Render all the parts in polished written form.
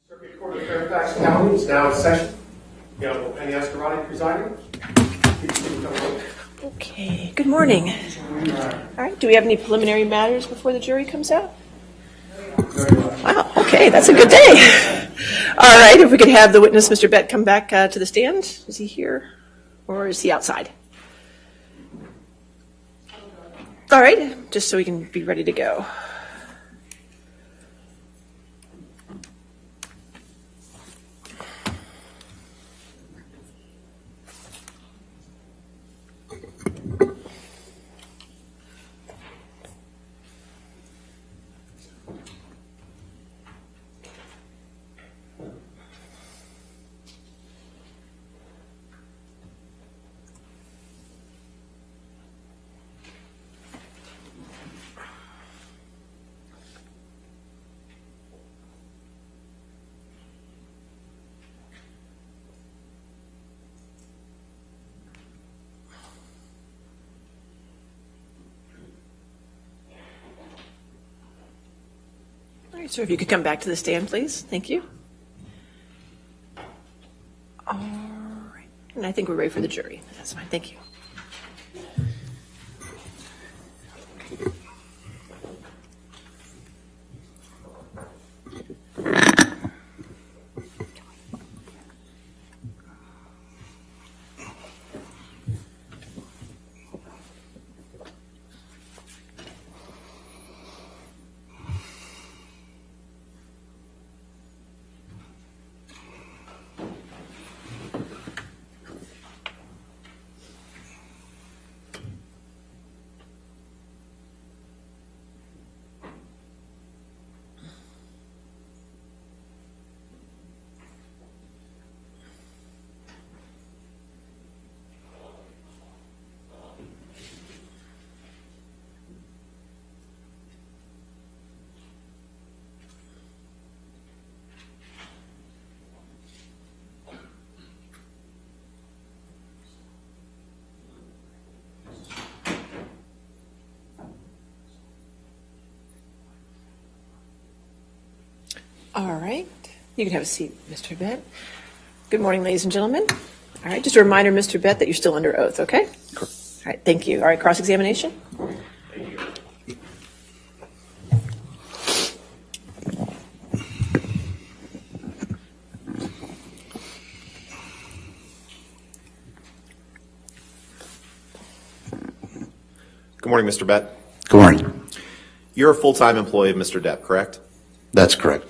Circuit Court of Fairfax County is now in session. The Honorable Penny Escarati presiding. Please come forward. Okay, good morning. All right, do we have any preliminary matters before the jury comes out? Wow, okay, that's a good day. All right, if we could have the witness, Mr. Bett, come back to the stand. Is he here or is he outside? All right, just so we can be ready to go. All right, sir, if you could come back to the stand, please. Thank you. All right, and I think we're ready for the jury. That's fine, thank you. All right, you can have a seat, Mr. Bett. Good morning, ladies and gentlemen. All right, just a reminder, Mr. Bett, that you're still under oath, okay? All right, thank you. All right, cross-examination. Good morning, Mr. Bett. Good morning. You're a full-time employee of Mr. Depp, correct? That's correct.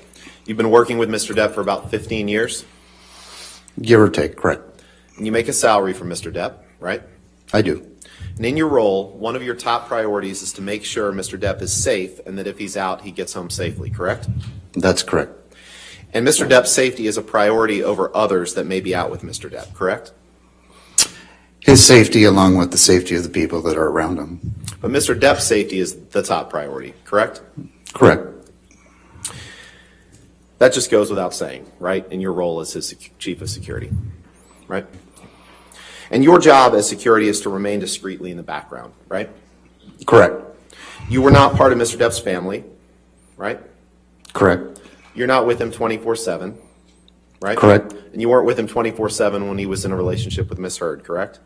You've been working with Mr. Depp for about 15 years, Give or take, correct. and you make a salary from Mr. Depp, right? I do. And in your role, one of your top priorities is to make sure Mr. Depp is safe and that if he's out, he gets home safely, correct? That's correct. And Mr. Depp's safety is a priority over others that may be out with Mr. Depp, correct? His safety along with the safety of the people that are around him. But Mr. Depp's safety is the top priority, correct? Correct. That just goes without saying, right? In your role as his chief of security, right? And your job as security is to remain discreetly in the background, right? Correct. You were not part of Mr. Depp's family, right? Correct. You're not with him 24/7, right? Correct. And you weren't with him 24/7 when he was in a relationship with Miss Heard, correct?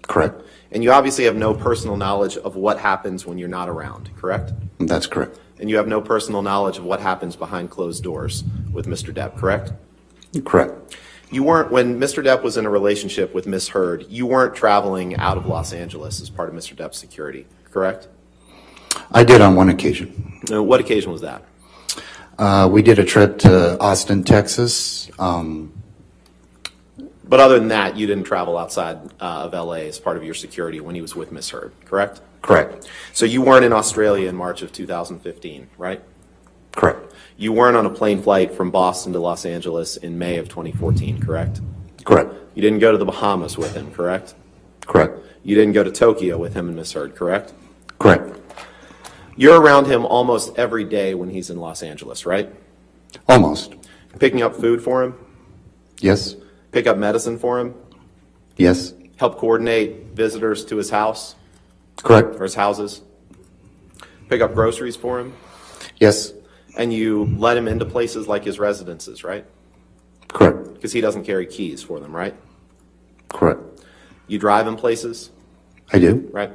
Correct. And you obviously have no personal knowledge of what happens when you're not around, correct? That's correct. And you have no personal knowledge of what happens behind closed doors with Mr. Depp, correct? Correct. You weren't, when Mr. Depp was in a relationship with Miss Heard, you weren't traveling out of Los Angeles as part of Mr. Depp's security, correct? I did on one occasion. Now, what occasion was that? We did a trip to Austin, Texas. But other than that, you didn't travel outside of LA as part of your security when he was with Miss Heard, correct? Correct. So you weren't in Australia in March of 2015, right? Correct. You weren't on a plane flight from Boston to Los Angeles in May of 2014, correct? Correct. You didn't go to the Bahamas with him, correct? Correct. You didn't go to Tokyo with him and Miss Heard, correct? Correct. You're around him almost every day when he's in Los Angeles, right? Almost. Picking up food for him, Yes. pick up medicine for him, Yes. help coordinate visitors to his house Correct. or his houses, pick up groceries for him, Yes. And you let him into places like his residences, right? Correct. Because he doesn't carry keys for them, right? Correct. You drive him places, I do. right?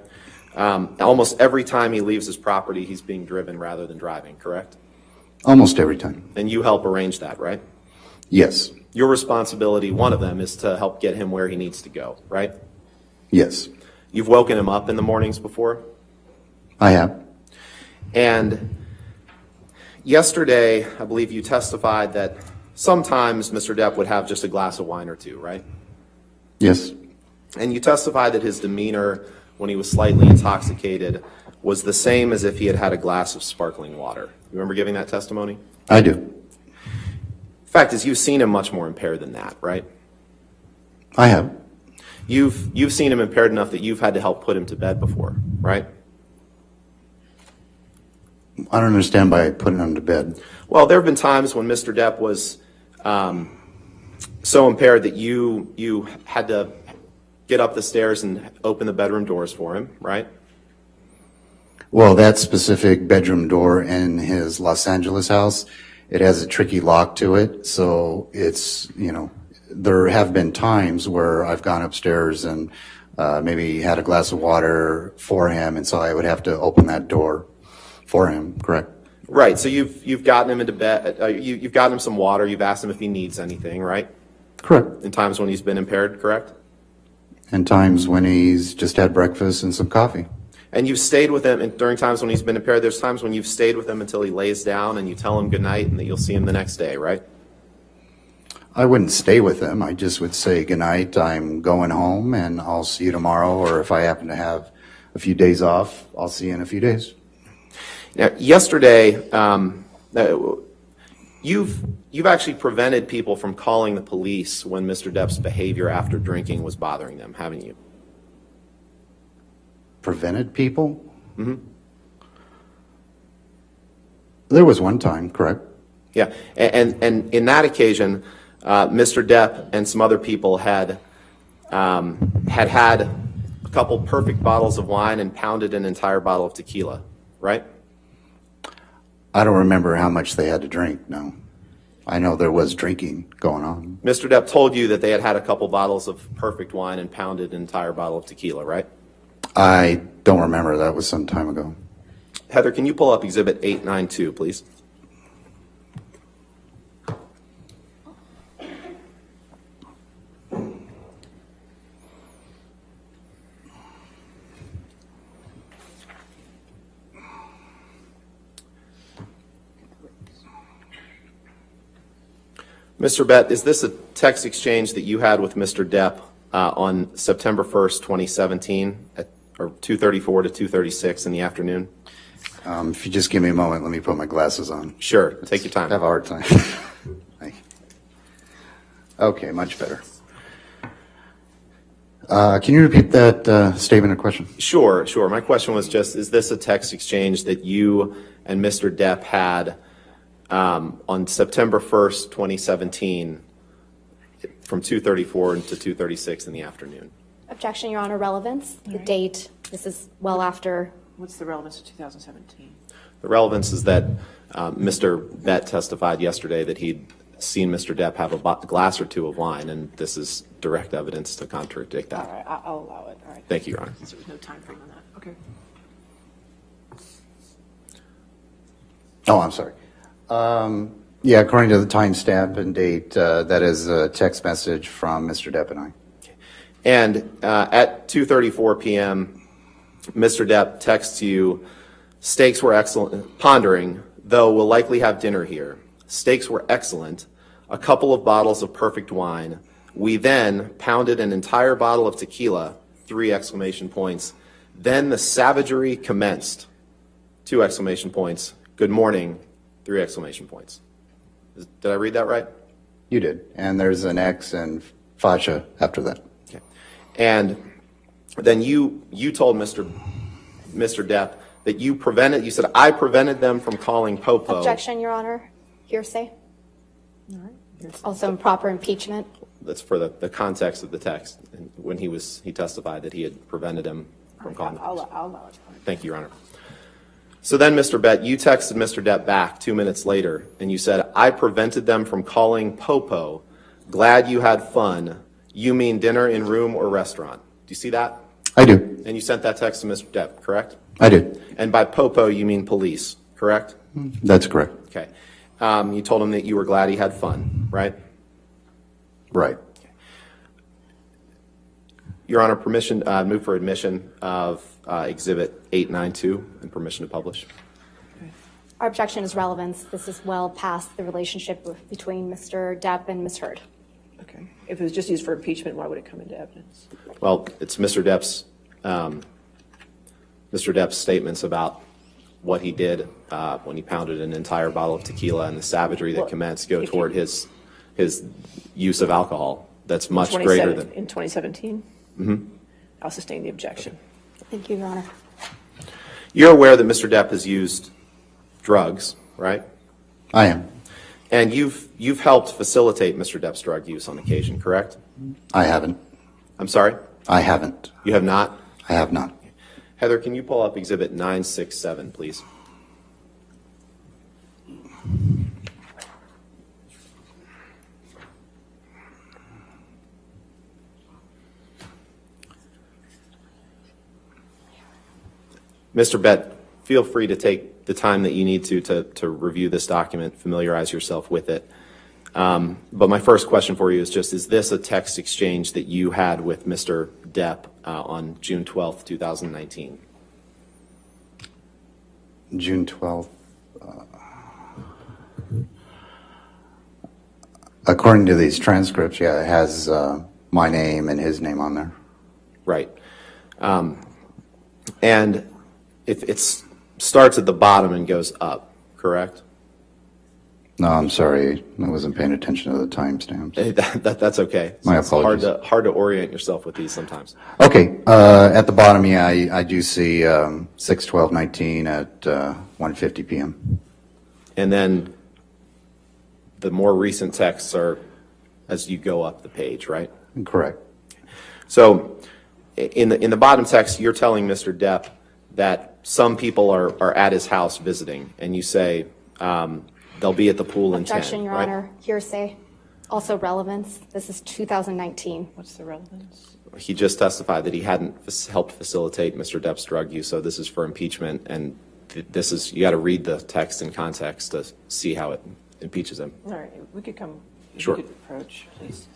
Almost every time he leaves his property, he's being driven rather than driving, correct? Almost every time. And you help arrange that, right? Yes. Your responsibility, one of them, is to help get him where he needs to go, right? Yes. You've woken him up in the mornings before? I have. And yesterday, I believe you testified that sometimes Mr. Depp would have just a glass of wine or two, right? Yes. And you testified that his demeanor when he was slightly intoxicated was the same as if he had had a glass of sparkling water. You remember giving that testimony? I do. Fact is, you've seen him much more impaired than that, right? I have. You've seen him impaired enough that you've had to help put him to bed before, right? I don't understand by putting him to bed. Well, there have been times when Mr. Depp was so impaired that you had to get up the stairs and open the bedroom doors for him, right? Well, that specific bedroom door in his Los Angeles house, it has a tricky lock to it. So it's, there have been times where I've gone upstairs and maybe had a glass of water for him. And so I would have to open that door for him, correct? Right. So you've gotten him into bed. You've gotten him some water. You've asked him if he needs anything, right? Correct. In times when he's been impaired, correct? And times when he's just had breakfast and some coffee. And you've stayed with him and during times when he's been impaired. There's times when you've stayed with him until he lays down and you tell him goodnight and that you'll see him the next day, right? I wouldn't stay with him. I just would say goodnight. I'm going home and I'll see you tomorrow. Or if I happen to have a few days off, I'll see you in a few days. Now, yesterday, you've actually prevented people from calling the police when Mr. Depp's behavior after drinking was bothering them, haven't you? Prevented people? Mm-hmm. There was one time, correct? Yeah, and in that occasion, Mr. Depp and some other people had a couple perfect bottles of wine and pounded an entire bottle of tequila, right? I don't remember how much they had to drink, no. I know there was drinking going on. Mr. Depp told you that they had a couple bottles of perfect wine and pounded an entire bottle of tequila, right? I don't remember. That was some time ago. Heather, can you pull up Exhibit 892, please? Mr. Bett, is this a text exchange that you had with Mr. Depp on September 1st, 2017, at or 2:34 to 2:36 in the afternoon? If you just give me a moment, let me put my glasses on. Sure, take your I time. have a hard time. Okay, much better. Can you repeat that statement or question? Sure. My question was just, is this a text exchange that you and Mr. Depp had on September 1st, 2017, from 2:34 to 2:36 in the afternoon? Objection, Your Honor. Relevance, the date, this is well after. What's the relevance of 2017? The relevance is that Mr. Bett testified yesterday that he'd seen Mr. Depp have a glass or two of wine, and this is direct evidence to contradict that. All right, I'll allow it. All right. Thank you, Your Honor. Since there was no time frame on that. Okay. Oh, I'm sorry. Yeah, according to the timestamp and date, that is a text message from Mr. Depp and I. And at 2:34 p.m., Mr. Depp texts you, steaks were excellent, pondering, though we'll likely have dinner here. Steaks were excellent, a couple of bottles of perfect wine. We then pounded an entire bottle of tequila, 3 exclamation points. Then the savagery commenced, 2 exclamation points. Good morning, 3 exclamation points. Did I read that right? You did. And there's an X and fascia after that. Okay. And then you told Mr. Depp that you said, I prevented them from calling Popo. Objection, Your Honor. Hearsay. All right. Also improper impeachment. That's for the context of the text. And when he testified that he had prevented him from calling. I'll allow it. Thank you, Your Honor. So then, Mr. Bett, you texted Mr. Depp back 2 minutes later, and you said, I prevented them from calling Popo. Glad you had fun. You mean dinner in room or restaurant? Do you see that? I do. And you sent that text to Mr. Depp, correct? I did. And by Popo, you mean police, correct? That's correct. Okay. You told him that you were glad he had fun, right? Right. Your Honor, permission, move for admission of Exhibit 892 and permission to publish. Our objection is relevance. This is well past the relationship between Mr. Depp and Ms. Heard. Okay. If it was just used for impeachment, why would it come into evidence? Well, it's Mr. Depp's statements about what he did when he pounded an entire bottle of tequila and the savagery that Well, commenced go if toward you- his use of alcohol. That's much greater than. In 2017? I'll sustain the objection. Thank you, Your Honor. You're aware that Mr. Depp has used drugs, right? I am. And you've helped facilitate Mr. Depp's drug use on occasion, correct? I haven't. I'm sorry? I haven't. You have not? I have not. Heather, can you pull up Exhibit 967, please? Mr. Bett, feel free to take the time that you need to review this document, familiarize yourself with it. But my first question for you is just, is this a text exchange that you had with Mr. Depp on June 12th, 2019? June 12th. According to these transcripts, yeah, it has my name and his name on there. Right. And it starts at the bottom and goes up, correct? No, I'm sorry. I wasn't paying attention to the timestamps. That's okay. My It's apologies. hard to orient yourself with these sometimes. Okay, at the bottom, yeah, I do see 6/12/19 at 1:50 p.m. And then the more recent texts are as you go up the page, right? Correct. So in the bottom text, you're telling Mr. Depp that some people are at his house visiting, and you say they'll be at the pool in 10, Objection, Your right? Honor. Hearsay. Also relevance. This is 2019. What's the relevance? He just testified that he hadn't helped facilitate Mr. Depp's drug use, so this is for impeachment, and this is, you got to read the text in context to see how it impeaches him. All right, we could come. Sure. We could approach, please.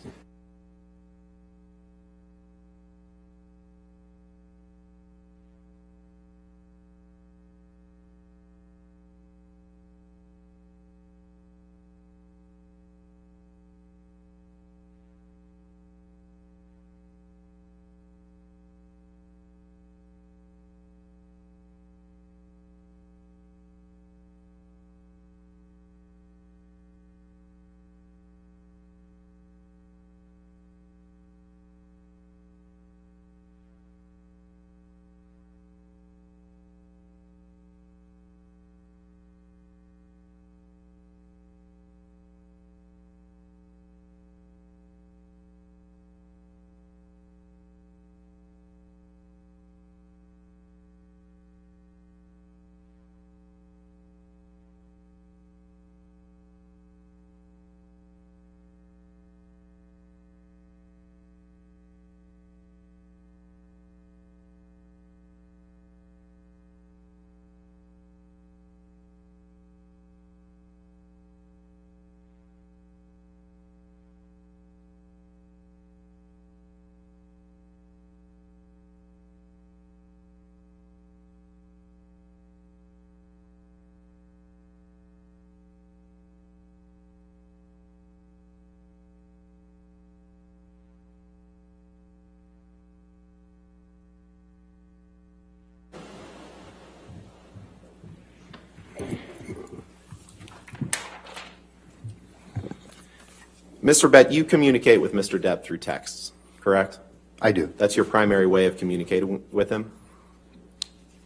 Mr. Bett, you communicate with Mr. Depp through texts, correct? I do. That's your primary way of communicating with him?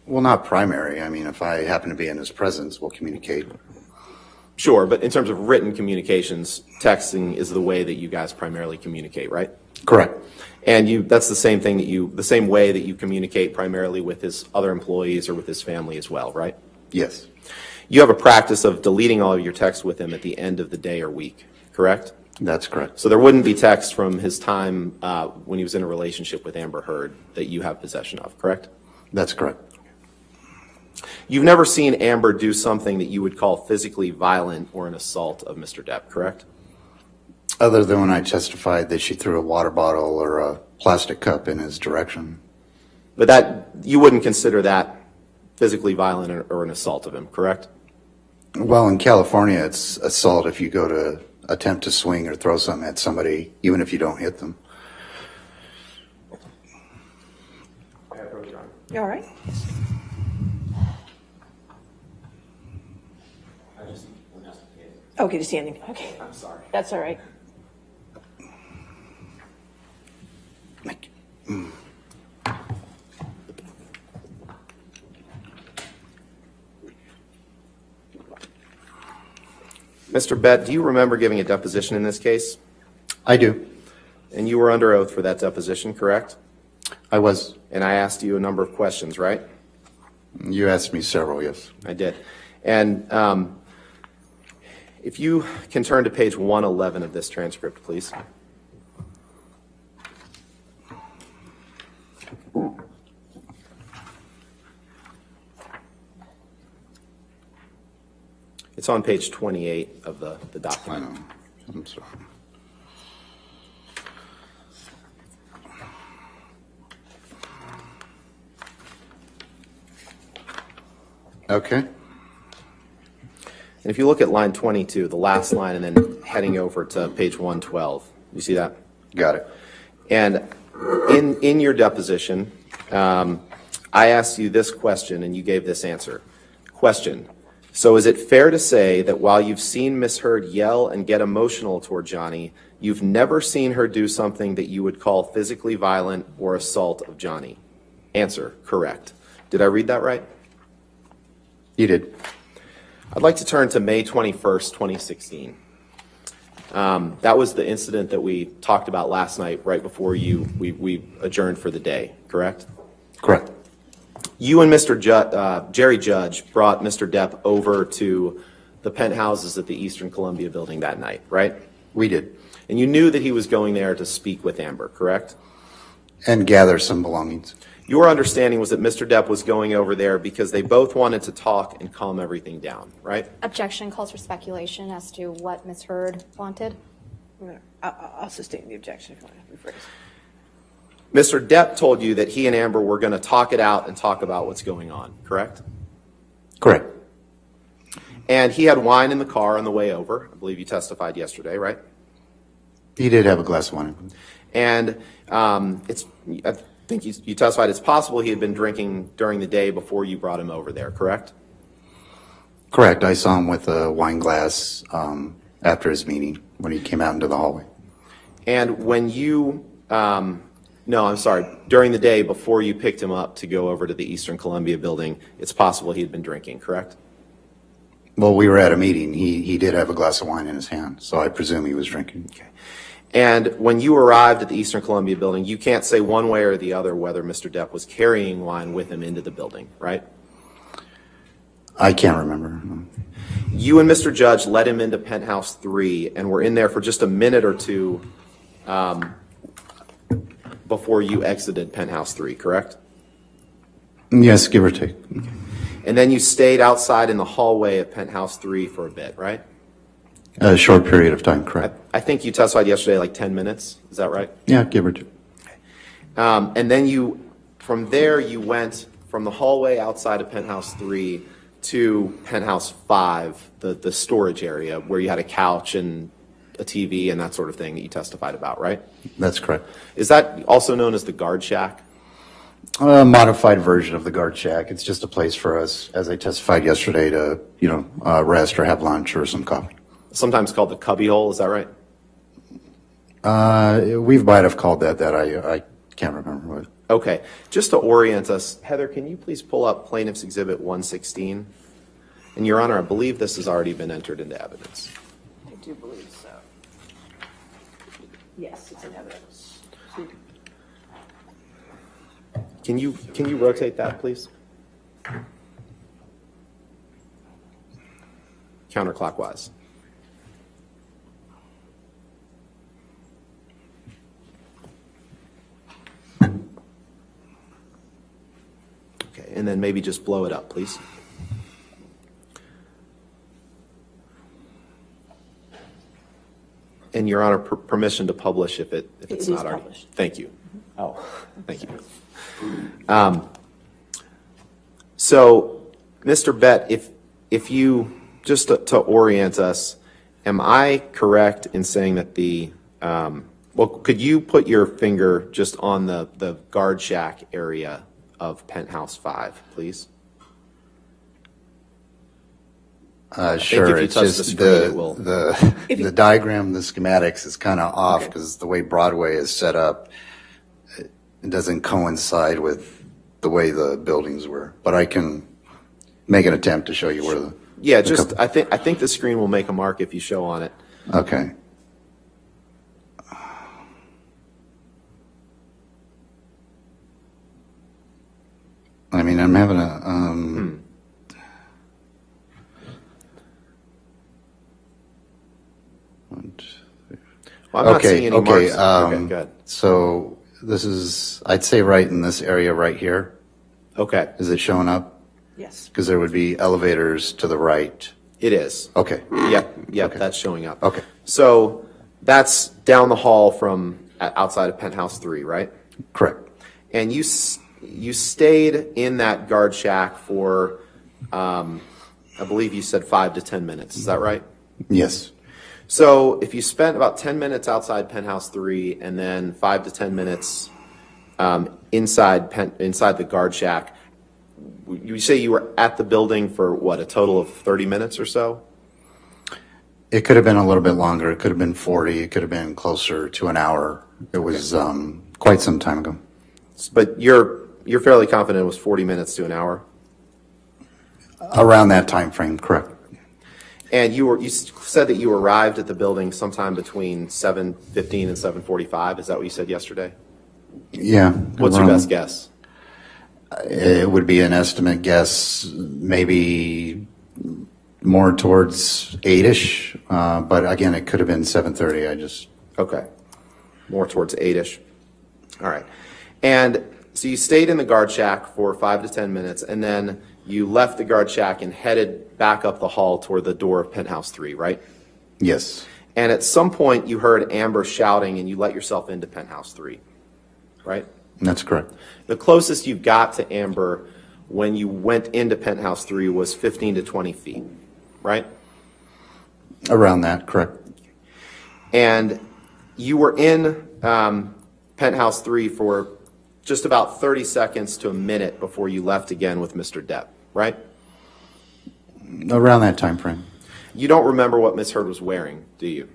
Well, not primary. I mean, if I happen to be in his presence, we'll communicate. Sure, but in terms of written communications, texting is the way that you guys primarily communicate, right? Correct. And that's the same thing the same way that you communicate primarily with his other employees or with his family as well, right? Yes, You have a practice of deleting all of your texts with him at the end of the day or week, correct? that's correct. So there wouldn't be text from his time when he was in a relationship with Amber Heard that you have possession of, correct? That's correct. You've never seen Amber do something that you would call physically violent or an assault of Mr. Depp, correct? Other than when I testified that she threw a water bottle or a plastic cup in his direction. But that, you wouldn't consider that physically violent or an assault of him, correct? Well, in California, it's assault if you go to attempt to swing or throw something at somebody, even if you don't hit them. You all right? Okay, just standing. Okay. I'm sorry. That's all right. Mr. Bett, do you remember giving a deposition in this case? I do. And you were under oath for that deposition, correct? I was. And I asked you a number of questions, right? You asked me several, yes. I did. And if you can turn to page 111 of this transcript, please. It's on page 28 of the I document. know. I'm sorry. Okay. And if you look at line 22, the last line, and then heading over to page 112, you see that? Got it. And in your deposition, I asked you this question, and you gave this answer. Question: so is it fair to say that while you've seen Miss Heard yell and get emotional toward Johnny, you've never seen her do something that you would call physically violent or assault of Johnny? Answer: correct. Did I read that right? You did. I'd like to turn to May 21st, 2016. That was the incident that we talked about last night, right before we adjourned for the day, correct? Correct. You and Mr. Jerry Judge brought Mr. Depp over to the penthouses at the Eastern Columbia building that night, right? We did. And you knew that he was going there to speak with Amber, correct? And gather some belongings. Your understanding was that Mr. Depp was going over there because they both wanted to talk and calm everything down, right? Objection calls for speculation as to what Ms. Heard wanted. I'll sustain the objection if you want to rephrase. Mr. Depp told you that he and Amber were going to talk it out and talk about what's going on, correct? Correct. And he had wine in the car on the way over. I believe you testified yesterday, right? He did have a glass of wine. And I think you testified it's possible he had been drinking during the day before you brought him over there, correct? Correct. I saw him with a wine glass after his meeting when he came out into the hallway. And when you, during the day before you picked him up to go over to the Eastern Columbia building, it's possible he had been drinking, correct? Well, we were at a meeting. He did have a glass of wine in his hand, so I presume he was drinking. Okay. And when you arrived at the Eastern Columbia building, you can't say one way or the other whether Mr. Depp was carrying wine with him into the building, right? I can't remember. You and Mr. Judge led him into Penthouse 3 and were in there for just a minute or two before you exited Penthouse 3, correct? Yes, give or take. And then you stayed outside in the hallway of Penthouse 3 for a bit, right? A short period of time, correct. I think you testified yesterday like 10 minutes. Is that right? Yeah, give or take. And then from there, you went from the hallway outside of Penthouse 3 to Penthouse 5, the storage area where you had a couch and a TV and that sort of thing that you testified about, right? That's correct. Is that also known as the guard shack? A modified version of the guard shack. It's just a place for us, as I testified yesterday, to rest or have lunch or some coffee. Sometimes called the cubby hole, is that right? We might have called that. I can't remember what. Okay. Just to orient us, Heather, can you please pull up Plaintiff's Exhibit 116? And Your Honor, I believe this has already been entered into evidence. I do believe so. Yes, it's in evidence. Can you rotate that, please? counterclockwise. Okay, and then maybe just blow it up, please. And Your Honor, permission to publish if it's It is not already. published. Thank you. Oh, thank you. So, Mr. Bett, if you, just to orient us, am I correct in saying that well, could you put your finger just on the guard shack area of Penthouse 5, please? Sure, if you it's touch the just screen, it will- the diagram, the schematics is kind of off because the way Broadway is set up, it doesn't coincide with the way the buildings were. But I can make an attempt to show you where the. Yeah, just, I think the screen will make a mark if you show on it. Okay. I mean, I'm having a, one, two, three. Well, I'm not seeing any okay, marks. Okay, good. So this is, I'd say right in this area right here. Okay, Is it showing up? Yes. Because there would be elevators to the right. it is. Okay, Yep, Okay. that's showing up. Okay. So that's down the hall from outside of Penthouse 3, right? correct. And you stayed in that guard shack for, I believe you said 5 to 10 minutes. Is that right? Yes, So if you spent about 10 minutes outside Penthouse 3 and then 5 to 10 minutes inside the guard shack, you say you were at the building for what, a total of 30 minutes or so? it could have been a little bit longer. It could have been 40. It could have been closer to an hour. It was quite some time ago. But you're fairly confident it was 40 minutes to an hour? Around that time frame, correct. And you said that you arrived at the building sometime between 7:15 and 7:45. Is that what you said yesterday? Yeah. What's your around- best guess? It would be an estimate guess, maybe more towards 8-ish, but again, it could have been 7:30. Okay. More towards 8-ish. All right. And so you stayed in the guard shack for 5 to 10 minutes, and then you left the guard shack and headed back up the hall toward the door of Penthouse 3, right? Yes, And at some point, you heard Amber shouting, and you let yourself into Penthouse 3, right? that's correct. The closest you got to Amber when you went into Penthouse 3 was 15 to 20 feet, right? Around that, correct. And you were in Penthouse 3 for just about 30 seconds to a minute before you left again with Mr. Depp, right? Around that time frame. You don't remember what Miss Heard was wearing, do you?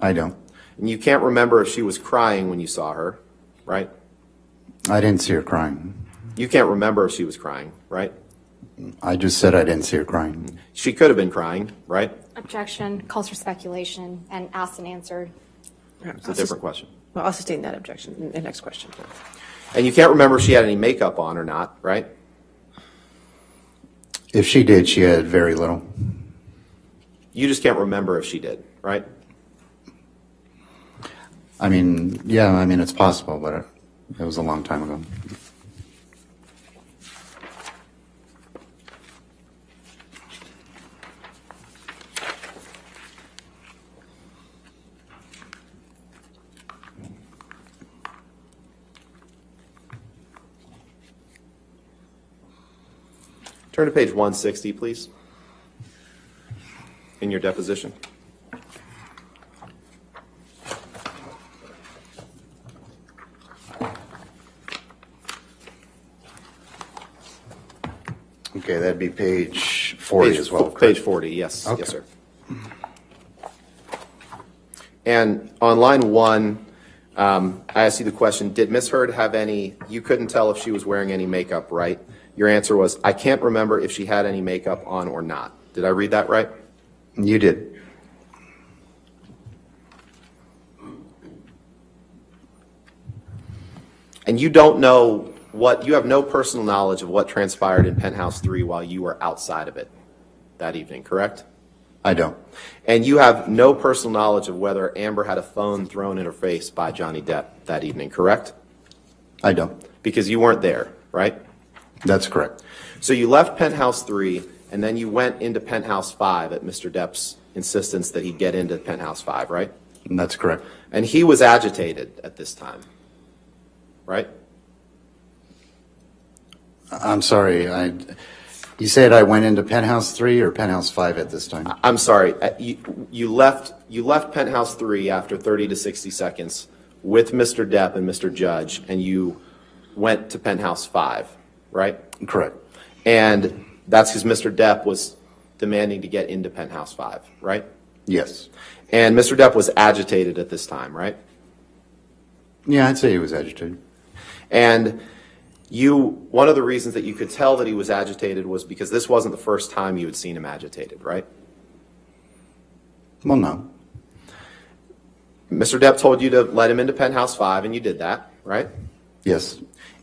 I don't. And you can't remember if she was crying when you saw her, right? I didn't see her crying. You can't remember if she was crying, right? I just said I didn't see her crying. She could have been crying, right? Objection, calls for speculation, and asked and answered. It's a different question. Well, I'll sustain that objection. The next question. And you can't remember if she had any makeup on or not, right? If she did, she had very little. You just can't remember if she did, right? I mean, yeah, I mean, it's possible, but it was a long time ago. Turn to page 160, please, in your deposition. Okay, that'd be page 40 as well. Page correct? 40, yes, Okay. yes, sir. And on line 1, I asked you the question, did Miss Heard have any, you couldn't tell if she was wearing any makeup, right? Your answer was, I can't remember if she had any makeup on or not. Did I read that right? You did. And you don't know you have no personal knowledge of what transpired in Penthouse 3 while you were outside of it. that evening, correct? I don't. And you have no personal knowledge of whether Amber had a phone thrown in her face by Johnny Depp that evening, correct? I don't. Because you weren't there, right? That's correct. So you left penthouse 3, and then you went into penthouse 5 at Mr. Depp's insistence that he get into penthouse 5, right? That's correct. And he was agitated at this time, right? I'm sorry. You said I went into penthouse 3 or penthouse 5 at this time? I'm sorry. You left penthouse 3 after 30 to 60 seconds with Mr. Depp and Mr. Judge, and you went to penthouse 5, right? Correct. And that's because Mr. Depp was demanding to get into penthouse 5, right? Yes. And Mr. Depp was agitated at this time, right? Yeah, I'd say he was agitated. And one of the reasons that you could tell that he was agitated was because this wasn't the first time you had seen him agitated, right? Well, no. Mr. Depp told you to let him into penthouse 5, and you did that, right? Yes.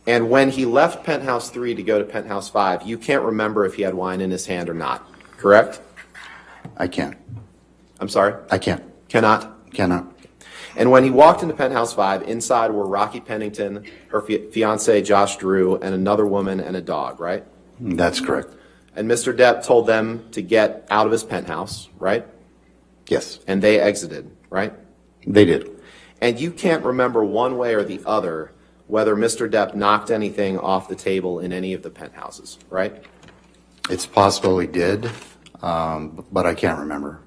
And when he left penthouse 3 to go to penthouse 5, you can't remember if he had wine in his hand or not, correct? I can't. I'm sorry? I can't. Cannot? Cannot. And when he walked into penthouse 5, inside were Rocky Pennington, her fiance Josh Drew, and another woman and a dog, right? That's correct. And Mr. Depp told them to get out of his penthouse, right? Yes. And they exited, right? They did. And you can't remember one way or the other whether Mr. Depp knocked anything off the table in any of the penthouses, right? It's possible he did, but I can't remember.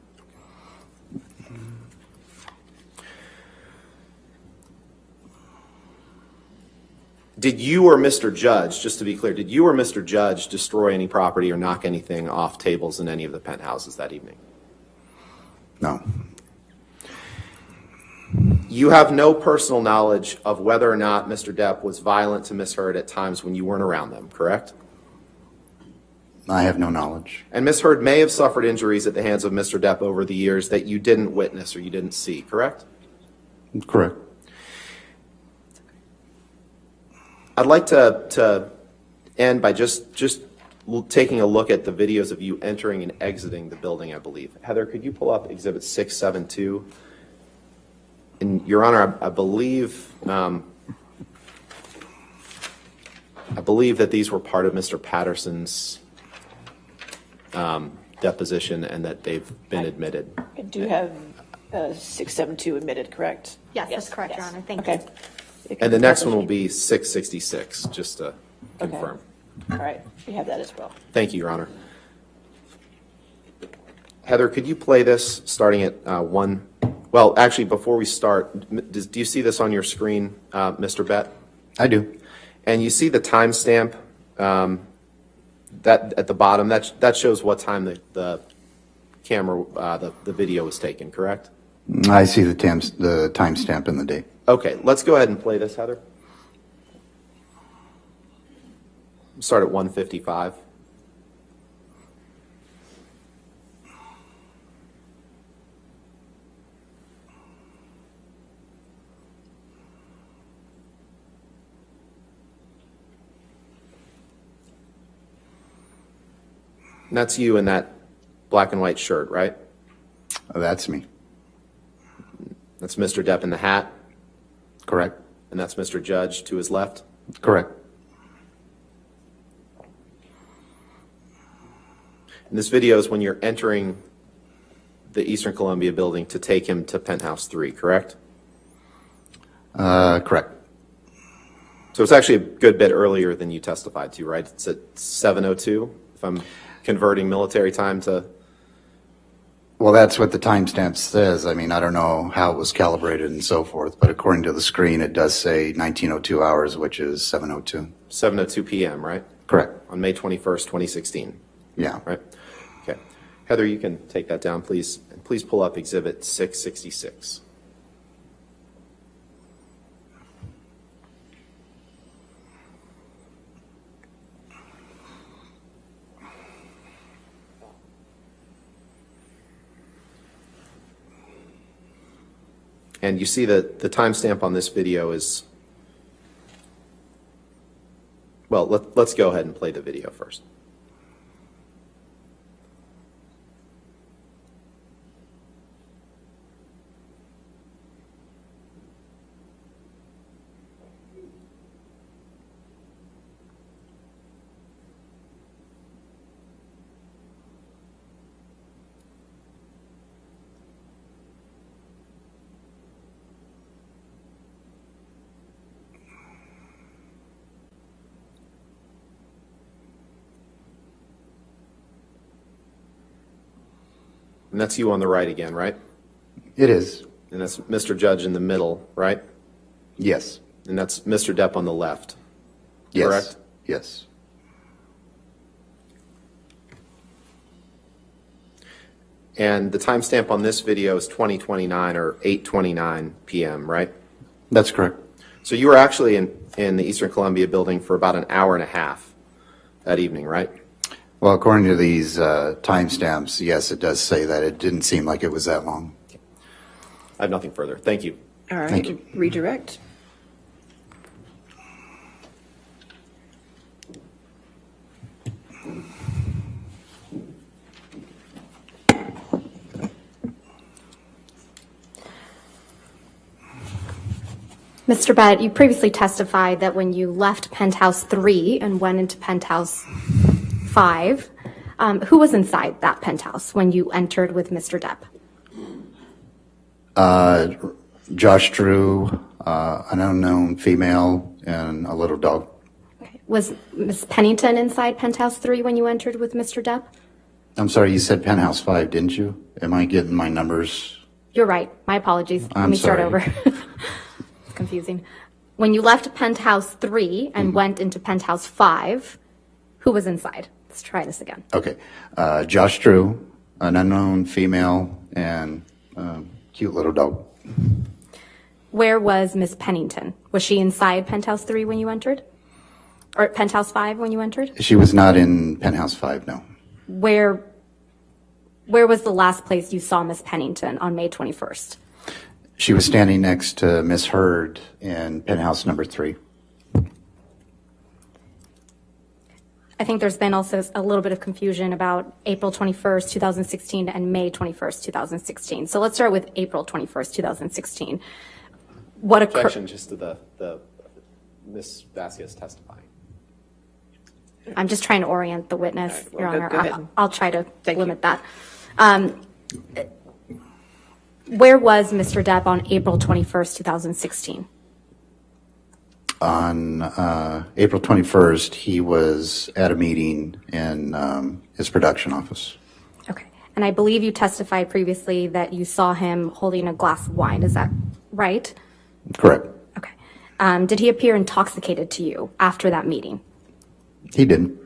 Did you or Mr. Judge, just to be clear, did you or Mr. Judge destroy any property or knock anything off tables in any of the penthouses that evening? No. You have no personal knowledge of whether or not Mr. Depp was violent to Miss Heard at times when you weren't around them, correct? I have no knowledge. And Miss Heard may have suffered injuries at the hands of Mr. Depp over the years that you didn't witness or you didn't see, correct? Correct. I'd like to end by just taking a look at the videos of you entering and exiting the building, I believe. Heather, could you pull up Exhibit 672? And Your Honor, I believe that these were part of Mr. Patterson's deposition and that they've been admitted. I do have 672 admitted, correct? Yes, that's correct, Your Honor. Thank Okay. you. And the next one will be 666, just to confirm. All right, we have that as well. Thank you, Your Honor. Heather, could you play this starting at 1? Well, actually, before we start, do you see this on your screen, Mr. Bett? I do. And you see the timestamp that at the bottom? That shows what time the camera, the video was taken, correct? I see the timestamp and the date. Okay, let's go ahead and play this, Heather. Start at 1:55. And that's you in that black and white shirt, right? Oh, that's me. That's Mr. Depp in the hat, Correct. and that's Mr. Judge to his left. Correct. And this video is when you're entering the Eastern Columbia building to take him to penthouse 3, correct? Correct. So it's actually a good bit earlier than you testified to, right? It's at 7:02, if I'm converting military time to... Well, that's what the timestamp says. I mean, I don't know how it was calibrated and so forth, but according to the screen, it does say 1902 hours, which is 7:02. 7:02 p.m., right? Correct. On May 21st, 2016, Yeah. right? Okay. Heather, you can take that down, please. And please pull up Exhibit 666. And you see that the timestamp on this video is, well, let's go ahead and play the video first. And that's you on the right again, right? It is. And that's Mr. Judge in the middle, right? Yes. And that's Mr. Depp on the left, Yes. correct? Yes. And the timestamp on this video is 2029 or 8:29 p.m., right? That's correct. So you were actually in the Eastern Columbia building for about an hour and a half that evening, right? Well, according to these timestamps, yes, it does say that. It didn't seem like it was that long. I have nothing further. Thank you. All right, Thank you. redirect. Mr. Bett, you previously testified that when you left Penthouse 3 and went into Penthouse 5, who was inside that penthouse when you entered with Mr. Depp? Josh Drew, an unknown female, and a little dog. Was Ms. Pennington inside Penthouse 3 when you entered with Mr. Depp? I'm sorry, you said Penthouse 5, didn't you? Am I getting my numbers? You're right. My apologies. Let I'm me start sorry. over. It's confusing. When you left Penthouse 3 and went into Penthouse 5, who was inside? Let's try this again. Okay. Josh Drew, an unknown female, and cute little dog. Where was Ms. Pennington? Was she inside Penthouse 3 when you entered? Or Penthouse 5 when you entered? She was not in Penthouse 5, no. Where was the last place you saw Ms. Pennington on May 21st? She was standing next to Miss Heard in penthouse number 3. I think there's been also a little bit of confusion about April 21st, 2016 and May 21st, 2016. So let's start with April 21st, 2016. What occurred? Objection just to the Ms. Vasquez testifying. I'm just trying to orient the witness, All right, Your well, Honor. go ahead. I'll try to Thank limit that. Where was Mr. Depp on April 21st, 2016? On April 21st, he was at a meeting in his production office. Okay. And I believe you testified previously that you saw him holding a glass of wine. Is that right? Correct. Okay. Did he appear intoxicated to you after that meeting? He didn't.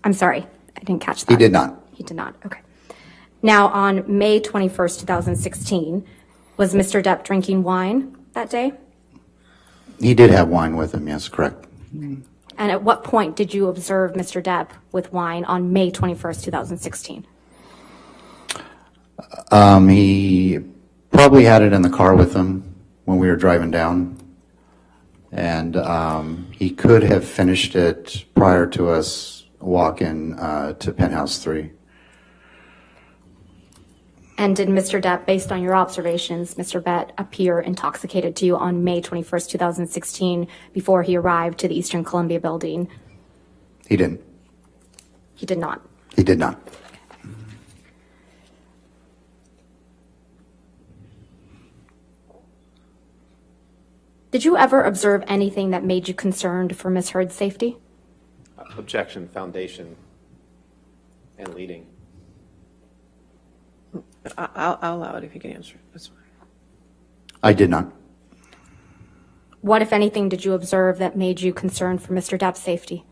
I'm sorry, I didn't catch that. He did not. He did not, okay. Now, on May 21st, 2016, was Mr. Depp drinking wine that day? He did have wine with him, yes, correct. And at what point did you observe Mr. Depp with wine on May 21st, 2016? He probably had it in the car with him when we were driving down. And he could have finished it prior to us walking to penthouse 3. And did Mr. Depp, based on your observations, Mr. Bett, appear intoxicated to you on May 21st, 2016 before he arrived to the Eastern Columbia building? He didn't. He did not. He did not. Did you ever observe anything that made you concerned for Ms. Heard's safety? Objection, foundation, and leading. I'll allow it if you can answer. That's fine. I did not. What, if anything, did you observe that made you concerned for Mr. Depp's safety?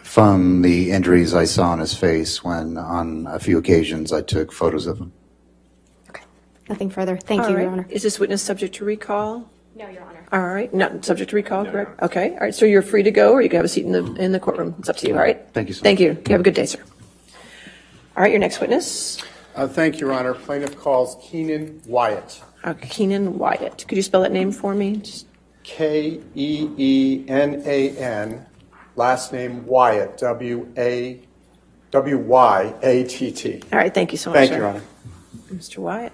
From the injuries I saw on his face when on a few occasions I took photos of him. Okay. Nothing further. Thank All you, right. Your Honor. Is this witness subject to recall? No, Your Honor. All right, not subject to recall, correct? Okay, all right, so you're free to go, or you can have a seat in the courtroom. It's up to you, all right? Thank you so Thank you. You have a good day, sir. All right, your next witness, Thank you, Your Honor. Plaintiff calls Keenan Wyatt. Keenan Wyatt. Could you spell that name for me? Just- Keenan, last name Wyatt, Wyatt. All right, thank you so much, Thank sir. you, Your Honor. Mr. Wyatt.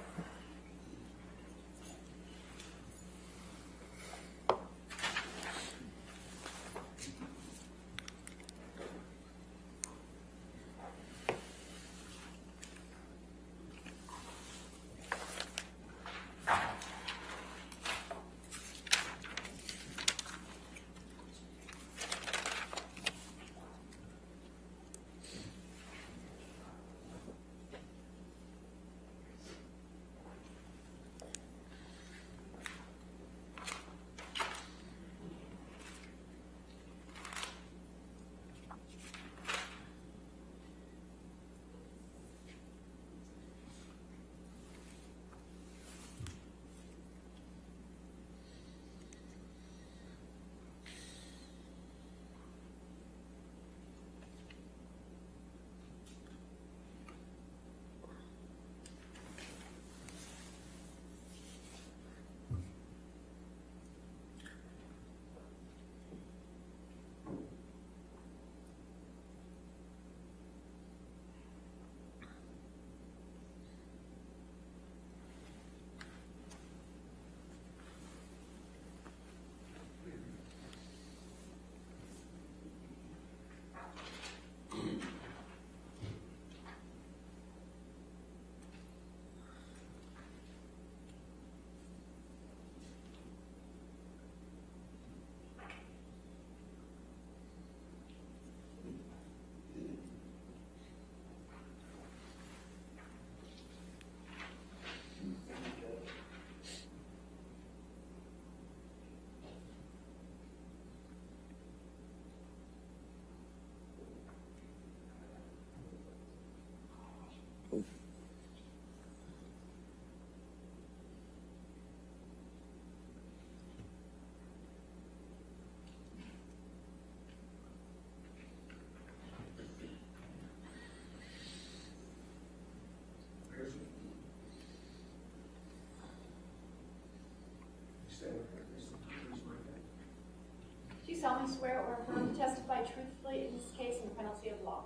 solemnly swear or affirm to testify truthfully in this case and the penalty of law?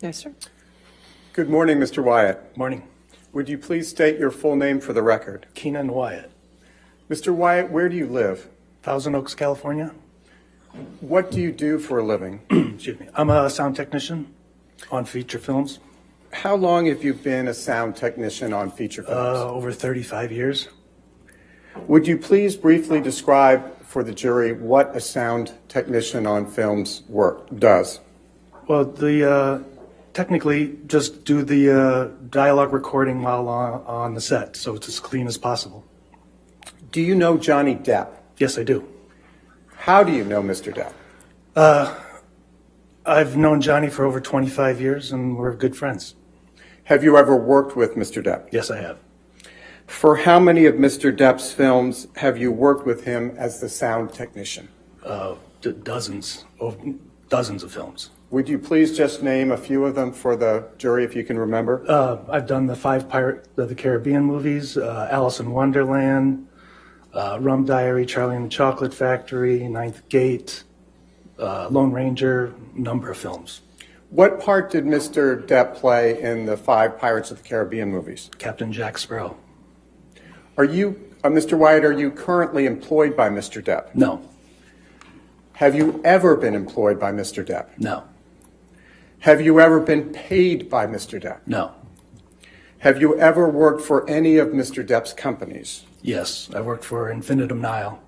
Yes, sir. Good morning, Mr. Wyatt. Morning. Would you please state your full name for the record? Keenan Wyatt, Mr. Wyatt, where do you live? Thousand Oaks, California. What do you do for a living? Excuse me. I'm a sound technician on feature films. How long have you been a sound technician on feature films? Over 35 years. Would you please briefly describe for the jury what a sound technician on films does? Well, technically just do the dialogue recording while on the set, so it's as clean as possible. Do you know Johnny Depp? Yes, I do. How do you know Mr. Depp? I've known Johnny for over 25 years, and we're good friends. Have you ever worked with Mr. Depp? Yes, I have. For how many of Mr. Depp's films have you worked with him as the sound technician? Dozens of films. Would you please just name a few of them for the jury if you can remember? I've done the 5 Pirates of the Caribbean movies, Alice in Wonderland, Rum Diary, Charlie and the Chocolate Factory, Ninth Gate, Lone Ranger, number of films. What part did Mr. Depp play in the 5 Pirates of the Caribbean movies? Captain Jack Sparrow. Are you, Mr. Wyatt, are you currently employed by Mr. Depp? No, Have you ever been employed by Mr. Depp? no, Have you ever been paid by Mr. Depp? no. Have you ever worked for any of Mr. Depp's companies? Yes, I worked for Infinitum Nile.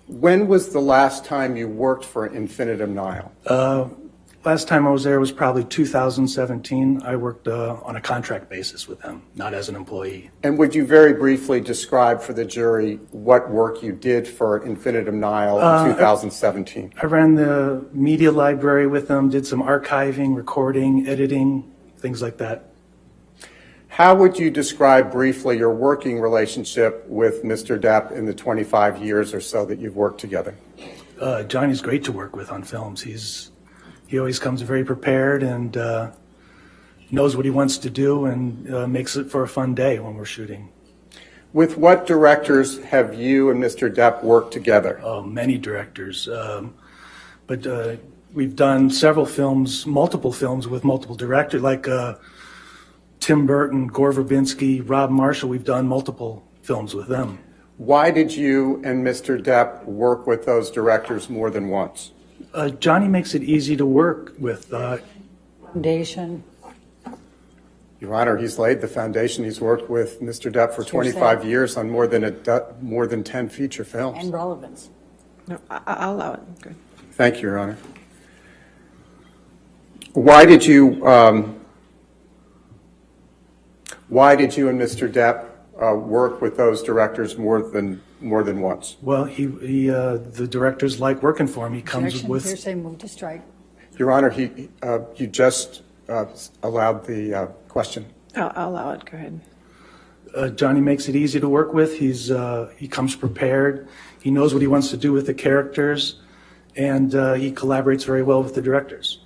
When was the last time you worked for Infinitum Nile? Last time I was there was probably 2017. I worked on a contract basis with them, not as an employee. And would you very briefly describe for the jury what work you did for Infinitum Nile in 2017? I ran the media library with them, did some archiving, recording, editing, things like that. How would you describe briefly your working relationship with Mr. Depp in the 25 years or so that you've worked together? Johnny's great to work with on films. He always comes very prepared and knows what he wants to do and makes it for a fun day when we're shooting. With what directors have you and Mr. Depp worked together? Many directors. But we've done several films, multiple films with multiple directors, like Tim Burton, Gore Verbinski, Rob Marshall. We've done multiple films with them. Why did you and Mr. Depp work with those directors more than once? Johnny makes it easy to work with. Foundation. Your Honor, he's laid the foundation. He's worked with Mr. Depp for 25 years on more than 10 feature films. And relevance. No, I'll allow it. Good. Thank you, Your Honor. Why did you and Mr. Depp work with those directors more than once? Well, the directors like working for him. He comes Objection, with. hearsay, move to strike. Your Honor, you just allowed the question. I'll allow it. Go ahead. Johnny makes it easy to work with. He comes prepared. He knows what he wants to do with the characters, and he collaborates very well with the directors.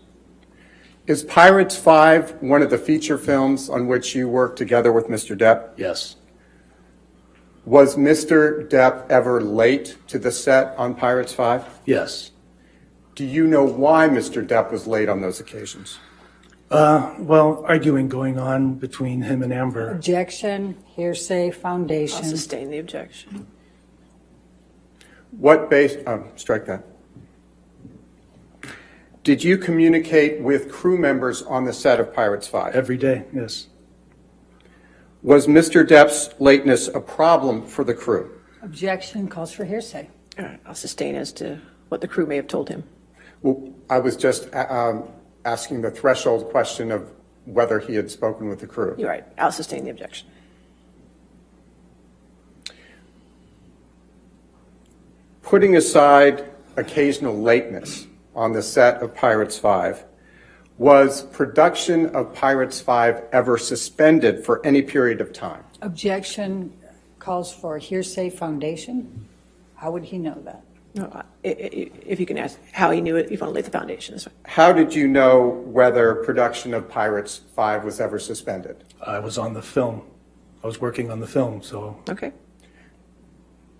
Is Pirates 5 one of the feature films on which you worked together with Mr. Depp? Yes. Was Mr. Depp ever late to the set on Pirates 5? Yes. Do you know why Mr. Depp was late on those occasions? Well, arguing going on between him and Amber. Objection, hearsay, I'll foundation. sustain the objection. Strike that. Did you communicate with crew members on the set of Pirates 5? Every day, yes. Was Mr. Depp's lateness a problem for the crew? Objection calls for hearsay. All right, I'll sustain as to what the crew may have told him. Well, I was just asking the threshold question of whether he had spoken with the crew. You're right. I'll sustain the objection. Putting aside occasional lateness on the set of Pirates 5, was production of Pirates 5 ever suspended for any period of time? Objection calls for hearsay, foundation. How would he know that? No, if you can ask how he knew it, if you want to lay the foundation, that's fine. How did you know whether production of Pirates 5 was ever suspended? I was on the film. I was working on the film, so Okay.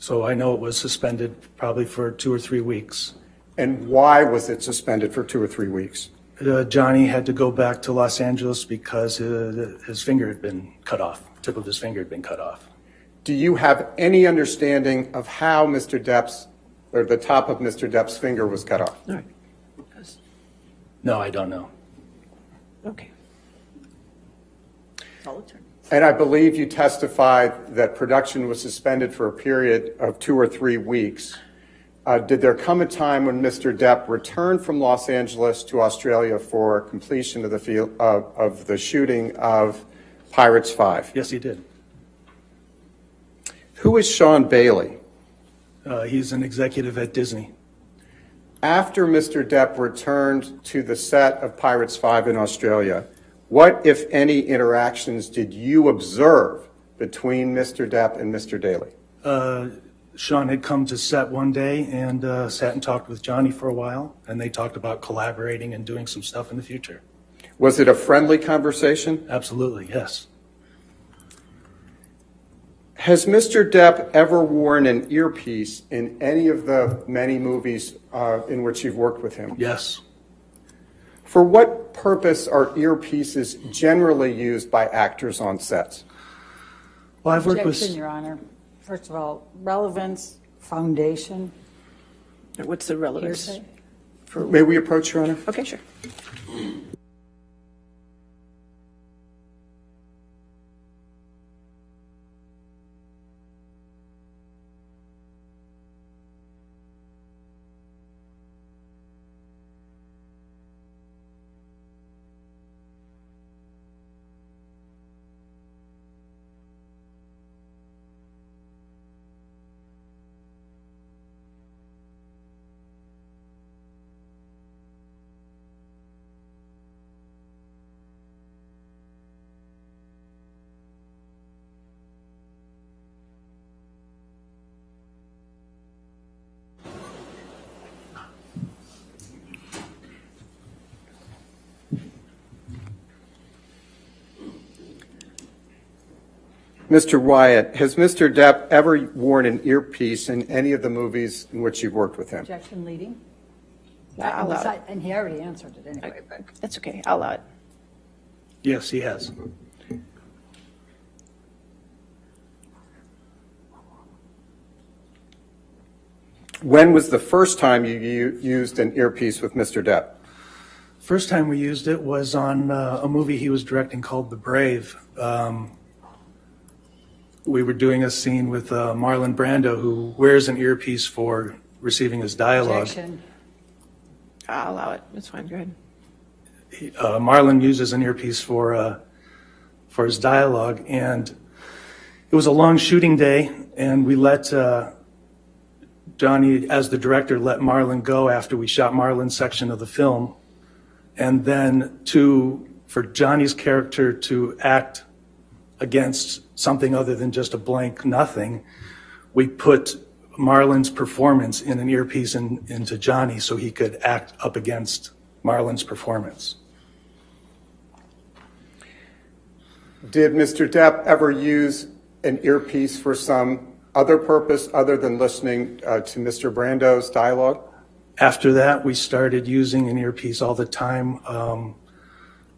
I know it was suspended probably for 2 or 3 weeks. And why was it suspended for 2 or 3 weeks? Johnny had to go back to Los Angeles because his finger had been cut off. Tip of his finger had been cut off. Do you have any understanding of how Mr. Depp's, or the top of Mr. Depp's finger was cut off? All right. No, I don't know. Okay. Solid turn. And I believe you testified that production was suspended for a period of 2 or 3 weeks. Did there come a time when Mr. Depp returned from Los Angeles to Australia for completion of the shooting of Pirates 5? Yes, he did. Who is Sean Bailey? He's an executive at Disney. After Mr. Depp returned to the set of Pirates 5 in Australia, what, if any, interactions did you observe between Mr. Depp and Mr. Daly? Sean had come to set one day and sat and talked with Johnny for a while, and they talked about collaborating and doing some stuff in the future. Was it a friendly conversation? Absolutely, yes. Has Mr. Depp ever worn an earpiece in any of the many movies in which you've worked with him? Yes. For what purpose are earpieces generally used by actors on sets? Well, I've worked Objection, with... Your Honor. First of all, relevance, foundation, What's the relevance? hearsay. May we approach, Your Honor? Okay, sure. Mr. Wyatt, has Mr. Depp ever worn an earpiece in any of the movies in which you've worked with him? Objection leading. I'll allow it. And he already answered it anyway. But That's okay. I'll allow it. Yes, he has. When was the first time you used an earpiece with Mr. Depp? First time we used it was on a movie he was directing called The Brave. We were doing a scene with Marlon Brando, who wears an earpiece for receiving his dialogue. objection. I'll allow it. That's fine. Go ahead. Marlon uses an earpiece for his dialogue, and it was a long shooting day, and we let Johnny, as the director, let Marlon go after we shot Marlon's section of the film, and then for Johnny's character to act against something other than just a blank nothing, we put Marlon's performance in an earpiece into Johnny so he could act up against Marlon's performance. Did Mr. Depp ever use an earpiece for some other purpose other than listening to Mr. Brando's dialogue? After that, we started using an earpiece all the time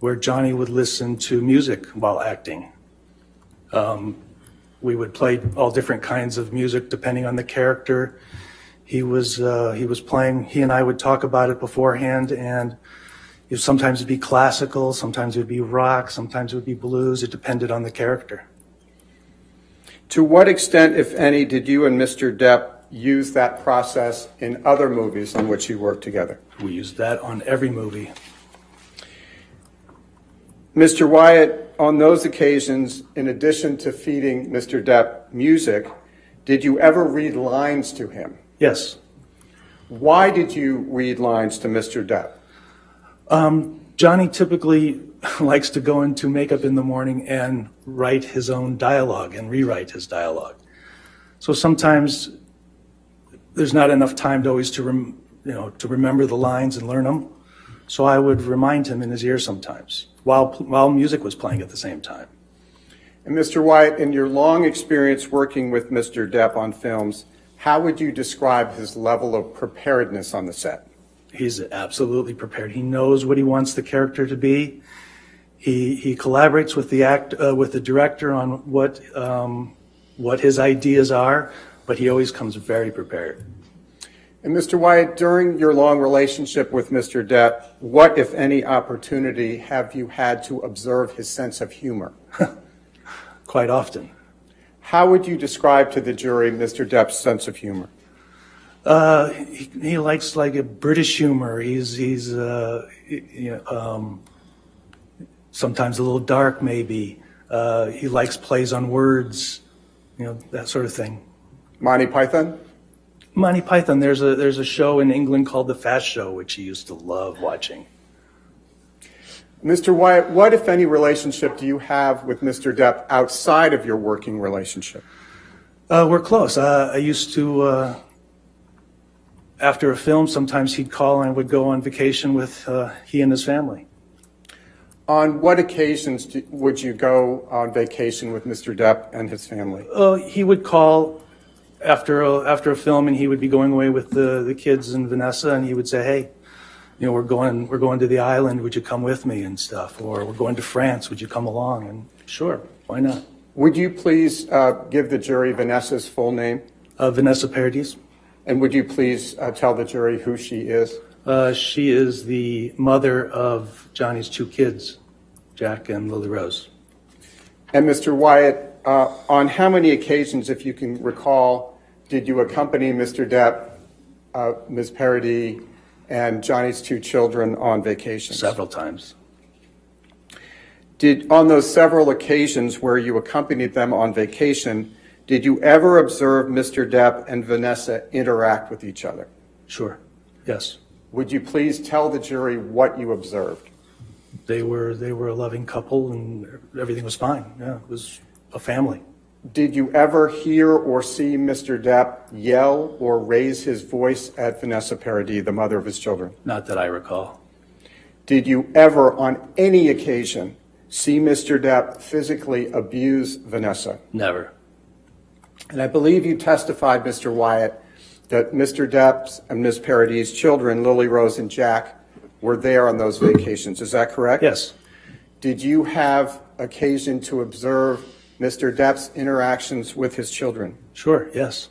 where Johnny would listen to music while acting. We would play all different kinds of music depending on the character he was playing. He and I would talk about it beforehand, and sometimes it'd be classical, sometimes it would be rock, sometimes it would be blues. It depended on the character. To what extent, if any, did you and Mr. Depp use that process in other movies in which you worked together? We used that on every movie. Mr. Wyatt, on those occasions, in addition to feeding Mr. Depp music, did you ever read lines to him? Yes. Why did you read lines to Mr. Depp? Johnny typically likes to go into makeup in the morning and write his own dialogue and rewrite his dialogue. So sometimes there's not enough time to always to remember the lines and learn them. So I would remind him in his ear sometimes while music was playing at the same time. And Mr. Wyatt, in your long experience working with Mr. Depp on films, how would you describe his level of preparedness on the set? He's absolutely prepared. He knows what he wants the character to be. He collaborates with the director on what his ideas are, but he always comes very prepared. And Mr. Wyatt, during your long relationship with Mr. Depp, what, if any, opportunity have you had to observe his sense of humor? Quite often. How would you describe to the jury Mr. Depp's sense of humor? He likes like a British humor. He's sometimes a little dark, maybe. He likes plays on words, that sort of thing. Monty Python? Monty Python. There's a show in England called The Fast Show, which he used to love watching. Mr. Wyatt, what, if any, relationship do you have with Mr. Depp outside of your working relationship? We're close. I used to, after a film, sometimes he'd call and I would go on vacation with he and his family. On what occasions would you go on vacation with Mr. Depp and his family? He would call after a film, and he would be going away with the kids and Vanessa, and he would say, "Hey, we're going to the island. Would you come with me?" and stuff. Or we're going to France. Would you come along? And sure, why not? Would you please give the jury Vanessa's full name? Vanessa Paradis. And would you please tell the jury who she is? She is the mother of Johnny's two kids, Jack and Lily Rose. And Mr. Wyatt, on how many occasions, if you can recall, did you accompany Mr. Depp, Ms. Paradis, and Johnny's two children on vacations? Several times. On those several occasions where you accompanied them on vacation, did you ever observe Mr. Depp and Vanessa interact with each other? Sure. Yes. Would you please tell the jury what you observed? They were a loving couple, and everything was fine. Yeah, it was a family. Did you ever hear or see Mr. Depp yell or raise his voice at Vanessa Paradis, the mother of his children? Not that I recall. Did you ever, on any occasion, see Mr. Depp physically abuse Vanessa? Never. And I believe you testified, Mr. Wyatt, that Mr. Depp's and Ms. Paradis' children, Lily Rose and Jack, were there on those vacations. Is that correct? Yes. Did you have occasion to observe Mr. Depp's interactions with his children? Sure, yes.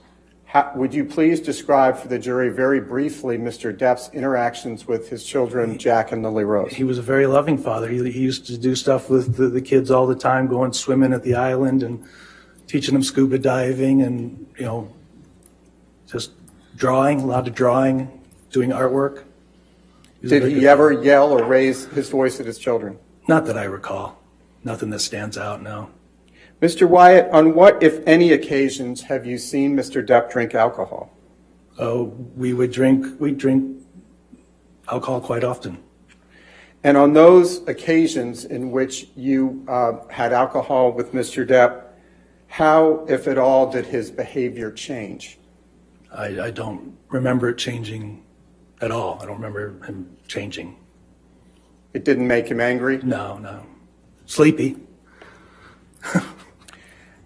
Would you please describe for the jury very briefly Mr. Depp's interactions with his children, Jack and Lily Rose? He was a very loving father. He used to do stuff with the kids all the time, going swimming at the island and teaching them scuba diving and, just drawing, a lot of drawing, doing artwork. Did he ever yell or raise his voice at his children? Not that I recall. Nothing that stands out, no. Mr. Wyatt, on what, if any, occasions have you seen Mr. Depp drink alcohol? Oh, we'd drink alcohol quite often. And on those occasions in which you had alcohol with Mr. Depp, how, if at all, did his behavior change? I don't remember it changing at all. I don't remember him changing. It didn't make him angry? No. Sleepy.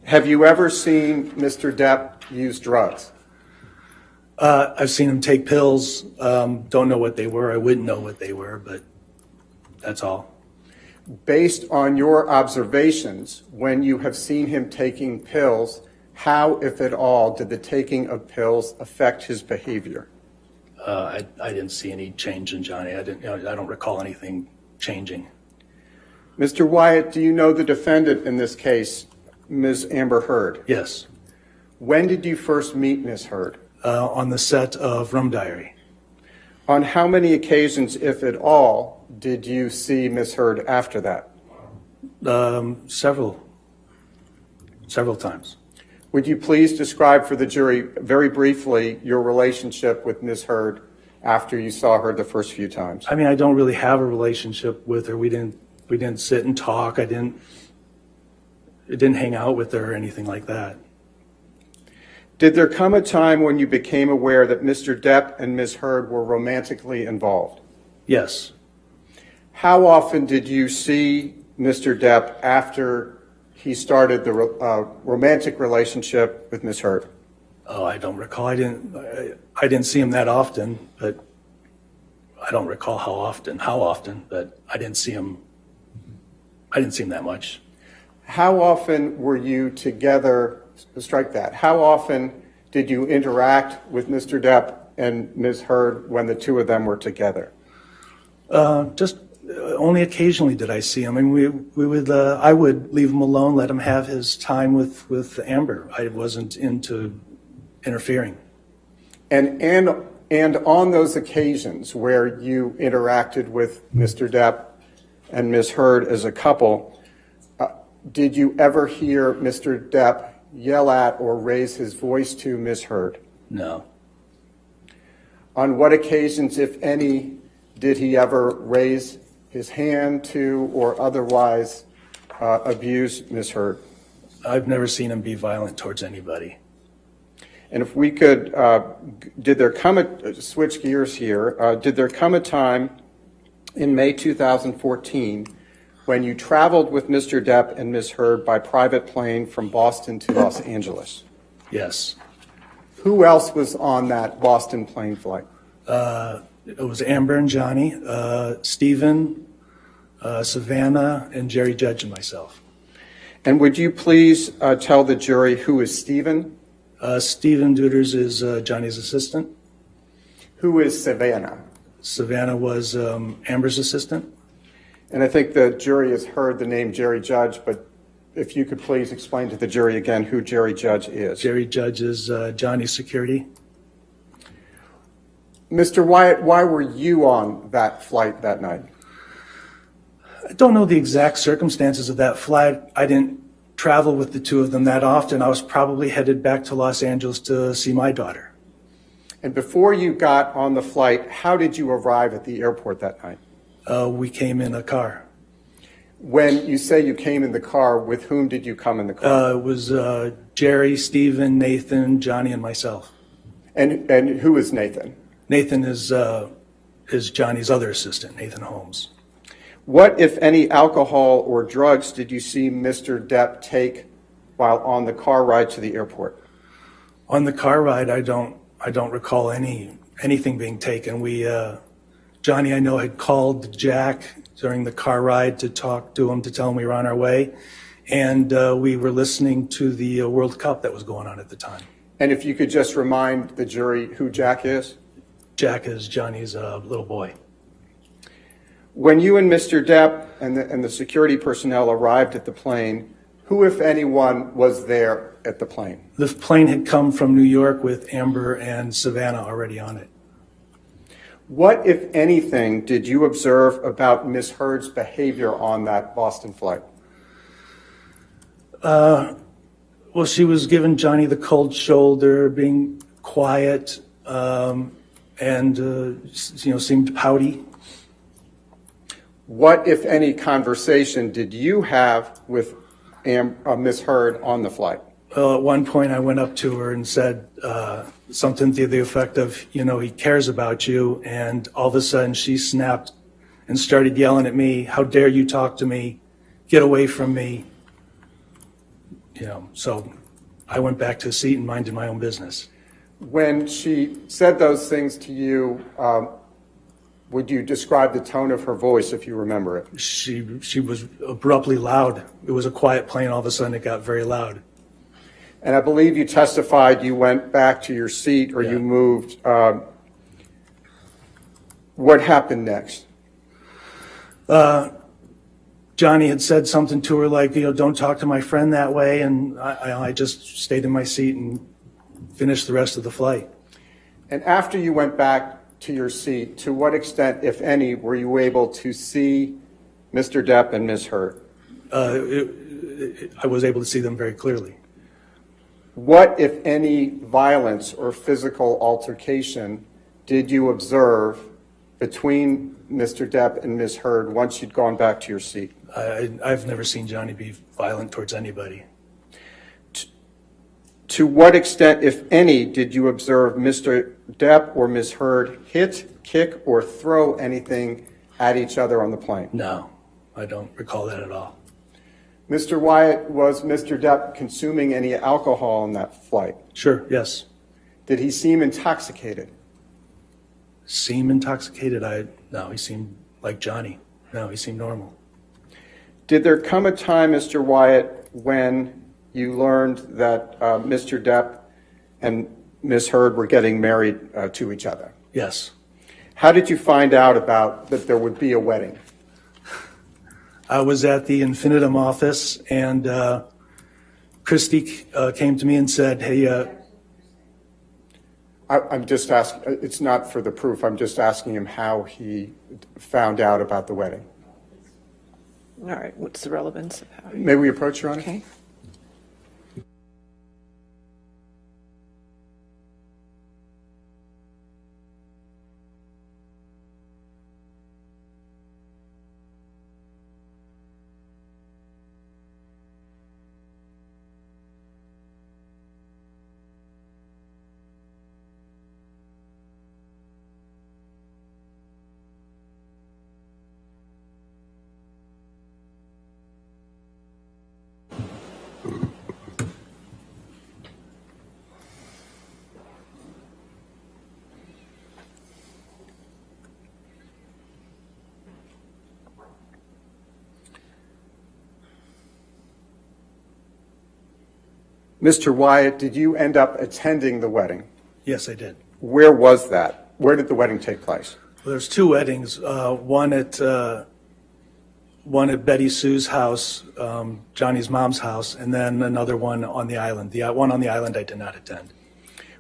Have you ever seen Mr. Depp use drugs? I've seen him take pills. Don't know what they were. I wouldn't know what they were, but that's all. Based on your observations, when you have seen him taking pills, how, if at all, did the taking of pills affect his behavior? I didn't see any change in Johnny. I don't recall anything changing. Mr. Wyatt, do you know the defendant in this case, Ms. Amber Heard? Yes. When did you first meet Ms. Heard? On the set of Rum Diary. On how many occasions, if at all, did you see Ms. Heard after that? Several times. Would you please describe for the jury, very briefly, your relationship with Ms. Heard after you saw her the first few times? I mean, I don't really have a relationship with her. We didn't sit and talk. I didn't hang out with her or anything like that. Did there come a time when you became aware that Mr. Depp and Ms. Heard were romantically involved? Yes. How often did you see Mr. Depp after he started the romantic relationship with Ms. Heard? Oh, I don't recall. I didn't see him that often, but I don't recall how often, but I didn't see him that much. How often were you together, strike that, how often did you interact with Mr. Depp and Ms. Heard when the two of them were together? Just only occasionally did I see him. I mean, I would leave him alone, let him have his time with Amber. I wasn't into interfering. And on those occasions where you interacted with Mr. Depp and Ms. Heard as a couple, did you ever hear Mr. Depp yell at or raise his voice to Ms. Heard? No. On what occasions, if any, did he ever raise his hand to or otherwise abuse Ms. Heard? I've never seen him be violent towards anybody. And if we could, did there come switch gears here, did there come a time in May 2014 when you traveled with Mr. Depp and Ms. Heard by private plane from Boston to Los Angeles? Yes. Who else was on that Boston plane flight? It was Amber and Johnny, Stephen, Savannah, and Jerry Judge and myself. And would you please tell the jury who is Stephen? Stephen Duders is Johnny's assistant. Who is Savannah? Savannah was Amber's assistant. And I think the jury has heard the name Jerry Judge, but if you could please explain to the jury again who Jerry Judge is. Jerry Judge is Johnny's security. Mr. Wyatt, why were you on that flight that night? I don't know the exact circumstances of that flight. I didn't travel with the two of them that often. I was probably headed back to Los Angeles to see my daughter. And before you got on the flight, how did you arrive at the airport that night? We came in a car. When you say you came in the car, with whom did you come in the car? It was Jerry, Stephen, Nathan, Johnny, and myself. And who is Nathan? Nathan is Johnny's other assistant, Nathan Holmes. What, if any, alcohol or drugs did you see Mr. Depp take while on the car ride to the airport? On the car ride, I don't recall anything being taken. Johnny, I know, had called Jack during the car ride to talk to him, to tell him we were on our way, and we were listening to the World Cup that was going on at the time. And if you could just remind the jury who Jack is? Jack is Johnny's little boy. When you and Mr. Depp and the security personnel arrived at the plane, who, if anyone, was there at the plane? The plane had come from New York with Amber and Savannah already on it. What, if anything, did you observe about Ms. Heard's behavior on that Boston flight? Well, she was giving Johnny the cold shoulder, being quiet, and seemed pouty. What, if any, conversation did you have with Ms. Heard on the flight? Well, at one point I went up to her and said something to the effect of, he cares about you, and all of a sudden she snapped and started yelling at me, "How dare you talk to me? Get away from me." So I went back to the seat and minded my own business. When she said those things to you, would you describe the tone of her voice if you remember it? She was abruptly loud. It was a quiet plane. All of a sudden it got very loud. And I believe you testified you went back to your seat or you moved. What happened next? Johnny had said something to her like, "Don't talk to my friend that way," and I just stayed in my seat and finished the rest of the flight. And after you went back to your seat, to what extent, if any, were you able to see Mr. Depp and Ms. Heard? I was able to see them very clearly. What, if any, violence or physical altercation did you observe between Mr. Depp and Ms. Heard once you'd gone back to your seat? I've never seen Johnny be violent towards anybody. To what extent, if any, did you observe Mr. Depp or Ms. Heard hit, kick, or throw anything at each other on the plane? No, I don't recall that at all. Mr. Wyatt, was Mr. Depp consuming any alcohol on that flight? Sure, yes. Did he seem intoxicated? Seem intoxicated? No, he seemed like Johnny. No, he seemed normal. Did there come a time, Mr. Wyatt, when you learned that Mr. Depp and Ms. Heard were getting married to each other? Yes. How did you find out about that there would be a wedding? I was at the Infinitum office, and Christy came to me and said, hey, I'm just asking, it's not for the proof, I'm just asking him how he found out about the wedding. All right, what's the relevance of how? May we approach, Your Honor? Okay. Mr. Wyatt, did you end up attending the wedding? yes, I did. Where was that? Where did the wedding take place? Well, there's two weddings, one at Betty Sue's house, Johnny's mom's house, and then another one on the island. The one on the island I did not attend.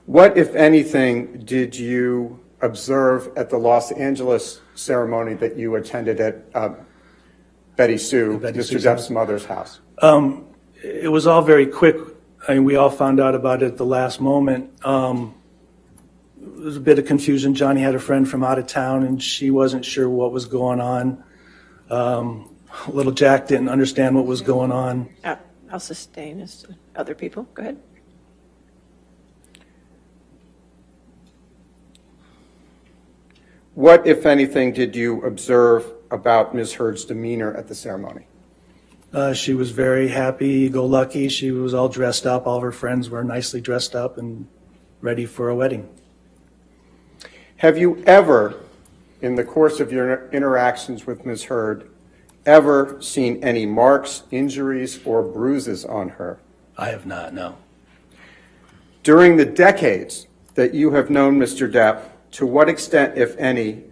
What, if anything, did you observe at the Los Angeles ceremony that you attended at Betty Sue, Betty Mr. Sue's Depp's house? mother's house? It was all very quick. I mean, we all found out about it at the last moment. There was a bit of confusion. Johnny had a friend from out of town, and she wasn't sure what was going on. Little Jack didn't understand what was going on. I'll sustain as to other people. Go ahead. What, if anything, did you observe about Ms. Heard's demeanor at the ceremony? She was very happy-go-lucky. She was all dressed up. All of her friends were nicely dressed up and ready for a wedding. Have you ever, in the course of your interactions with Ms. Heard, ever seen any marks, injuries, or bruises on her? I have not, no. During the decades that you have known Mr. Depp, to what extent, if any,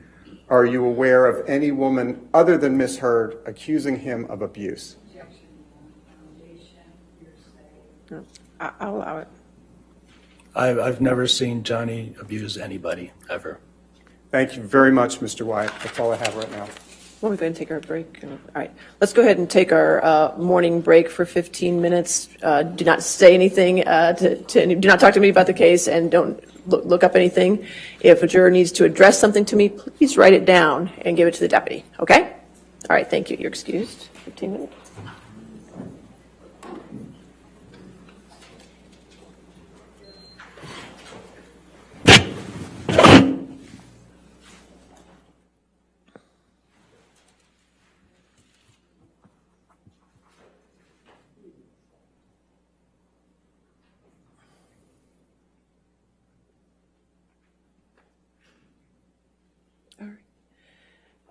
are you aware of any woman other than Ms. Heard accusing him of abuse? I'll allow it. I've never seen Johnny abuse anybody, ever. Thank you very much, Mr. Wyatt. That's all I have right now. Well, we're going to take our break. All right, let's go ahead and take our morning break for 15 minutes. Do not say anything, do not talk to me about the case, and don't look up anything. If a juror needs to address something to me, please write it down and give it to the deputy, okay? All right, thank you. You're excused. 15 minutes.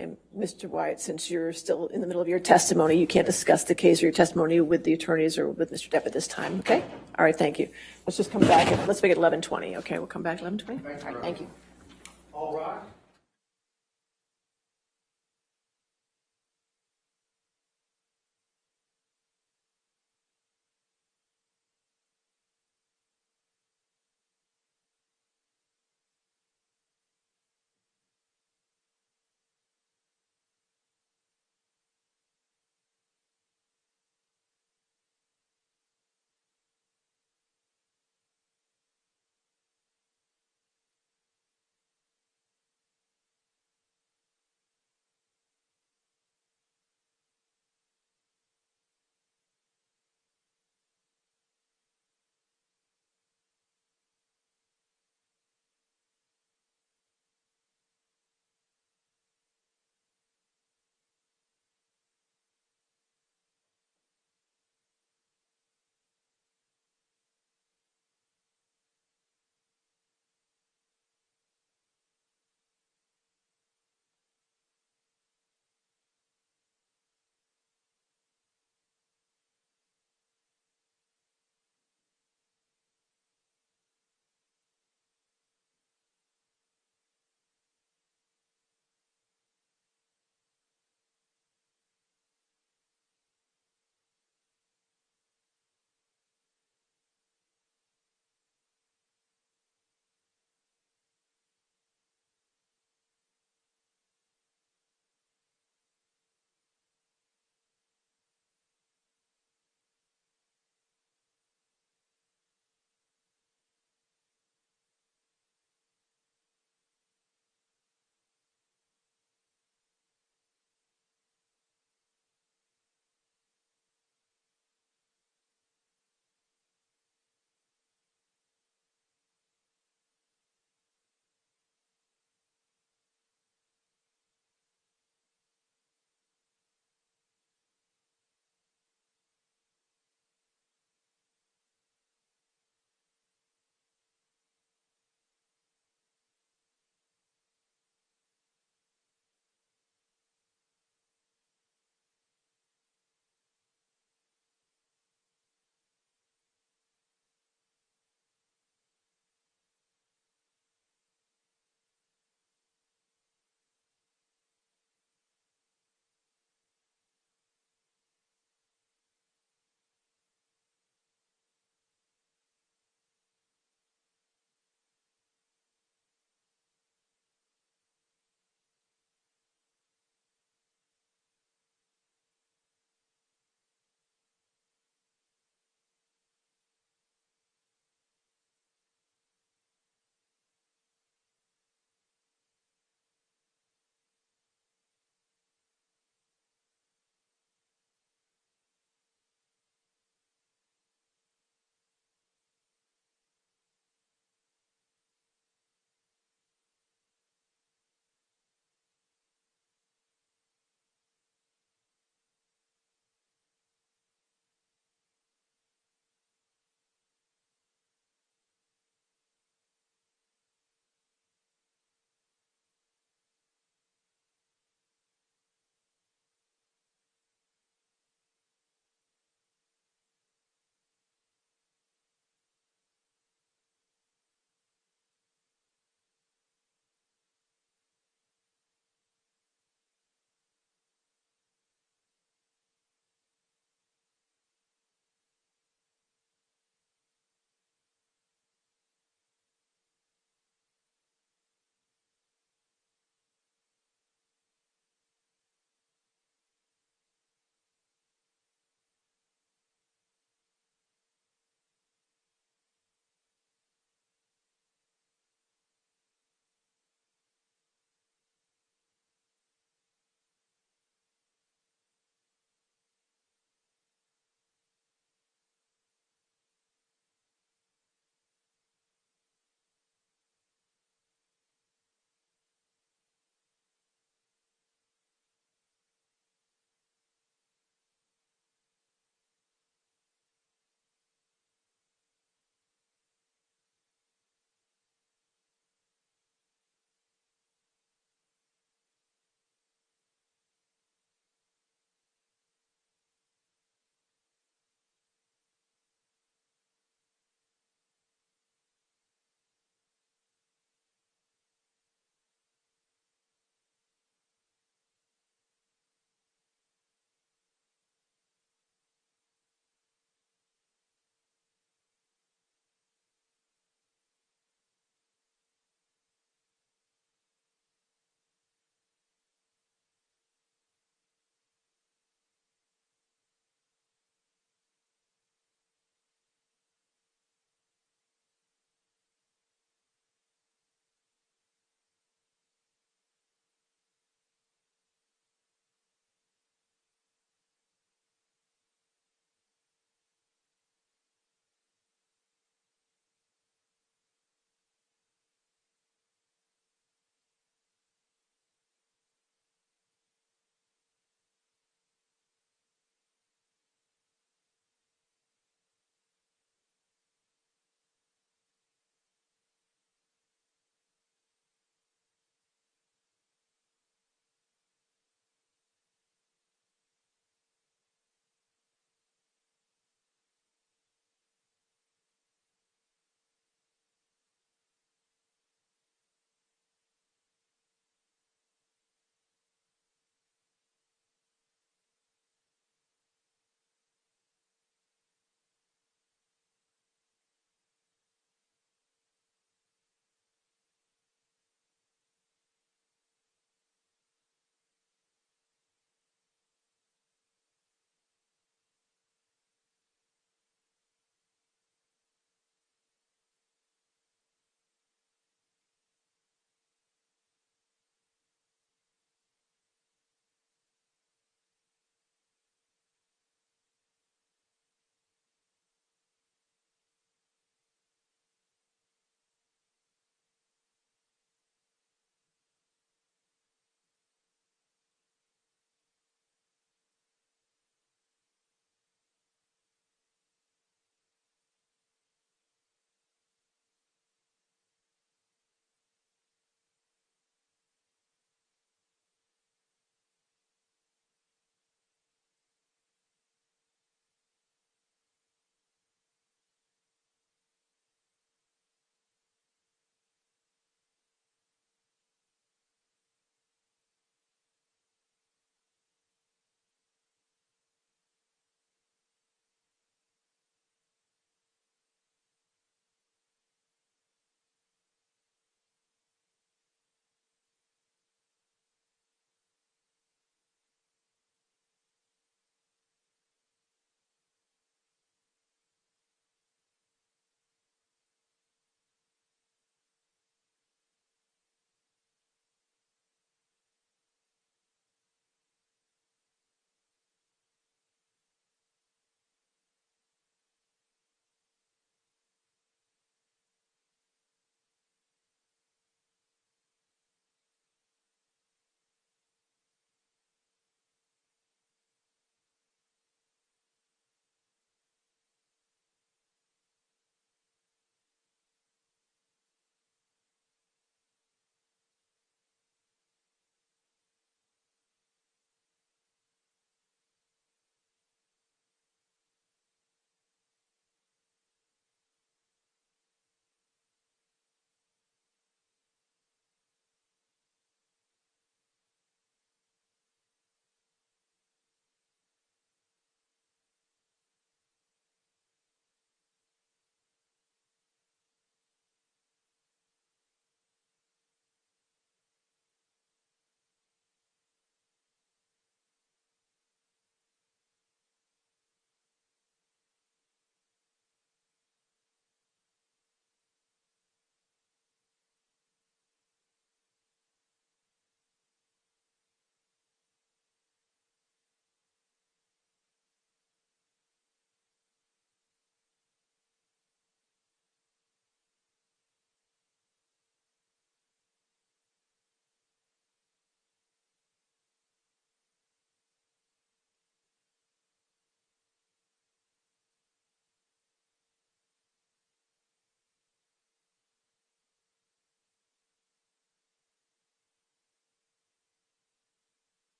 And Mr. Wyatt, since you're still in the middle of your testimony, you can't discuss the case or your testimony with the attorneys or with Mr. Depp at this time, okay? All right, thank you. Let's just come back, and let's make it 11:20, okay? We'll come back at 11:20? All right, thank you. All rise.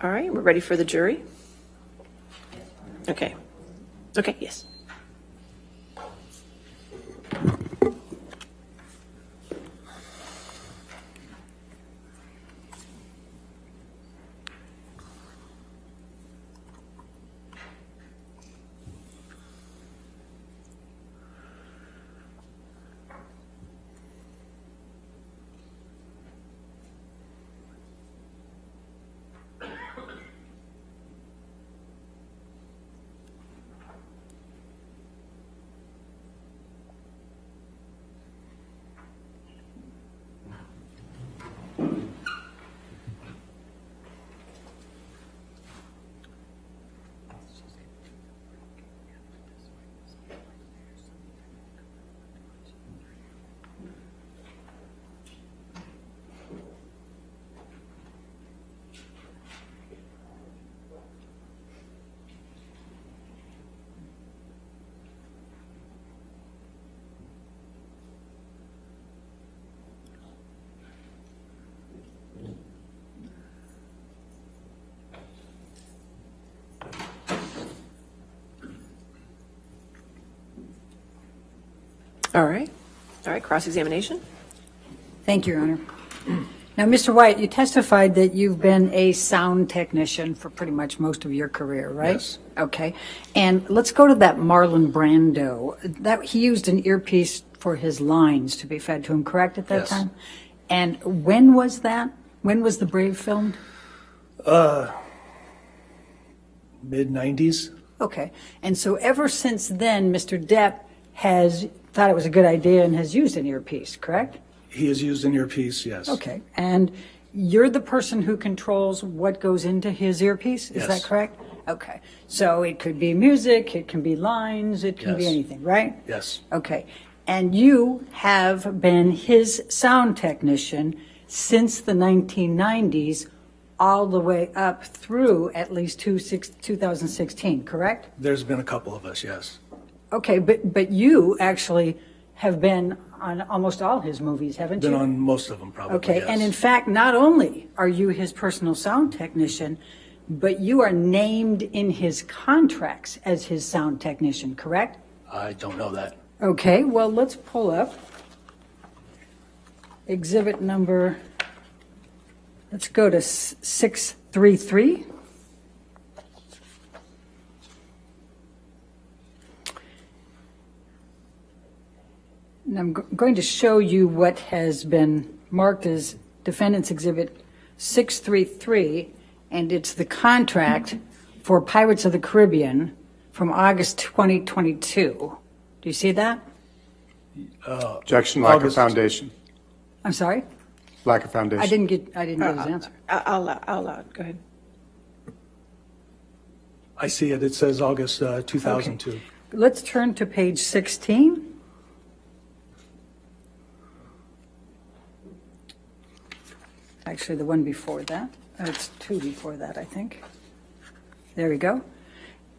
All right, we're ready for the jury? Okay. Okay, yes. All right. All right, cross-examination. Thank you, Your Honor. Now, Mr. Wyatt, you testified that you've been a sound technician for pretty much most of your career, right? Yes. Okay. And let's go to that Marlon Brando. That he used an earpiece for his lines to be fed to him, correct, at that Yes. time? And when was that? When was The Brave filmed? Mid-90s? Okay. And so ever since then, Mr. Depp has thought it was a good idea and has used an earpiece, correct? He has used an earpiece, yes. Okay. And you're the person who controls what goes into his earpiece, is that Yes. correct? Okay. So it could be music, it can be lines, it can be Yes. anything, right? Yes. Okay. And you have been his sound technician since the 1990s, all the way up through at least 2016, correct? There's been a couple of us, yes. Okay, but you actually have been on almost all his movies, haven't you? Been on most of them, probably, Okay, yes. and in fact, not only are you his personal sound technician, but you are named in his contracts as his sound technician, correct? I don't know that. Okay, well, let's pull up exhibit number, let's go to 633. And I'm going to show you what has been marked as Defendant's Exhibit 633, and it's the contract for Pirates of the Caribbean from August 2022. Do you see that? Objection, lack of August. foundation. I'm sorry? Lack of foundation. I didn't get his answer. I'll allow it. Go ahead. I see it. It says August 2002. Let's turn to page 16. Actually, the one before that. It's two before that, I think. There we go.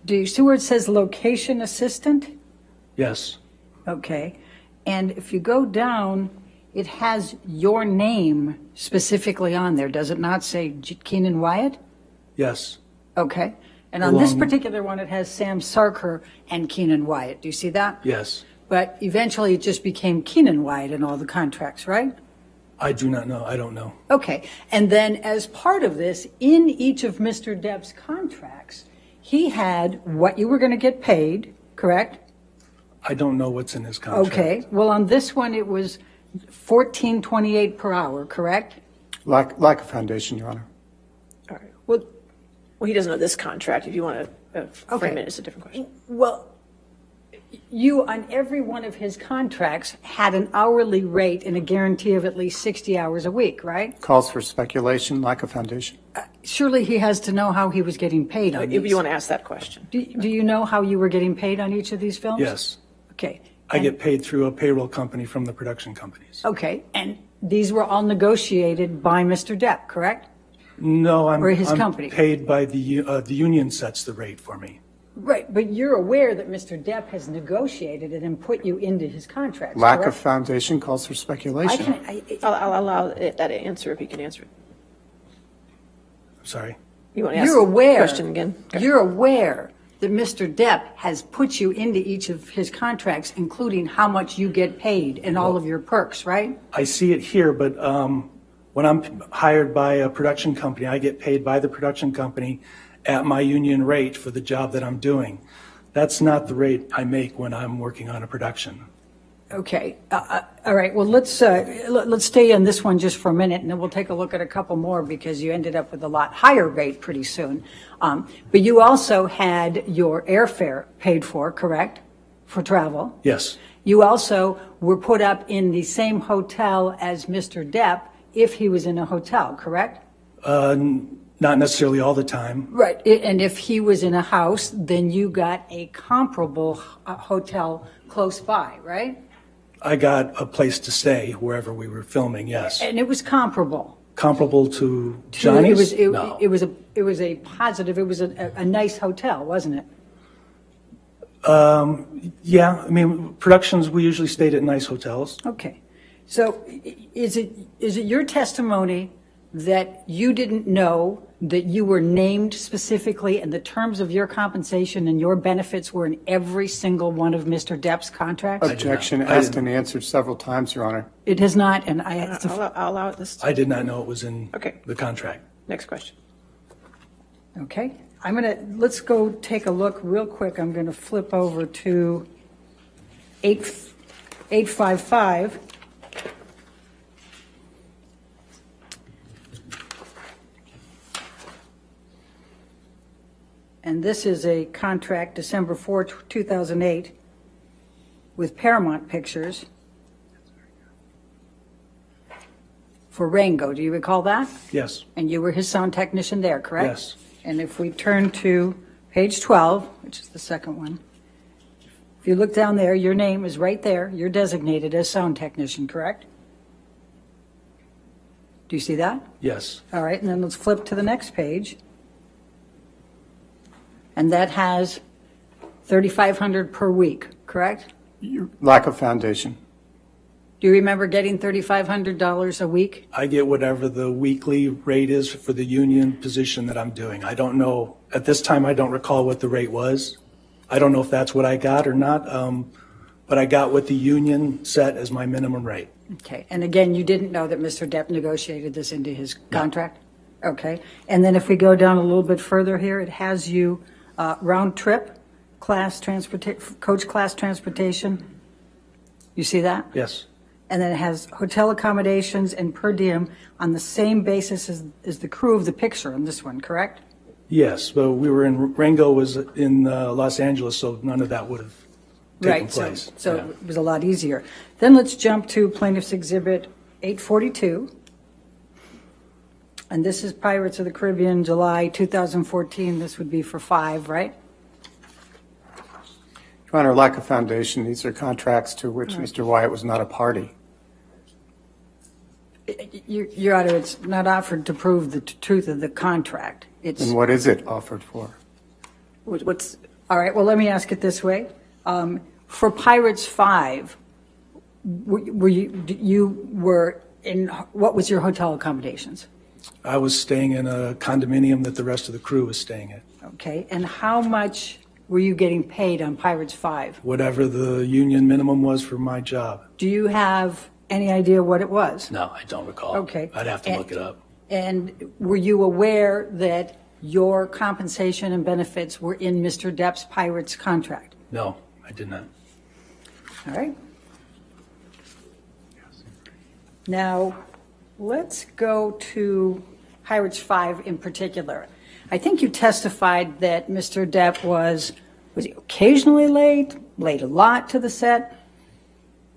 Do you see where it says location assistant? Yes. Okay. And if you go down, it has your name specifically on there. Does it not say Keenan Wyatt? Yes. Okay. And on this Along- particular one, it has Sam Sarker and Keenan Wyatt. Do you see that? Yes. But eventually it just became Keenan Wyatt in all the contracts, right? I do not know. I don't know. Okay. And then as part of this, in each of Mr. Depp's contracts, he had what you were going to get paid, correct? I don't know what's in his contract. Okay. Well, on this one, it was $14.28 per hour, correct? Lack of foundation, Your Honor. All right. Well, he doesn't know this contract. If you want to frame Okay. it, it's a different question. Well, you, on every one of his contracts, had an hourly rate and a guarantee of at least 60 hours a week, right? Calls for speculation, lack of foundation. Surely he has to know how he was getting paid on If these. you want to ask that question. Do you know how you were getting paid on each of these films? Yes. Okay. I get paid through a payroll company from the production companies. Okay, and these were all negotiated by Mr. Depp, correct? No, I'm, Or his I'm company. paid by the union sets the rate for me. Right, but you're aware that Mr. Depp has negotiated it and put you into his contract, Lack of correct? foundation calls for I speculation. can, I'll allow that answer if he can answer it. I'm sorry. You want to ask You're the aware. question again? Okay. You're aware that Mr. Depp has put you into each of his contracts, including how much you get paid and all of your perks, right? I see it here, but when I'm hired by a production company, I get paid by the production company at my union rate for the job that I'm doing. That's not the rate I make when I'm working on a production. Okay. All right. Well, let's stay on this one just for a minute, and then we'll take a look at a couple more because you ended up with a lot higher rate pretty soon. But you also had your airfare paid for, correct, for travel? Yes. You also were put up in the same hotel as Mr. Depp if he was in a hotel, correct? Not necessarily all the time. Right. And if he was in a house, then you got a comparable hotel close by, right? I got a place to stay wherever we were filming, yes. And it was comparable. Comparable to Johnny's? No. It was a positive, it was a nice hotel, wasn't it? Yeah, I mean, productions, we usually stayed at nice hotels. Okay. So is it your testimony that you didn't know that you were named specifically and the terms of your compensation and your benefits were in every single one of Mr. Depp's contracts? Objection asked and answered several times, Your Honor. It has not, and I'll allow it this. I did not know it was in Okay. the contract. Next question. Okay. Let's go take a look real quick. I'm going to flip over to 855. And this is a contract December 4, 2008 with Paramount Pictures for Rango. Do you recall that? Yes. And you were his sound technician there, correct? Yes. And if we turn to page 12, which is the second one, if you look down there, your name is right there. You're designated as sound technician, correct? Do you see that? Yes. All right, and then let's flip to the next page. And that has $3,500 per week, correct? Lack of foundation. Do you remember getting $3,500 a week? I get whatever the weekly rate is for the union position that I'm doing. I don't know, at this time, I don't recall what the rate was. I don't know if that's what I got or not, but I got what the union set as my minimum rate. Okay, and again, you didn't know that Mr. Depp negotiated this into his contract? No. Okay, and then if we go down a little bit further here, it has you round trip, coach class transportation. You see that? Yes. And then it has hotel accommodations and per diem on the same basis as the crew of the picture on this one, correct? Yes, but we were in, Rango was in Los Angeles, so none of that would have taken Right, place. so Yeah. it was a lot easier. Then let's jump to Plaintiff's Exhibit 842. And this is Pirates of the Caribbean, July 2014. This would be for 5, right? Your Honor, lack of foundation. These are contracts to which Mr. Wyatt was not a party. Your Honor, it's not offered to prove the truth of the contract. It's, And what is it offered for? What's all right, well, let me ask it this way. For Pirates 5, you were in, what was your hotel accommodations? I was staying in a condominium that the rest of the crew was staying at. Okay, and how much were you getting paid on Pirates 5? Whatever the union minimum was for my job. Do you have any idea what it was? No, I don't recall. Okay. I'd have to look it up. And were you aware that your compensation and benefits were in Mr. Depp's Pirates contract? No, I did not. All right. Now, let's go to Pirates 5 in particular. I think you testified that Mr. Depp was he occasionally late a lot to the set?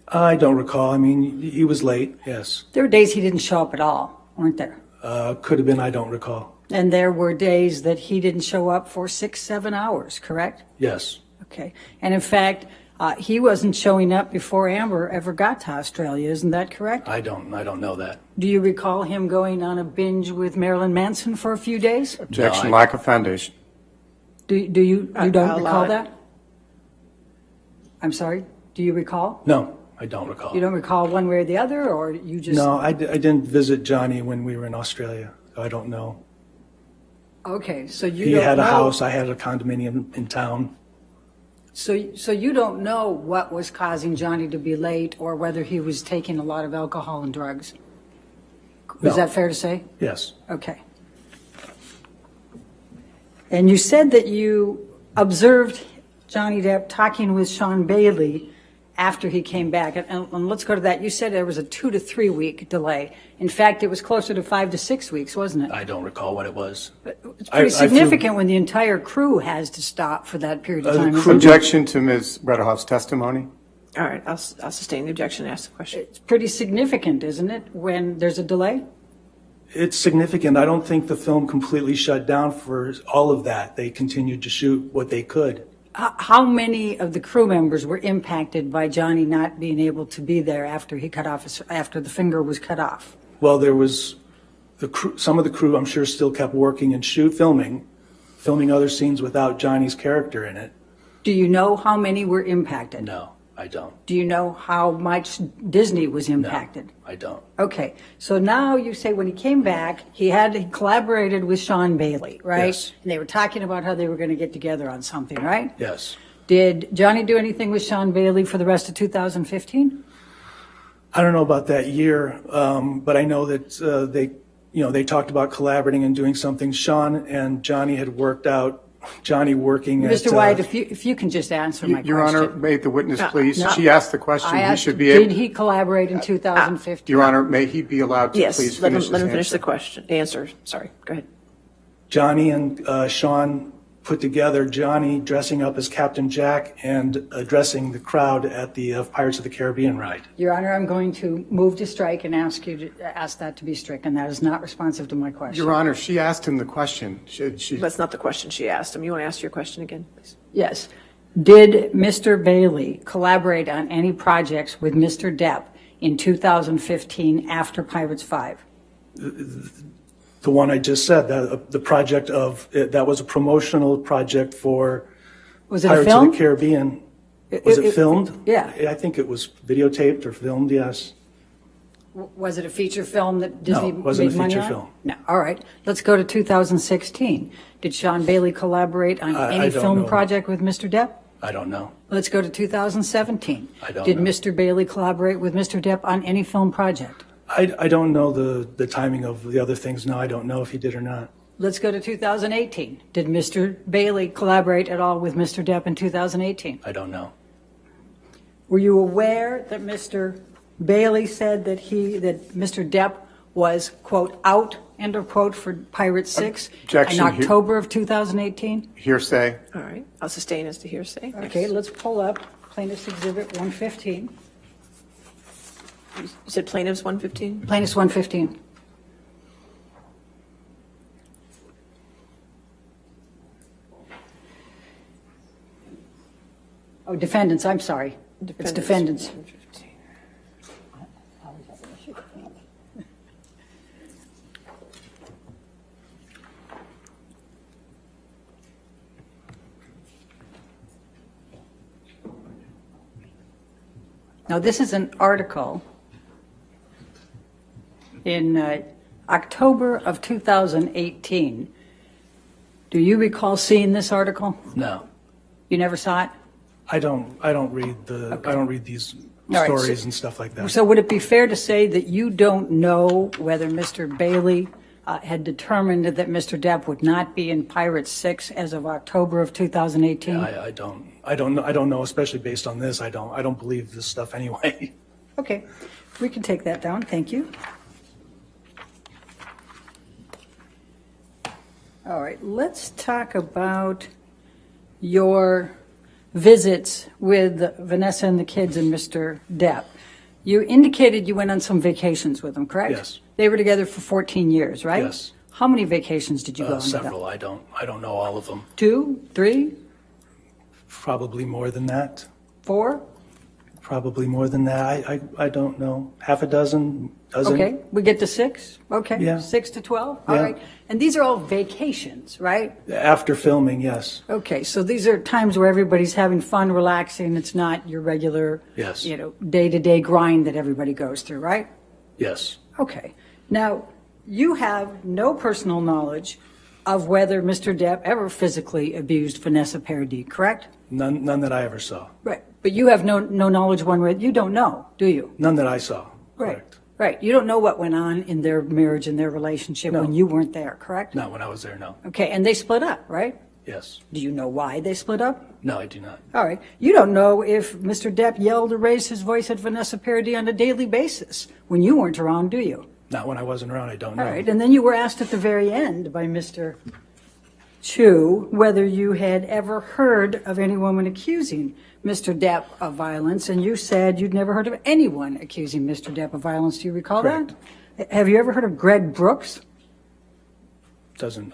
I don't recall. I mean, he was late, yes. There were days he didn't show up at all, weren't there? Could have been, I don't recall. And there were days that he didn't show up for 6-7 hours, correct? Yes. Okay. And in fact, he wasn't showing up before Amber ever got to Australia, isn't that correct? I don't know that. Do you recall him going on a binge with Marilyn Manson for a few days? Objection, No, lack of foundation. Do you don't I'll recall allow it. that? I'm sorry, do you recall? No, I don't recall. You don't recall one way or the other, or you just? No, I didn't visit Johnny when we were in Australia. So I don't know. Okay, so you He don't had a know- house, I had a condominium in town. So you don't know what was causing Johnny to be late or whether he was taking a lot of alcohol and drugs? No. Is that fair to say? Yes. Okay. And you said that you observed Johnny Depp talking with Sean Bailey after he came back. And let's go to that. You said there was a 2 to 3 week delay. In fact, it was closer to 5 to 6 weeks, wasn't it? I don't recall what it was. It's I pretty flew- significant when the entire crew has to stop for that period of The time. crew- isn't it? Objection to Ms. Rederhoff's testimony? All right, I'll sustain the objection and ask the question. It's pretty significant, isn't it, when there's a delay? It's significant. I don't think the film completely shut down for all of that. They continued to shoot what they could. How many of the crew members were impacted by Johnny not being able to be there after he cut off after the finger was cut off? Well, there was the crew, some of the crew, I'm sure, still kept working and filming other scenes without Johnny's character in it. Do you know how many were impacted? No, I don't. Do you know how much Disney was impacted? No, I don't. Okay, so now you say when he came back, he collaborated with Sean Bailey, right? Yes. And they were talking about how they were going to get together on something, right? Yes. Did Johnny do anything with Sean Bailey for the rest of 2015? I don't know about that year, but I know that they talked about collaborating and doing something. Sean and Johnny had worked out. Johnny working at... Mr. White, if you can just answer my question. Your Honor, may the witness please? No. She asked the question. I He asked, should be did able. he collaborate in 2015? Your Honor, may he be allowed to Yes, please let finish him his finish the answer? question, answer. Sorry, go ahead. Johnny and Sean put together Johnny dressing up as Captain Jack and addressing the crowd at the Pirates of the Caribbean ride. Your Honor, I'm going to move to strike and ask that to be stricken. That is not responsive to my question. Your Honor, she asked him the question. She, That's not the question she asked him. You want to ask your question again, please? Yes. Did Mr. Bailey collaborate on any projects with Mr. Depp in 2015 after Pirates 5? The one I just said, the project that was a promotional project for Was it a Pirates film? of the Caribbean. Was it filmed? Yeah. I think it was videotaped or filmed, yes. Was it a feature film that Disney No, it wasn't a made money feature on? film. No. All right. Let's go to 2016. Did Sean Bailey collaborate on I any don't film know. project with Mr. Depp? I don't know. Let's go to 2017. I don't Did know. Mr. Bailey collaborate with Mr. Depp on any film project? I don't know the timing of the other things. No, I don't know if he did or not. Let's go to 2018. Did Mr. Bailey collaborate at all with Mr. Depp in 2018? I don't know. Were you aware that Mr. Bailey said that Mr. Depp was, quote, out, end of quote, for Pirates 6 Objection. in October of 2018? hearsay. All right, I'll sustain as to hearsay. Okay, let's pull up Plaintiff's Exhibit 115. You said plaintiffs 115? Plaintiff's 115. Oh, defendants, I'm sorry. It's defendants. 115. Now, this is an article in October of 2018. Do you recall seeing this article? No. You never saw it? I don't read these All right, stories so- and stuff like that. So would it be fair to say that you don't know whether Mr. Bailey had determined that Mr. Depp would not be in Pirates 6 as of October of 2018? I don't know, especially based on this. I don't believe this stuff anyway. Okay, we can take that down, thank you. All right, let's talk about your visits with Vanessa and the kids and Mr. Depp. You indicated you went on some vacations with them, correct? Yes. They were together for 14 years, right? Yes. How many vacations did you go on with them? Several. I don't know all of them. 2, 3, Probably more than that. 4? Probably more than that. I don't know. Half a dozen. Okay, we get to 6? Okay, Yeah. 6 to 12? All Yeah. right. And these are all vacations, right? After filming, yes. Okay, so these are times where everybody's having fun, relaxing. It's not your regular, Yes. day-to-day grind that everybody goes through, right? Yes. Okay. Now, you have no personal knowledge of whether Mr. Depp ever physically abused Vanessa Paradis, correct? None that I ever saw. Right. But you have no knowledge one way. You don't know, do you? None that I saw. Right. Correct. Right. You don't know what went on in their marriage and their relationship No. when you weren't there, correct? Not when I was there, no. Okay. And they split up, right? Yes. Do you know why they split up? No, I do not. All right. You don't know if Mr. Depp yelled or raised his voice at Vanessa Paradis on a daily basis when you weren't around, do you? Not when I wasn't around, I don't know. All right. And then you were asked at the very end by Mr. Chu whether you had ever heard of any woman accusing Mr. Depp of violence, and you said you'd never heard of anyone accusing Mr. Depp of violence. Do you recall Correct. that? Have you ever heard of Greg Brooks?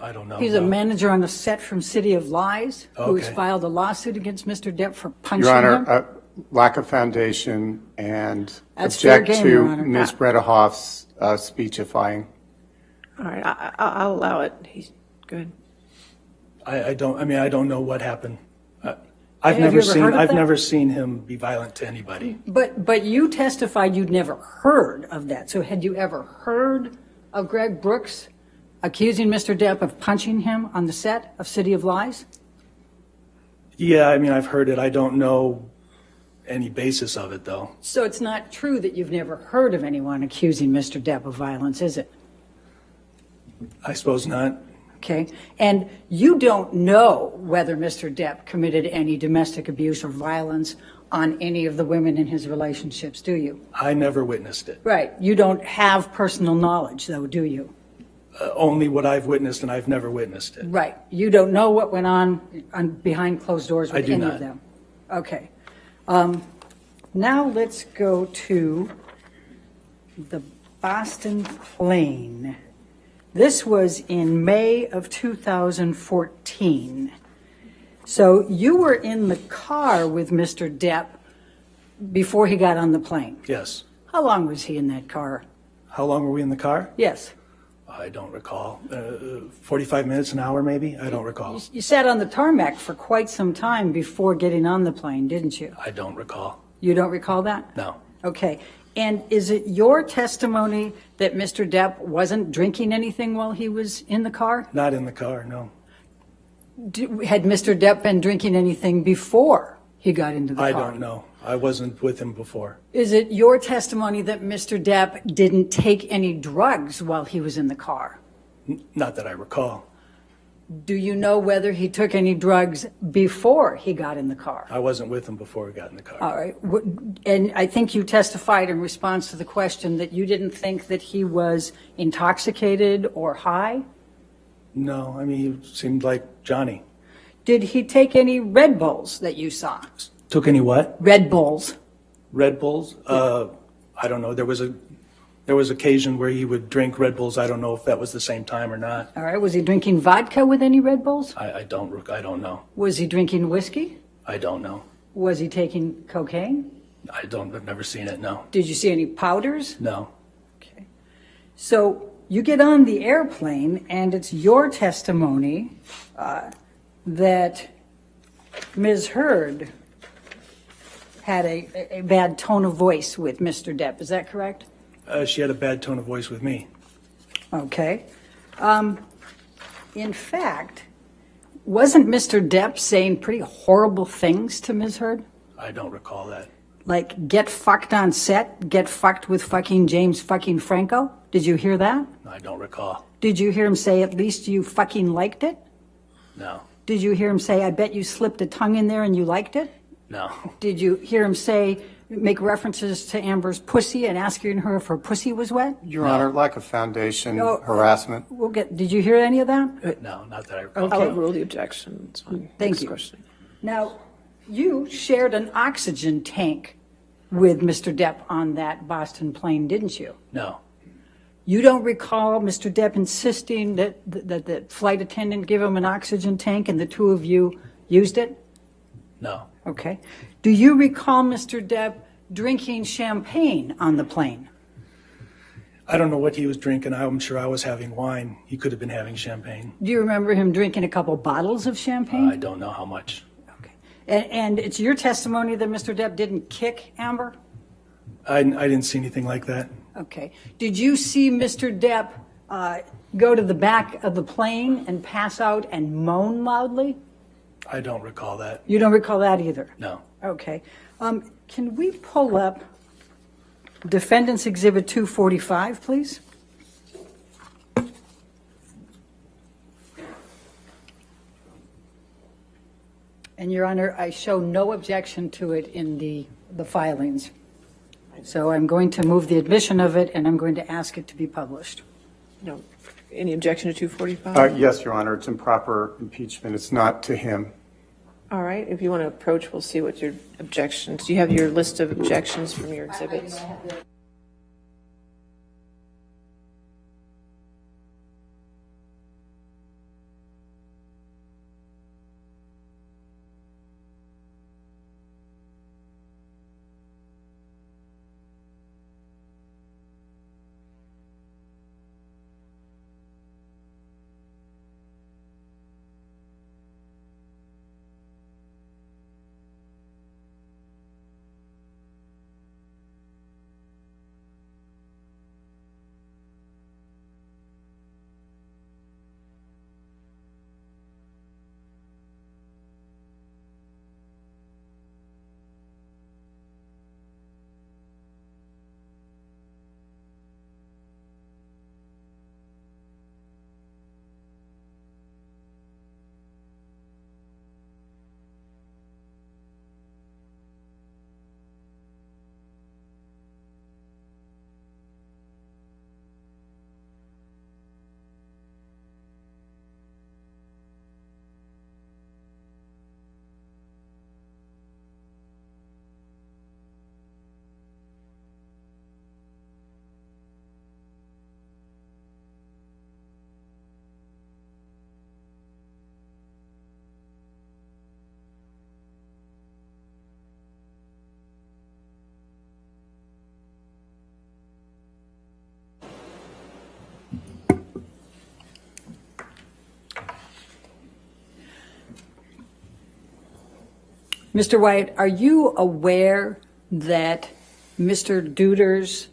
I don't know. He's a no. manager on the set from City of Lies who's Okay. filed a lawsuit against Mr. Depp for punching Your him. Honor, lack of foundation and That's fair object game, Your to Honor. Ms. Bredehoff's speechifying. All right, I'll allow it. He's good. I don't know what happened. Have you ever heard of I've that? never seen him be violent to anybody. But you testified you'd never heard of that. So had you ever heard of Greg Brooks accusing Mr. Depp of punching him on the set of City of Lies? Yeah, I've heard it. I don't know any basis of it, though. So it's not true that you've never heard of anyone accusing Mr. Depp of violence, is it? I suppose not. Okay. And you don't know whether Mr. Depp committed any domestic abuse or violence on any of the women in his relationships, do you? I never witnessed it. Right. You don't have personal knowledge, though, do you? Only what I've witnessed, and I've never witnessed it. Right. You don't know what went on behind closed doors I with do any not. of them. Okay. Now let's go to the Boston plane. This was in May of 2014. So you were in the car with Mr. Depp before he got on the plane. Yes. How long was he in that car? How long were we in the car? Yes. I don't recall. 45 minutes, an hour maybe? I don't recall. You sat on the tarmac for quite some time before getting on the plane, didn't you? I don't recall. You don't recall that? No. Okay. And is it your testimony that Mr. Depp wasn't drinking anything while he was in the car? Not in the car, no. Had Mr. Depp been drinking anything before he got into the car? I don't know. I wasn't with him before. Is it your testimony that Mr. Depp didn't take any drugs while he was in the car? Not that I recall. Do you know whether he took any drugs before he got in the car? I wasn't with him before we got in the car. All right. And I think you testified in response to the question that you didn't think that he was intoxicated or high? No, he seemed like Johnny. Did he take any Red Bulls that you saw? Took any what? Red Bulls. Red Bulls? I don't know. There was occasion where he would drink Red Bulls. I don't know if that was the same time or not. All right. Was he drinking vodka with any Red Bulls? I don't know. Was he drinking whiskey? I don't know. Was he taking cocaine? I've never seen it, no. Did you see any powders? No. Okay. So you get on the airplane, and it's your testimony that Ms. Heard had a bad tone of voice with Mr. Depp. Is that correct? She had a bad tone of voice with me. Okay. In fact, wasn't Mr. Depp saying pretty horrible things to Ms. Heard? I don't recall that. Like, get fucked on set, get fucked with fucking James fucking Franco? Did you hear that? I don't recall. Did you hear him say, at least you fucking liked it? No. Did you hear him say, I bet you slipped a tongue in there and you liked it? No. Did you hear him say, make references to Amber's pussy and asking her if her pussy was wet? Your Honor, lack of foundation, No. harassment. Did you hear any of that? No, not that I recall. Okay. I'll overrule the objection. It's fine. Thank Next you. question. Now, you shared an oxygen tank with Mr. Depp on that Boston plane, didn't you? No. You don't recall Mr. Depp insisting that the flight attendant give him an oxygen tank and the two of you used it? No. Okay. Do you recall Mr. Depp drinking champagne on the plane? I don't know what he was drinking. I'm sure I was having wine. He could have been having champagne. Do you remember him drinking a couple bottles of champagne? I don't know how much. Okay. And it's your testimony that Mr. Depp didn't kick Amber? I didn't see anything like that. Okay. Did you see Mr. Depp go to the back of the plane and pass out and moan loudly? I don't recall that. You don't recall that either? No. Okay. Can we pull up Defendant's Exhibit 245, please? And Your Honor, I show no objection to it in the filings. So I'm going to move the admission of it, and I'm going to ask it to be published. No. Any objection to 245? Yes, Your Honor, it's improper impeachment. It's not to him. All right, if you want to approach, we'll see what your objections, do you have your list of objections from your exhibits? Mr. White, are you aware that Mr. Deuters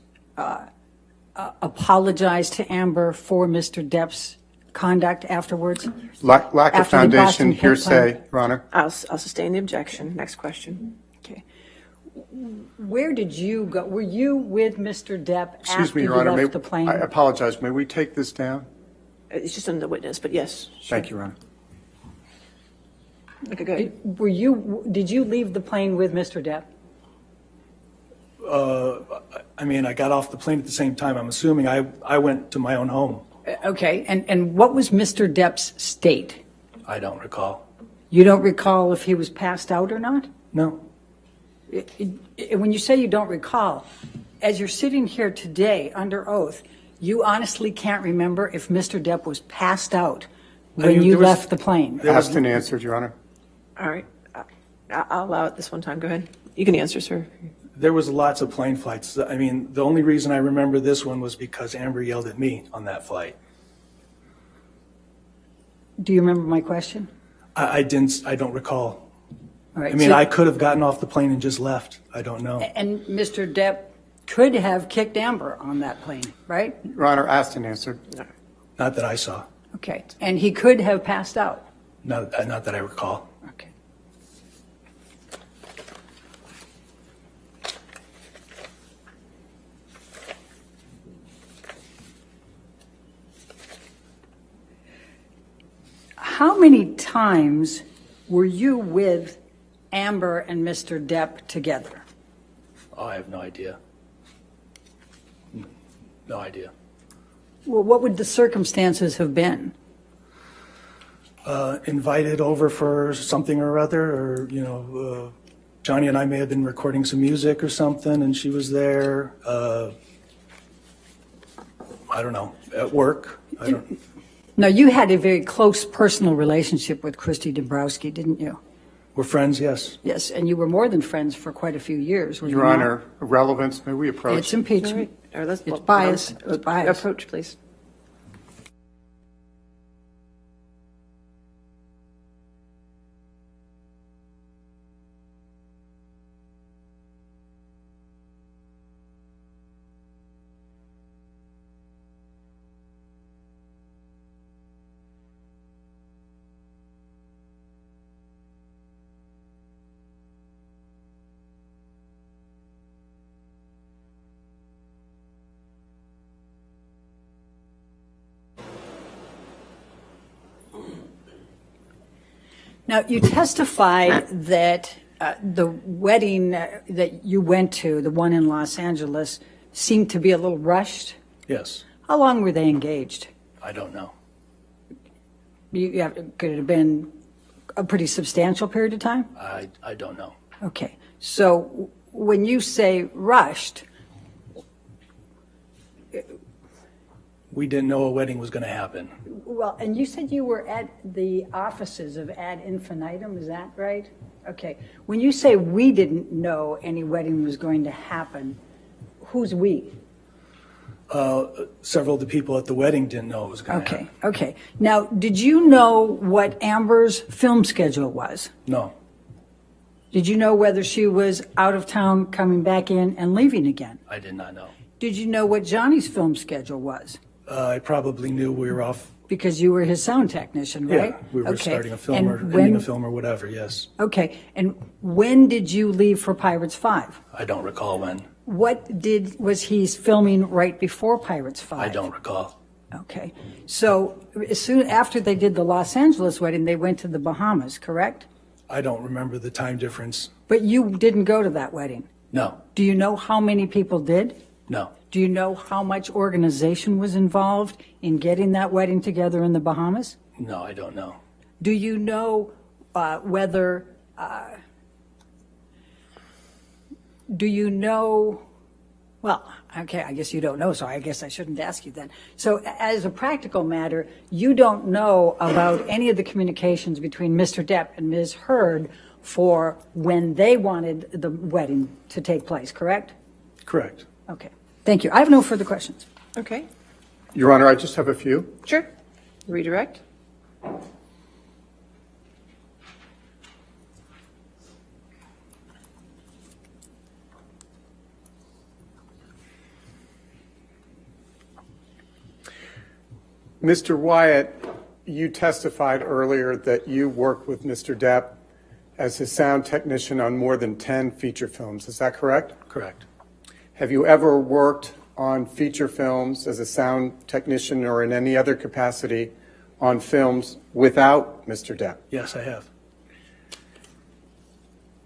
apologized to Amber for Mr. Depp's conduct afterwards? Lack of After the foundation, Boston hearsay, Your Honor. I'll sustain the objection. Next question. Okay. Where did you go? Were you with Mr. Depp Excuse after me, you Your Honor. left the plane? I apologize. May we take this down? It's just on the witness, but yes. Sure. Thank you, Your Honor. Okay, go ahead. Did you leave the plane with Mr. Depp? I mean, I got off the plane at the same time. I'm assuming I went to my own home. Okay, and what was Mr. Depp's state? I don't recall. You don't recall if he was passed out or not? No. When you say you don't recall, as you're sitting here today under oath, you honestly can't remember if Mr. Depp was passed out when you left the plane? Asked and answered, Your Honor. All right. I'll allow it this one time. Go ahead. You can answer, sir. There was lots of plane flights. I mean, the only reason I remember this one was because Amber yelled at me on that flight. Do you remember my question? I don't recall. All right, I mean, so- I could have gotten off the plane and just left. I don't know. And Mr. Depp could have kicked Amber on that plane, right? Your Honor, asked and answered. Not that I saw. Okay. And he could have passed out. No, not that I recall. Okay. How many times were you with Amber and Mr. Depp together? Oh, I have no idea. No idea. Well, what would the circumstances have been? Invited over for something or other, or, Johnny and I may have been recording some music or something, and she was there. I don't know, at work. I don't. Now, you had a very close personal relationship with Christy Dabrowski, didn't you? We're friends, yes. Yes, and you were more than friends for quite a few years. were you Your not? Honor, relevance, may we approach? It's impeachment. All right, It's bias. It's bias. Approach, please. Now, you testified that the wedding that you went to, the one in Los Angeles, seemed to be a little rushed. Yes, How long were they engaged? I don't know. Could it have been a pretty substantial period of time? I don't know. Okay, so when you say rushed, We didn't know a wedding was going to happen. well, and you said you were at the offices of Ad Infinitum, is that right? Okay, when you say we didn't know any wedding was going to happen, who's we? Several of the people at the wedding didn't know it was going to Okay, happen. okay. Now, did you know what Amber's film schedule was? No, Did you know whether she was out of town, coming back in, and leaving again? I did not know. Did you know what Johnny's film schedule was? I probably knew we were off. Because you were his sound technician, right? Yeah, we were Okay. starting a film And or ending when- a film or whatever, yes. Okay, and when did you leave for Pirates 5? I don't recall when. Was he filming right before Pirates 5? I don't recall. Okay, so as soon after they did the Los Angeles wedding, they went to the Bahamas, correct? I don't remember the time difference. But you didn't go to that wedding. No, Do you know how many people did? no. Do you know how much organization was involved in getting that wedding together in the Bahamas? No, I don't know. Do you know whether, do you know, well, okay, I guess you don't know, so I guess I shouldn't ask you then. So as a practical matter, you don't know about any of the communications between Mr. Depp and Ms. Heard for when they wanted the wedding to take place, correct? Correct. Okay, thank you. I have no further questions. Okay, Your Honor, I just have a few. sure. Redirect. Mr. Wyatt, you testified earlier that you worked with Mr. Depp as his sound technician on more than 10 feature films. Is that correct? Correct. Have you ever worked on feature films as a sound technician or in any other capacity on films without Mr. Depp? Yes, I have.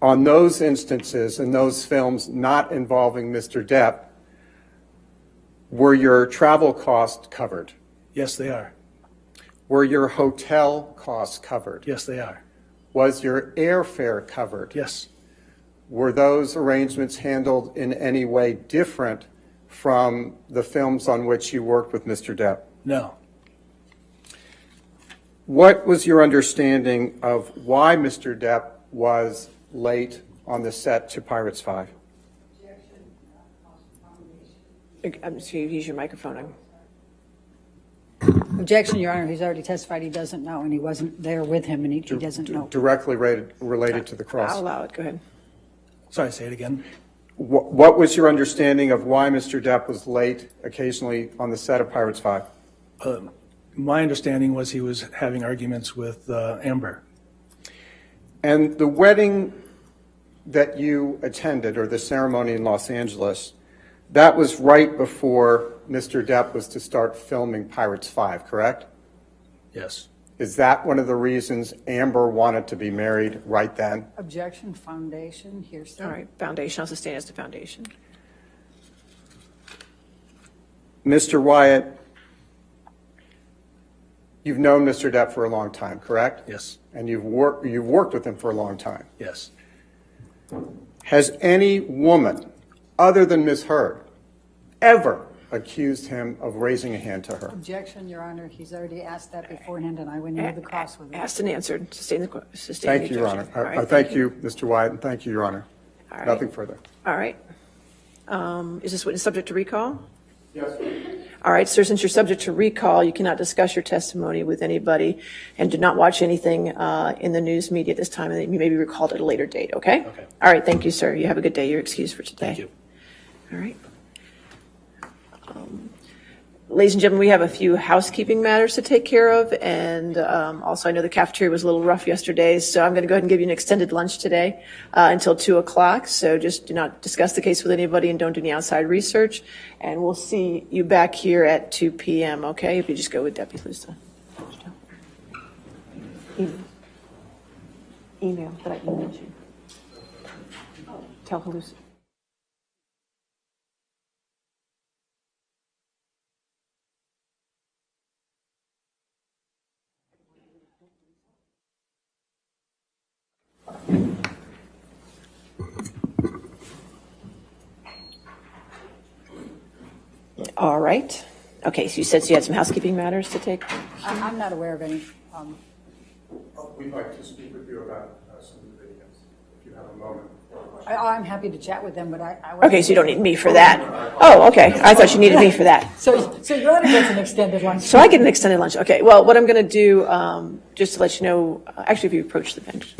On those instances and those films not involving Mr. Depp, were your travel costs covered? Yes, they are. Were your hotel costs covered? Yes, they are. Was your airfare covered? Yes. Were those arrangements handled in any way different from the films on which you worked with Mr. Depp? No. What was your understanding of why Mr. Depp was late on the set to Pirates 5? I'm just going to use your microphone. Objection, Your Honor. He's already testified he doesn't know, and he wasn't there with him, and he doesn't know. Directly related to the cross. I'll allow it. Go ahead. Sorry, say it again. What was your understanding of why Mr. Depp was late occasionally on the set of Pirates 5? My understanding was he was having arguments with Amber. And the wedding that you attended, or the ceremony in Los Angeles, that was right before Mr. Depp was to start filming Pirates 5, correct? Yes. Is that one of the reasons Amber wanted to be married right then? Objection, foundation, hearsay. All right, foundation. I'll sustain as the foundation. Mr. Wyatt, you've known Mr. Depp for a long time, correct? Yes. And you've worked with him for a long time. Yes. Has any woman, other than Ms. Heard, ever accused him of raising a hand to her? Objection, Your Honor. He's already asked that beforehand, and I went into the cross with it. Asked and answered. Sustain the Thank you, Your Honor. All right, I thank you, Mr. Wyatt, and thank you, Your Honor. All right. Nothing further. All right. Is this witness subject to recall? Yes. All right, sir, since you're subject to recall, you cannot discuss your testimony with anybody and do not watch anything in the news media at this time, and you may be recalled at a later date, okay? Okay. All right, thank you, sir. You have a good day. You're excused for today. Thank you. All right. Ladies and gentlemen, we have a few housekeeping matters to take care of, and also I know the cafeteria was a little rough yesterday, so I'm going to go ahead and give you an extended lunch today until 2 o'clock, so just do not discuss the case with anybody and don't do any outside research, and we'll see you back here at 2 p.m., okay? If you just go with Deputy Lusta. email that I emailed you. Tell Lucy. All right. Okay, so you said you had some housekeeping matters to take? I'm not aware of any. We'd like to speak with you about some of the videos, if you have a moment. I'm happy to chat with them, but I. Okay, so you don't need me for that. Oh, okay. I thought you needed me for that. So your order gets an extended lunch. So I get an extended lunch. Okay, well, what I'm going to do, just to let you know, actually, if you approach the bench.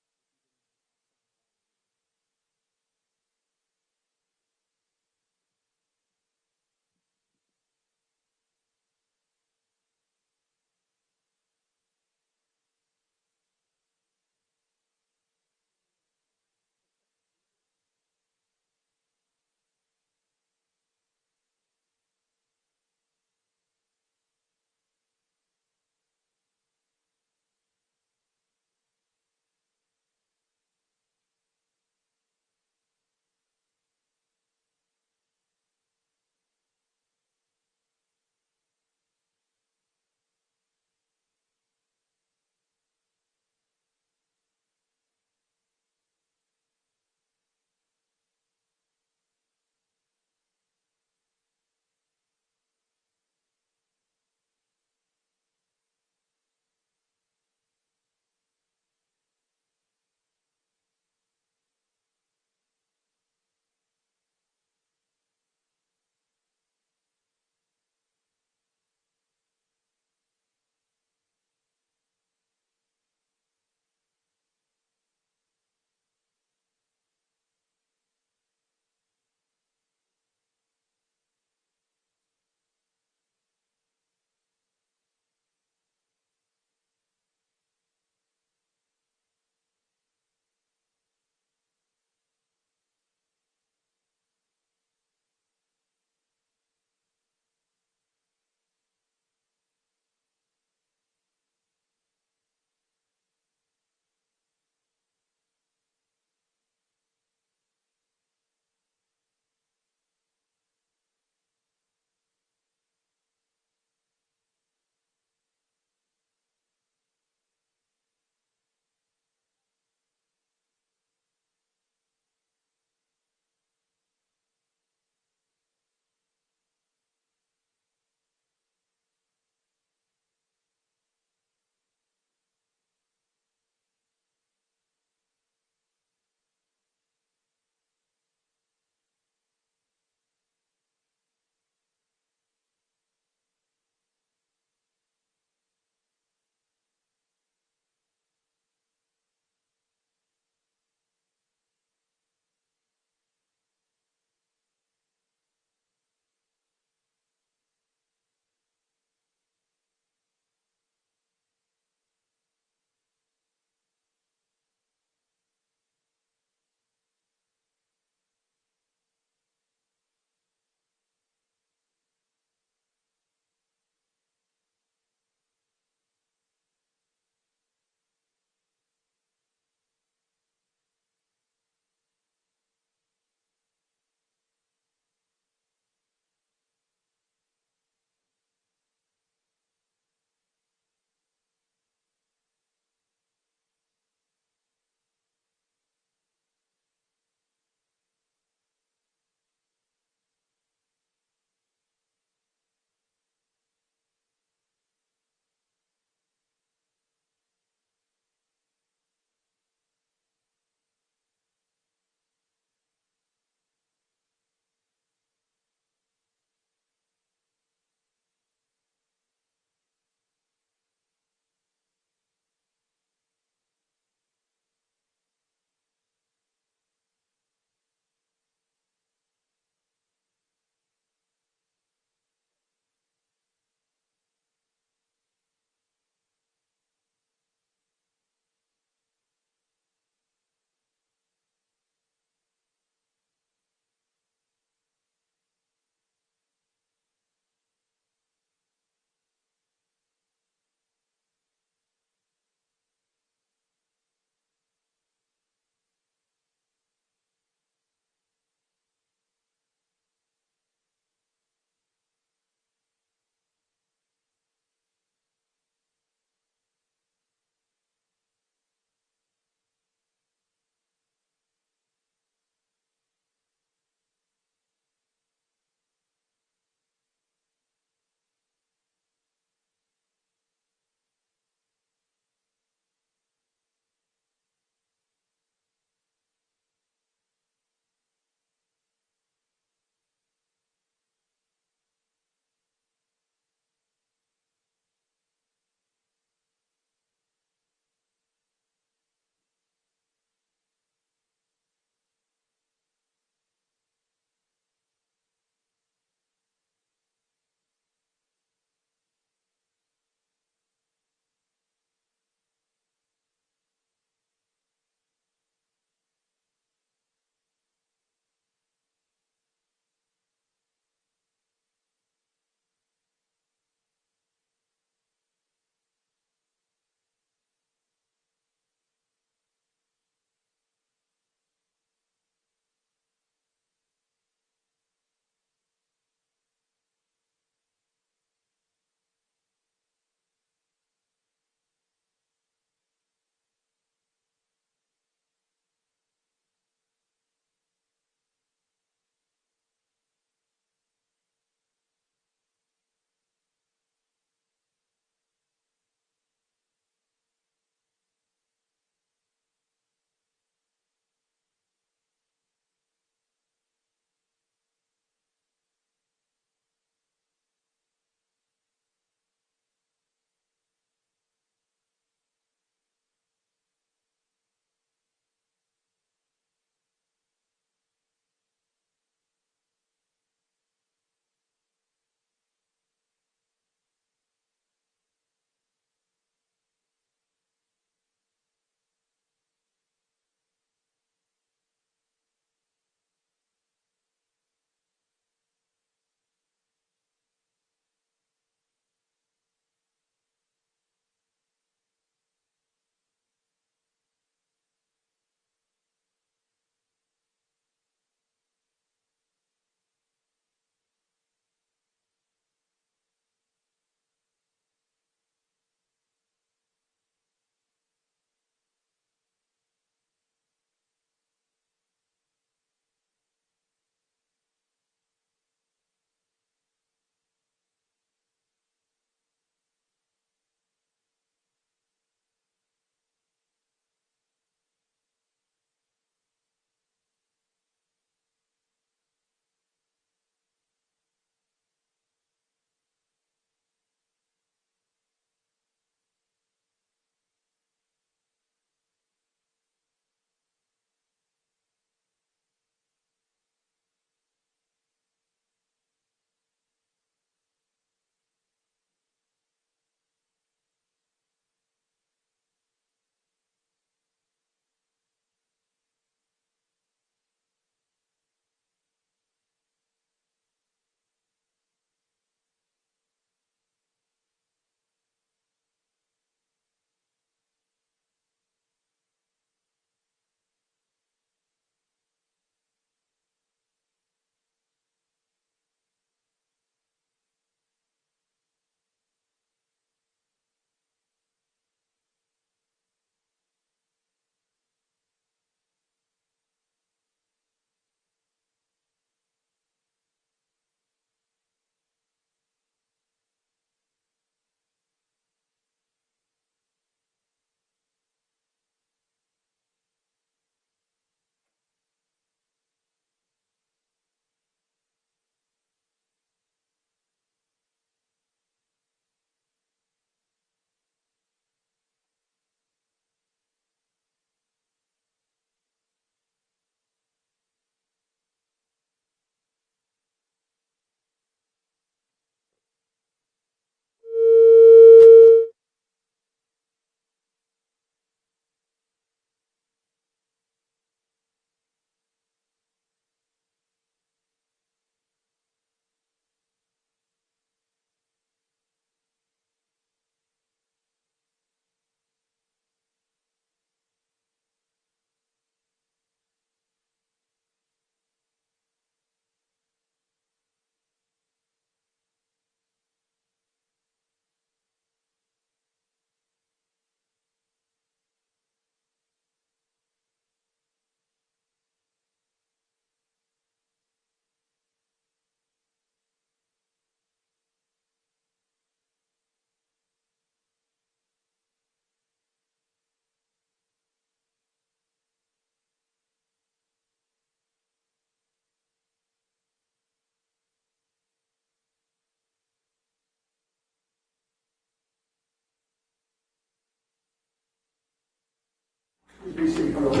come over.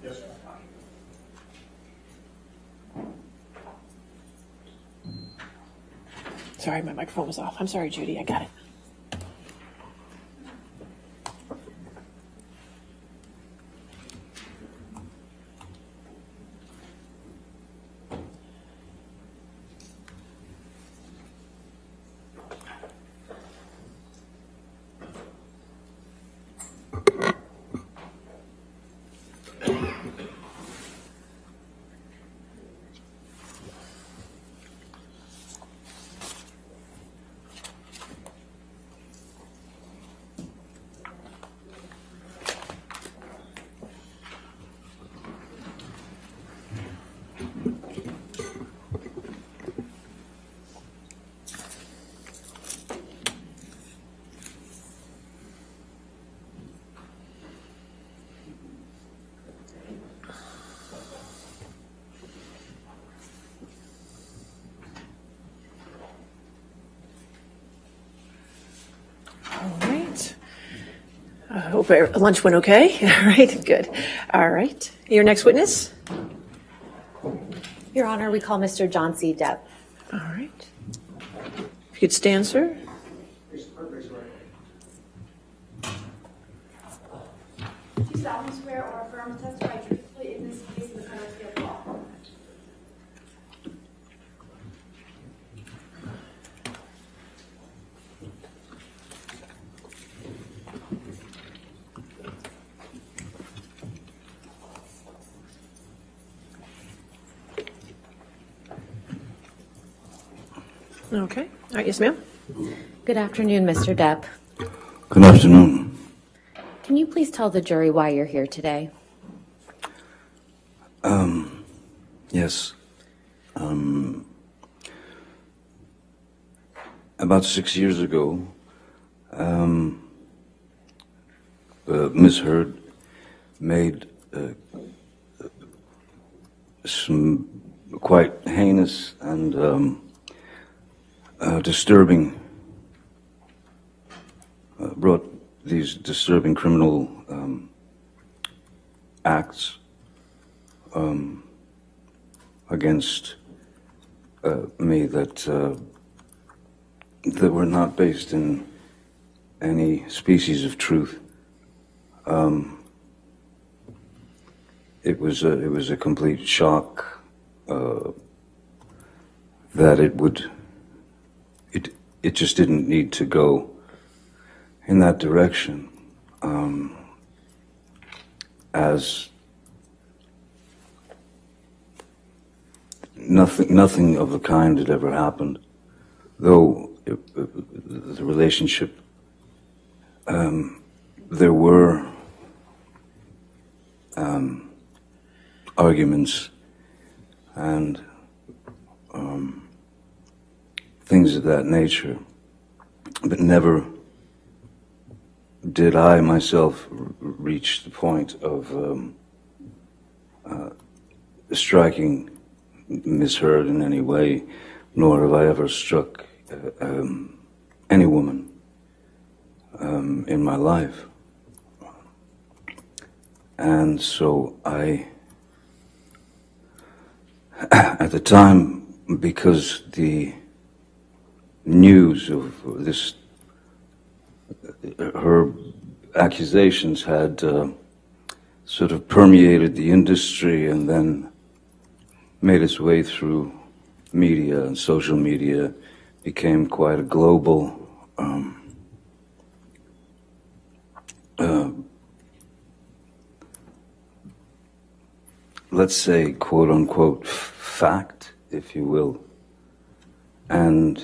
Yes, sir. Sorry, my microphone was off. I'm sorry, Judy. I got it. All right. I hope lunch went okay. All right, good. All right. Your next witness? Your Honor, we call Mr. John C. Depp. All right. If you could stand, sir. Do you solemnly swear or affirm to testify truthfully in this case in the penalty of law? Okay. All right, yes, ma'am. Good afternoon, Mr. Depp. Good afternoon. Can you please tell the jury why you're here today? Yes. About 6 years ago, Ms. Heard made some quite heinous and disturbing, brought these disturbing criminal acts against me that were not based in any species of truth. It was a complete shock that it just didn't need to go in that direction, as nothing of the kind had ever happened, though the relationship, there were arguments and things of that nature, but never did I myself reach the point of striking Miss Heard in any way, nor have I ever struck any woman in my life. And so at the time, because the news of this, her accusations had sort of permeated the industry and then made its way through media and social media, became quite a global let's say, quote-unquote, fact, if you will. And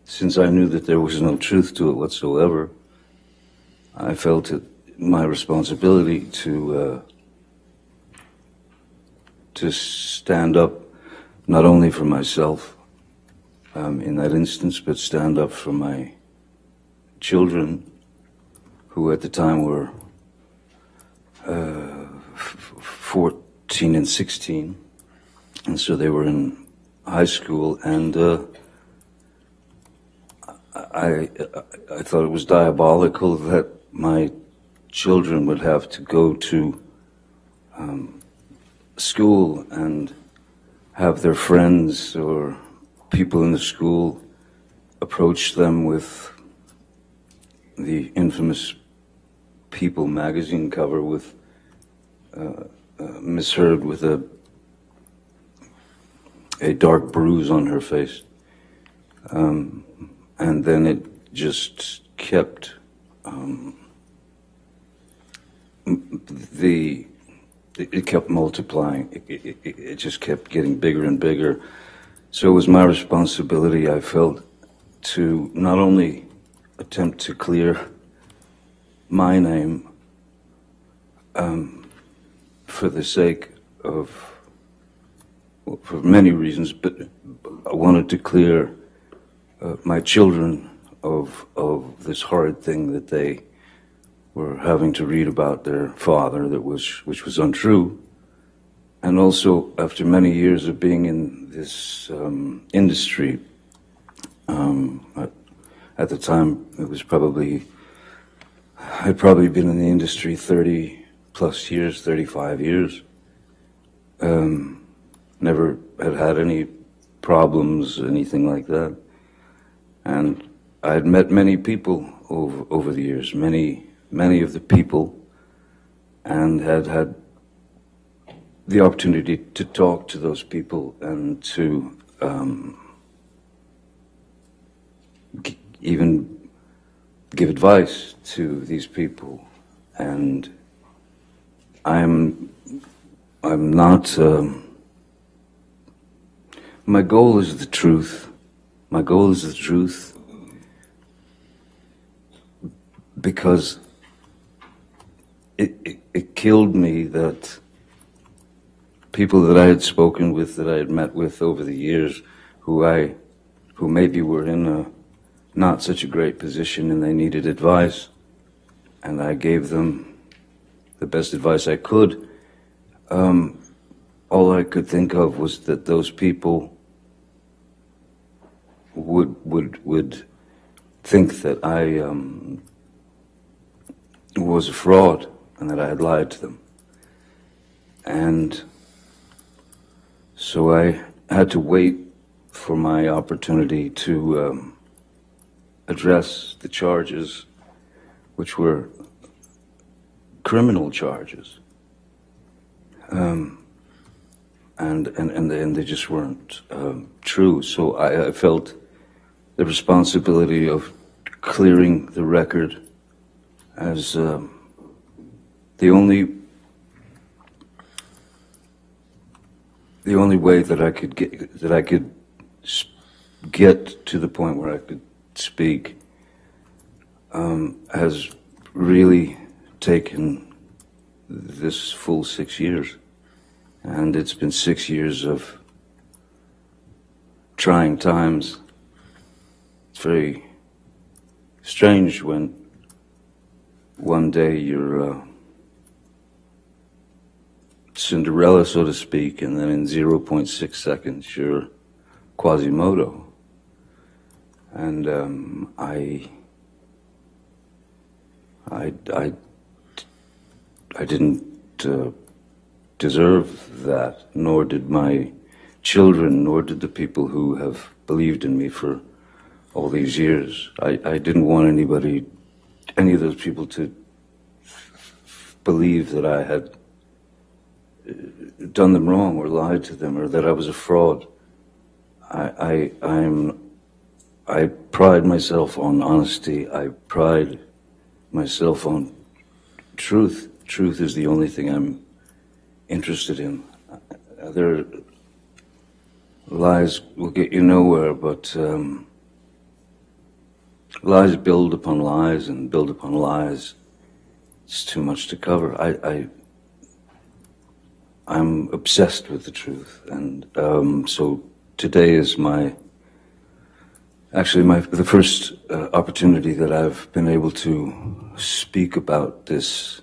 since I knew that there was no truth to it whatsoever, I felt it my responsibility to stand up not only for myself in that instance, but stand up for my children, who at the time were 14 and 16, and so they were in high school, and I thought it was diabolical that my children would have to go to school and have their friends or people in the school approach them with the infamous People magazine cover with Miss Heard with a dark bruise on her face. And then it just kept it kept multiplying. It just kept getting bigger and bigger. So it was my responsibility, I felt, to not only attempt to clear my name for the sake of, well, for many reasons, but I wanted to clear my children of this horrid thing that they were having to read about their father, which was untrue. And also, after many years of being in this industry, at the time it was I'd probably been in the industry 30 plus years, 35 years. Never had any problems, anything like that. And I had met many people over the years, many of the people, and had the opportunity to talk to those people and to even give advice to these people. And I'm not, my goal is the truth. My goal is the truth because it killed me that people that I had spoken with, that I had met with over the years, who maybe were in a not such a great position and they needed advice, and I gave them the best advice I could. All I could think of was that those people would think that I was a fraud and that I had lied to them. And so I had to wait for my opportunity to address the charges, which were criminal charges. And they just weren't true. So I felt the responsibility of clearing the record as the only way that I could get to the point where I could speak has really taken this full 6 years. And it's been 6 years of trying times. It's very strange when one day you're Cinderella, so to speak, and then in 0.6 seconds you're Quasimodo. And I didn't deserve that, nor did my children, nor did the people who have believed in me for all these years. I didn't want any of those people to believe that I had done them wrong or lied to them or that I was a fraud. I pride myself on honesty. I pride myself on truth. Truth is the only thing I'm interested in. Other lies will get you nowhere, but lies build upon lies and build upon lies. It's too much to cover. I'm obsessed with the truth, and so today is the first opportunity that I've been able to speak about this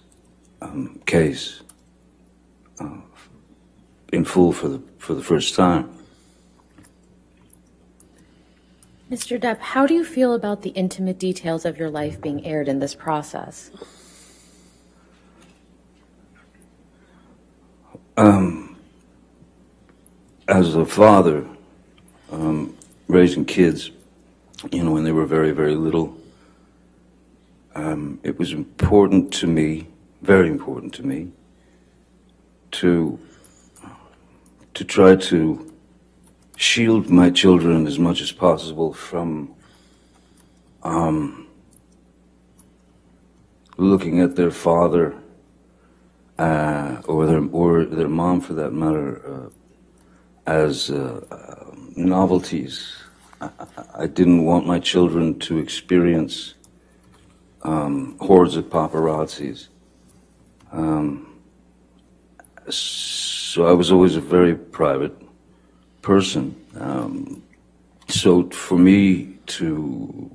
case in full for the first time. Mr. Depp, how do you feel about the intimate details of your life being aired in this process? As a father, raising kids, when they were very, very little, it was important to me, very important to me, to try to shield my children as much as possible from looking at their father or their mom, for that matter, as novelties. I didn't want my children to experience hordes of paparazzis. So I was always a very private person. So for me to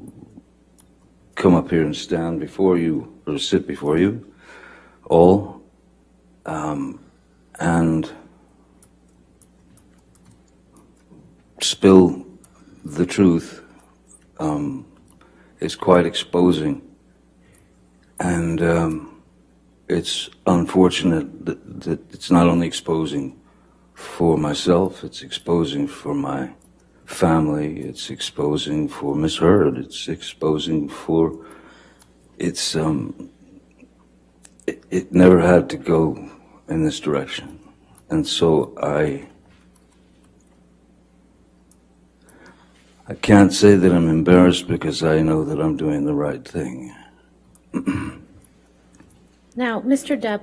come up here and stand before you, or sit before you all, and spill the truth is quite exposing. And it's unfortunate that it's not only exposing for myself, it's exposing for my family, it's exposing for Miss Heard, it's exposing for, it never had to go in this direction. And so I can't say that I'm embarrassed, because I know that I'm doing the right thing. Now, Mr. Depp,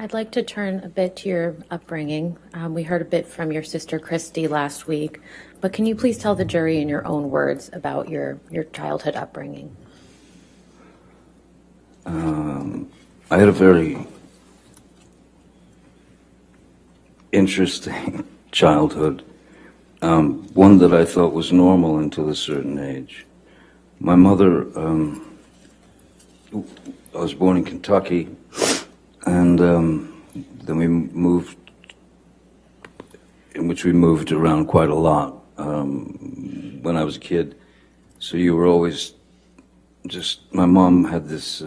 I'd like to turn a bit to your upbringing. We heard a bit from your sister Christy last week, but can you please tell the jury in your own words about your childhood upbringing? I had a very interesting childhood, one that I thought was normal until a certain age. My mother, I was born in Kentucky, and then we moved around quite a lot when I was a kid. So you were always my mom had this,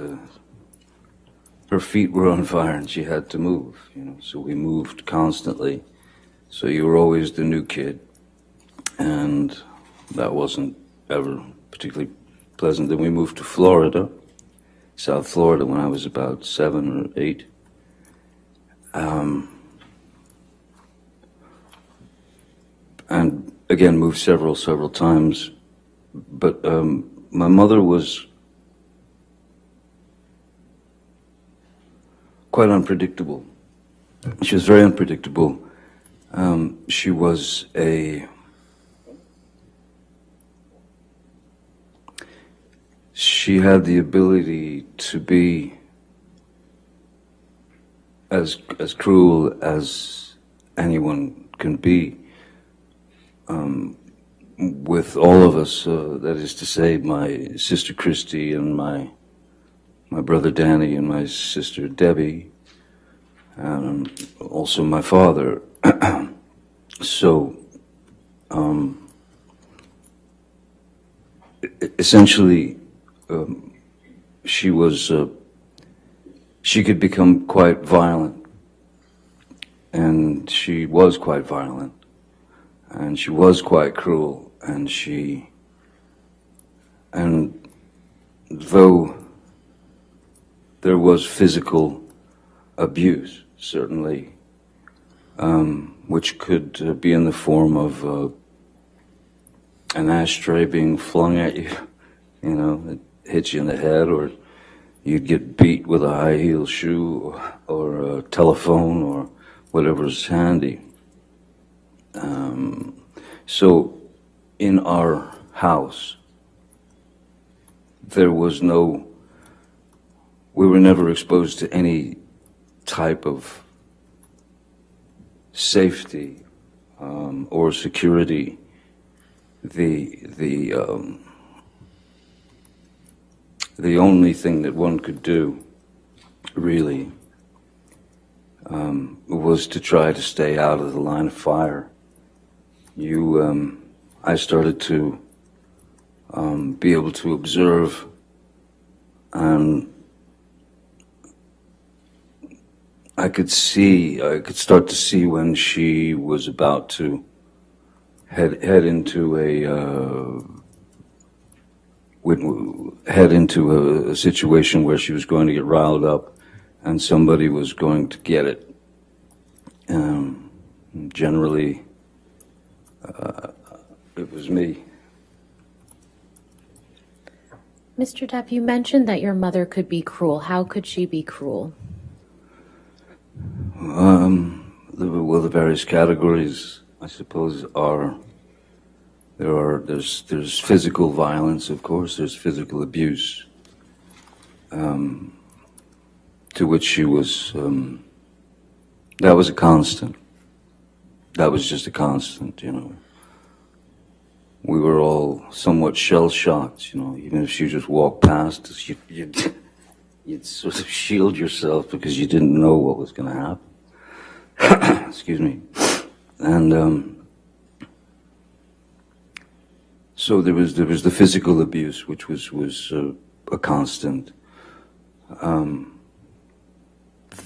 her feet were on fire and she had to move, so we moved constantly. So you were always the new kid, and that wasn't ever particularly pleasant. Then we moved to Florida, South Florida, when I was about 7 or 8. And again, moved several times. But my mother was quite unpredictable. She was very unpredictable. She had the ability to be as cruel as anyone can be with all of us. That is to say, my sister Christy and my brother Danny and my sister Debbie, and also my father. So, essentially, she could become quite violent, and she was quite violent, and she was quite cruel, and though there was physical abuse, certainly, which could be in the form of an ashtray being flung at you, it hits you in the head, or you'd get beat with a high heel shoe or a telephone or whatever's handy. So in our house, we were never exposed to any type of safety or security. The only thing that one could do, really, was to try to stay out of the line of fire. I started to be able to observe, and I could start to see when she was about to head into a situation where she was going to get riled up, and somebody was going to get it. Generally, it was me. Mr. Depp, you mentioned that your mother could be cruel. How could she be cruel? The various categories, I suppose, there's physical violence, of course, there's physical abuse, to which she was, that was a constant. That was just a constant, you know. We were all somewhat shell-shocked, you know. Even if she just walked past us, you'd sort of shield yourself because you didn't know what was going to happen. Excuse me. And so there was the physical abuse, which was a constant.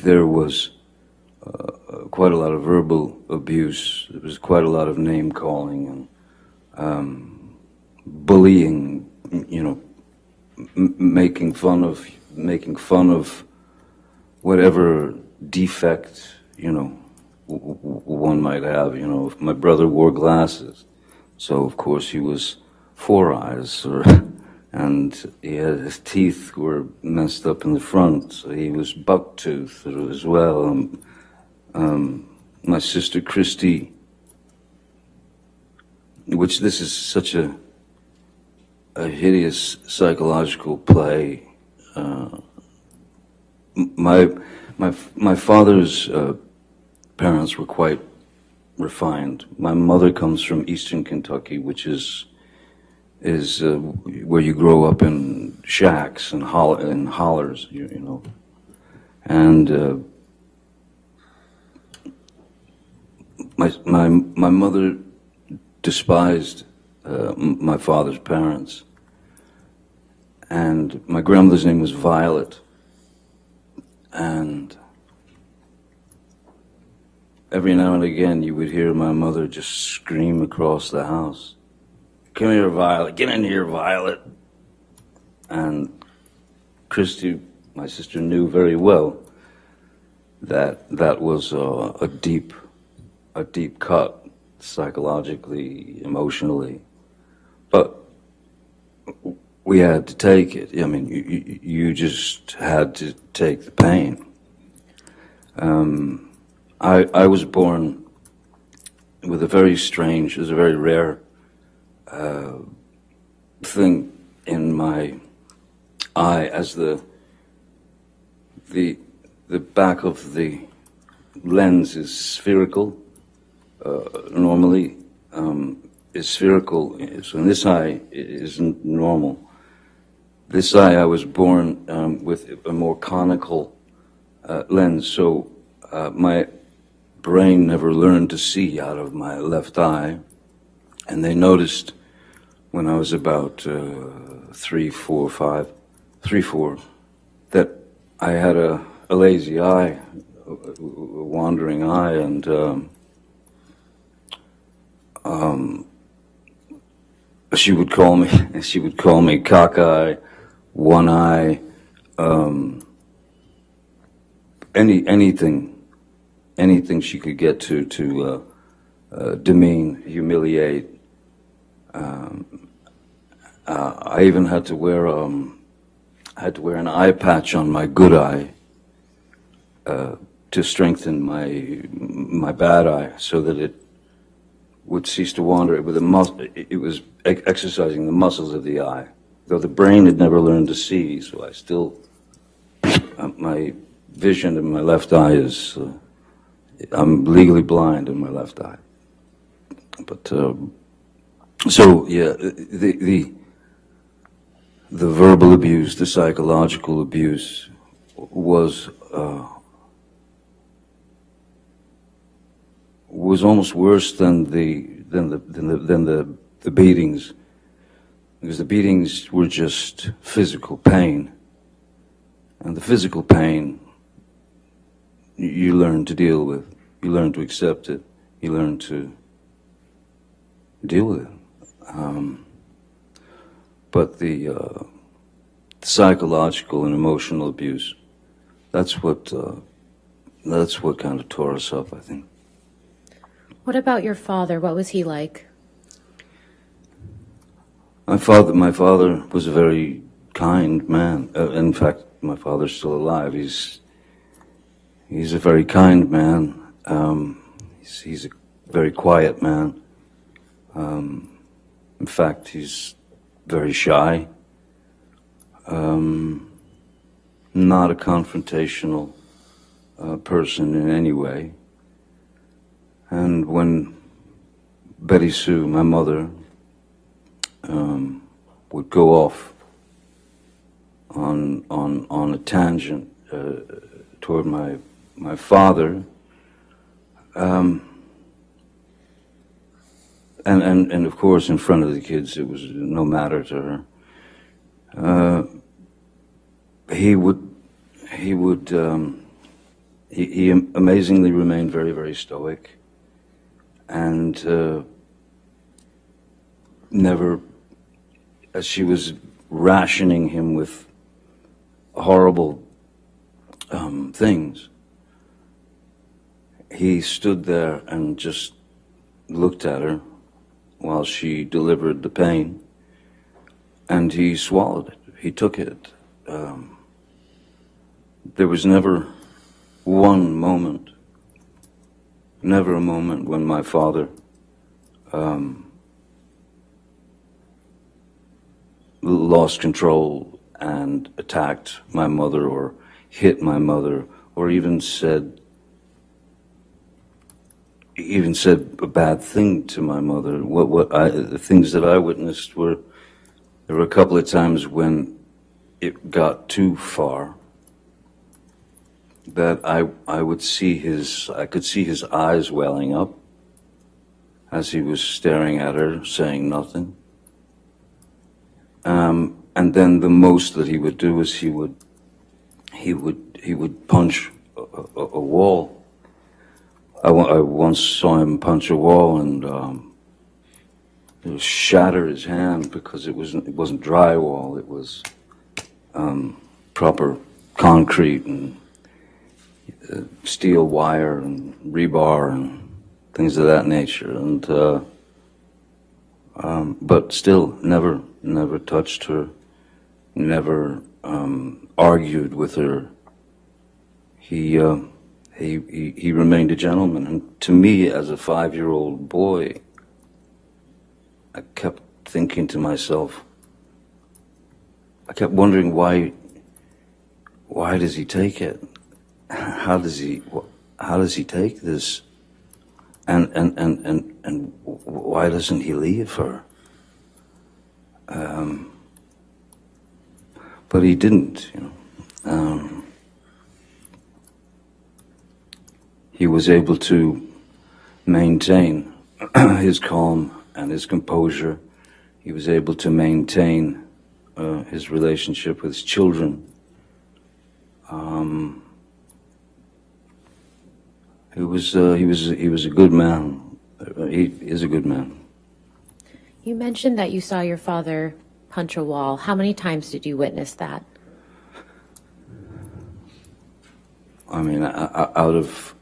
There was quite a lot of verbal abuse. There was quite a lot of name calling and bullying. You know, making fun of whatever defect, you know, one might have. You know, if my brother wore glasses, so of course he was four eyes, and his teeth were messed up in the front, so he was buck-toothed as well. My sister Christy, which this is such a hideous psychological play. My father's parents were quite refined. My mother comes from Eastern Kentucky, which is where you grow up in shacks and hollers, you know, and my mother despised my father's parents, and my grandmother's name was Violet, and every now and again you would hear my mother just scream across the house, "Come here, Violet, get in here, Violet." And Christy, my sister, knew very well that that was a deep cut, psychologically, emotionally. But we had to take it. I mean, you just had to take the pain. I was born with a very strange, it was a very rare thing in my eye, as the back of the lens is spherical. Normally is spherical, so in this eye it isn't normal. This eye, I was born with a more conical lens, so my brain never learned to see out of my left eye, and they noticed when I was about 3, 4, that I had a lazy eye, a wandering eye, and she would call me cockeye, one eye, anything she could get to demean, humiliate. I even had to wear an eye patch on my good eye to strengthen my bad eye, so that it would cease to wander. It was exercising the muscles of the eye, though the brain had never learned to see. So I still, my vision in my left eye is, I'm legally blind in my left eye. But so yeah, the verbal abuse, the psychological abuse was almost worse than the beatings, because the beatings were just physical pain. And the physical pain, you learn to deal with. You learn to accept it. You learn to deal with it. But the psychological and emotional abuse, that's what kind of tore us up, I think. What about your father? What was he like? My father was a very kind man. In fact, my father's still alive. He's a very kind man. He's a very quiet man. In fact, he's very shy. Not a confrontational person in any way. And when Betty Sue, my mother, would go off on a tangent toward my father, and of course in front of the kids it was no matter to her. He amazingly remained very, very stoic, and never, as she was rationing him with horrible things, he stood there and just looked at her while she delivered the pain, and he swallowed it. He took it. There was never one moment, never a moment when my father lost control and attacked my mother or hit my mother or even said a bad thing to my mother. The things that I witnessed were, there were a couple of times when it got too far, that I could see his eyes welling up as he was staring at her, saying nothing. And then the most that he would do is he would punch a wall. I once saw him punch a wall and shatter his hand because it wasn't drywall. It was proper concrete and steel wire and rebar and things of that nature. And but still, never touched her, never argued with her. He remained a gentleman, and to me, as a 5-year-old boy, I kept thinking to myself, I kept wondering why does he take it? How does he take this? And why doesn't he leave her? But he didn't, he was able to maintain his calm and his composure. He was able to maintain his relationship with his children. He was a good man. He is a good man. You mentioned that you saw your father punch a wall. How many times did you witness that? I mean, out of,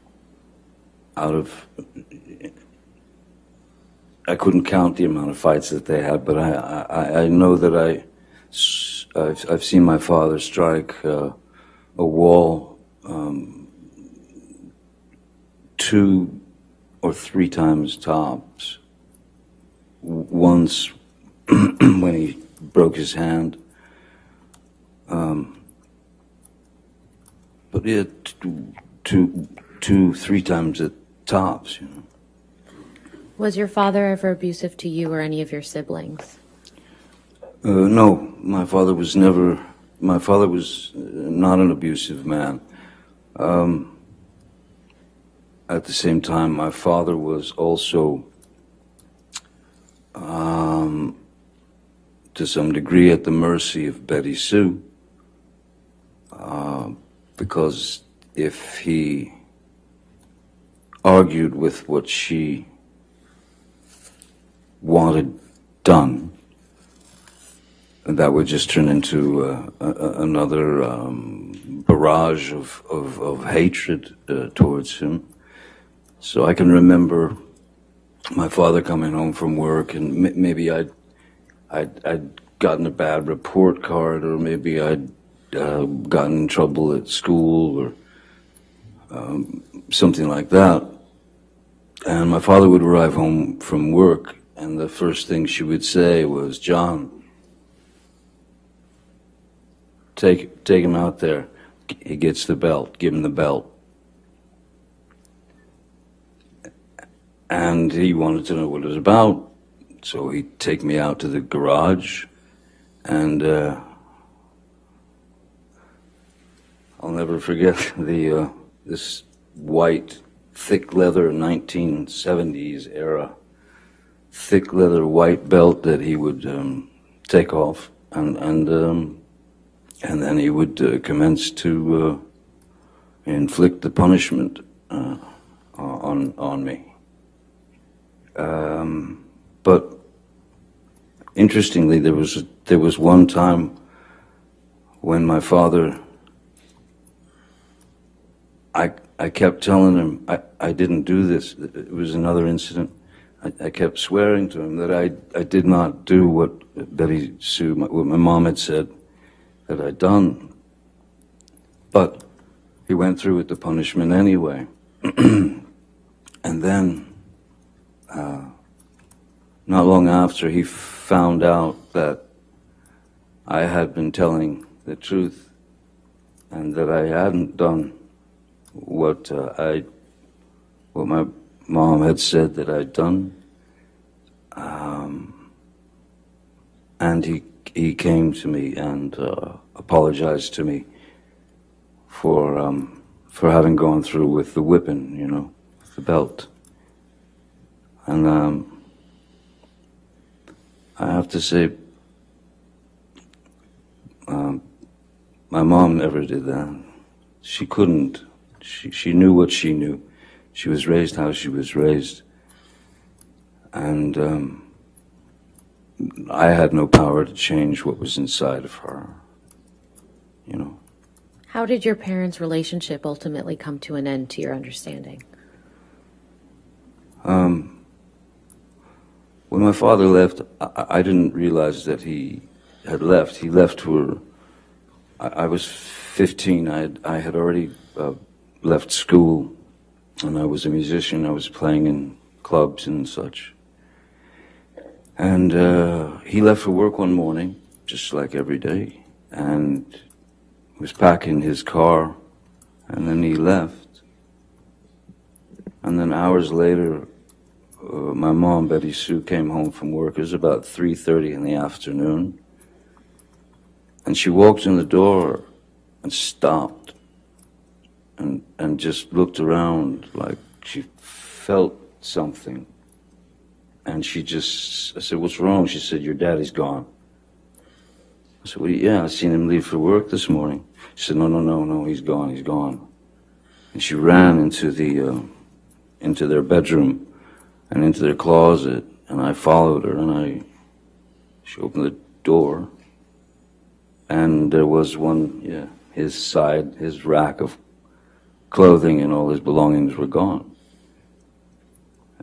I couldn't count the amount of fights that they had, but I know that I've seen my father strike a wall 2 or 3 times tops. Once when he broke his hand, but yeah, 2-3 times at tops. Was your father ever abusive to you or any of your siblings? No, my father was not an abusive man. At the same time, my father was also to some degree at the mercy of Betty Sue, because if he argued with what she wanted done, that would just turn into another barrage of hatred towards him. So I can remember my father coming home from work, and maybe I'd gotten a bad report card, or maybe I'd gotten in trouble at school, or something like that. And my father would arrive home from work, and the first thing she would say was, "John, take him out there. He gets the belt. Give him the belt." And he wanted to know what it was about, so he'd take me out to the garage, and I'll never forget this white, thick leather 1970s era, thick leather white belt that he would take off, and then he would commence to inflict the punishment on me. But interestingly, there was one time when my father, I kept telling him I didn't do this. It was another incident. I kept swearing to him that I did not do what Betty Sue, what my mom had said that I'd done. But he went through with the punishment anyway. And then, not long after, he found out that I had been telling the truth and that I hadn't done what my mom had said that I'd done. And he came to me and apologized to me for having gone through with the whipping, with the belt. And I have to say, my mom never did that. She couldn't. She knew what she knew. She was raised how she was raised. And I had no power to change what was inside of her, How did your parents' relationship ultimately come to an end, to your understanding? When my father left, I didn't realize that he had left. He left for, I was 15. I had already left school, and I was a musician. I was playing in clubs and such. And he left for work one morning, just like every day, and was packing his car, and then he left. And then hours later, my mom, Betty Sue, came home from work. It was about 3:30 in the afternoon. And she walked in the door and stopped and just looked around like she felt something. And I said, "What's wrong?" She said, "Your daddy's gone." I said, "Yeah, I seen him leave for work this morning." She said, No, he's gone. And she ran into their bedroom and into their closet, and I followed her, and she opened the door, and there was his rack of clothing and all his belongings were gone.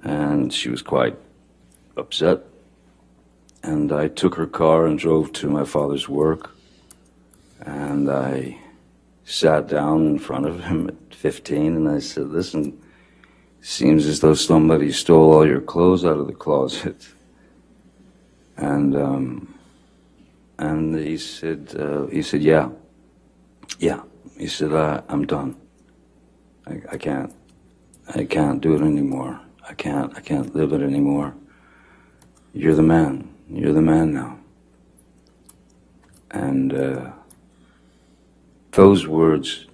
And she was quite upset. And I took her car and drove to my father's work, and I sat down in front of him at 15, and I said, "Listen, seems as though somebody stole all your clothes out of the closet." And he said, "Yeah. He said, I'm done. I can't do it anymore. I can't live it anymore. You're the man. You're the man now." And those words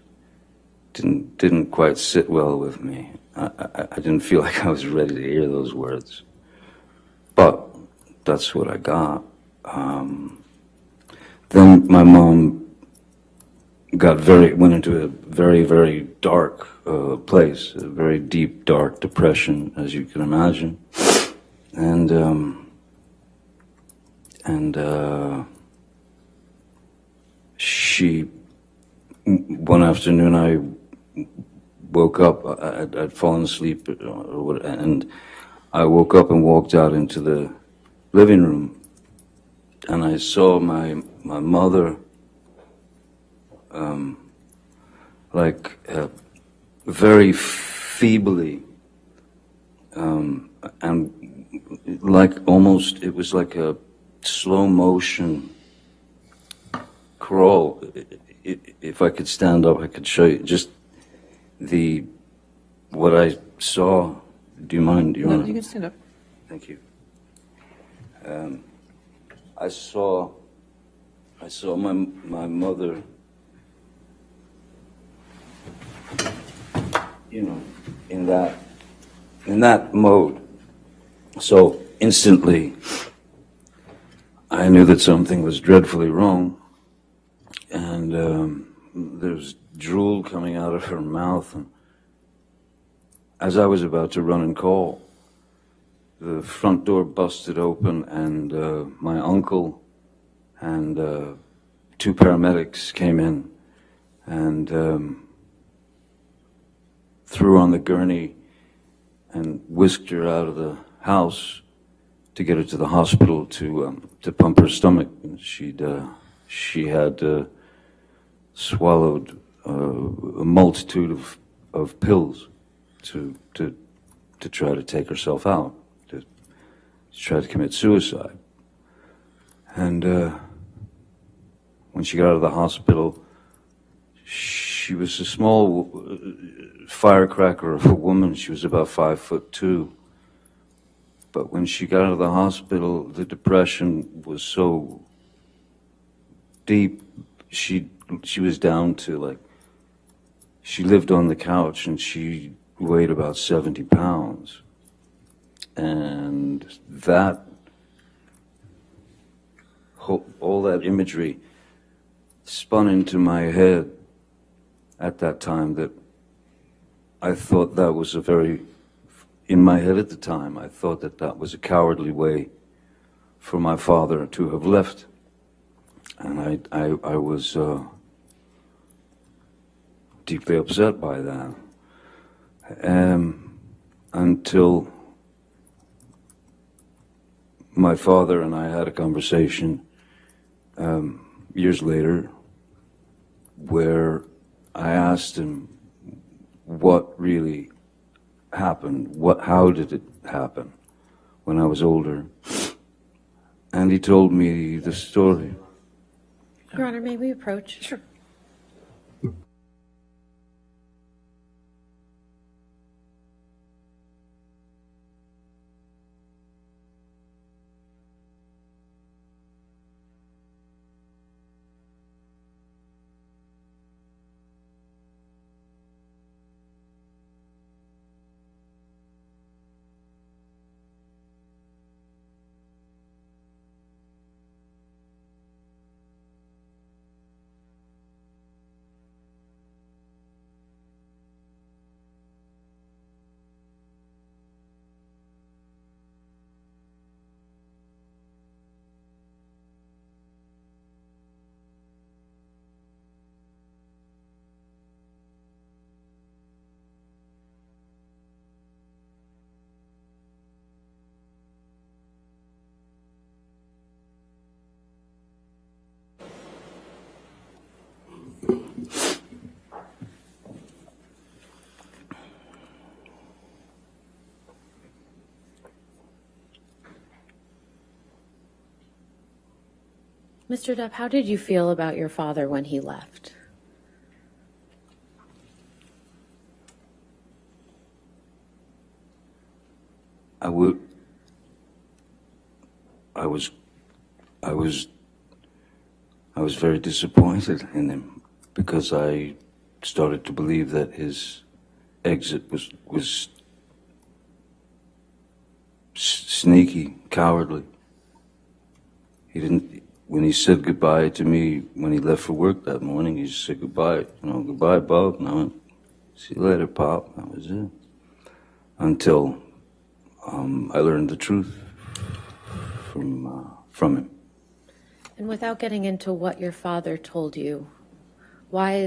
didn't quite sit well with me. I didn't feel like I was ready to hear those words. But that's what I got. Then my mom went into a very, very dark place, a very deep, dark depression, as you can imagine. And one afternoon I woke up, I'd fallen asleep, and I woke up and walked out into the living room, and I saw my mother, very feebly, and it was like a slow motion crawl. If I could stand up, I could show you just what I saw. Do you mind? Do you No, want? you can stand up. Thank you. I saw my mother, in that mode. So instantly, I knew that something was dreadfully wrong, and there was drool coming out of her mouth. And as I was about to run and call, the front door busted open, and my uncle and 2 paramedics came in and threw on the gurney and whisked her out of the house to get her to the hospital to pump her stomach. She had swallowed a multitude of pills to try to take herself out, to try to commit suicide. And when she got out of the hospital, she was a small firecracker of a woman. She was about 5'2". But when she got out of the hospital, the depression was so deep. She was down to she lived on the couch, and she weighed about 70 pounds. And that, all that imagery spun into my head at that time, that I thought that was in my head at the time, I thought that was a cowardly way for my father to have left. And I was deeply upset by that. Until my father and I had a conversation years later, where I asked him what really happened, how did it happen when I was older, and he told me the story. Your Honor, may we approach? Sure. Mr. Depp, how did you feel about your father when he left? I was very disappointed in him, because I started to believe that his exit was sneaky, cowardly. He didn't, when he said goodbye to me, when he left for work that morning, he just said goodbye, goodbye, Bob. And I went, see you later, Pop. That was it. Until I learned the truth from him. And without getting into what your father told you, how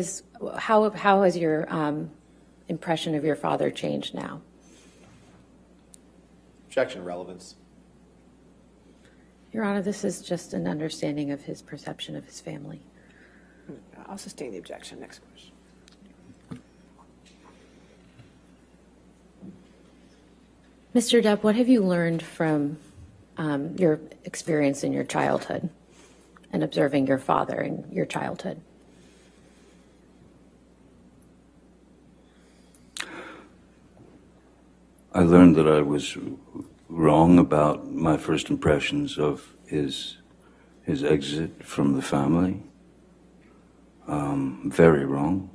has your impression of your father changed now? Objection, relevance. Your Honor, this is just an understanding of his perception of his family. I'll sustain the objection. Next question. Mr. Depp, what have you learned from your experience in your childhood and observing your father in your childhood? I learned that I was wrong about my first impressions of his exit from the family. Very wrong.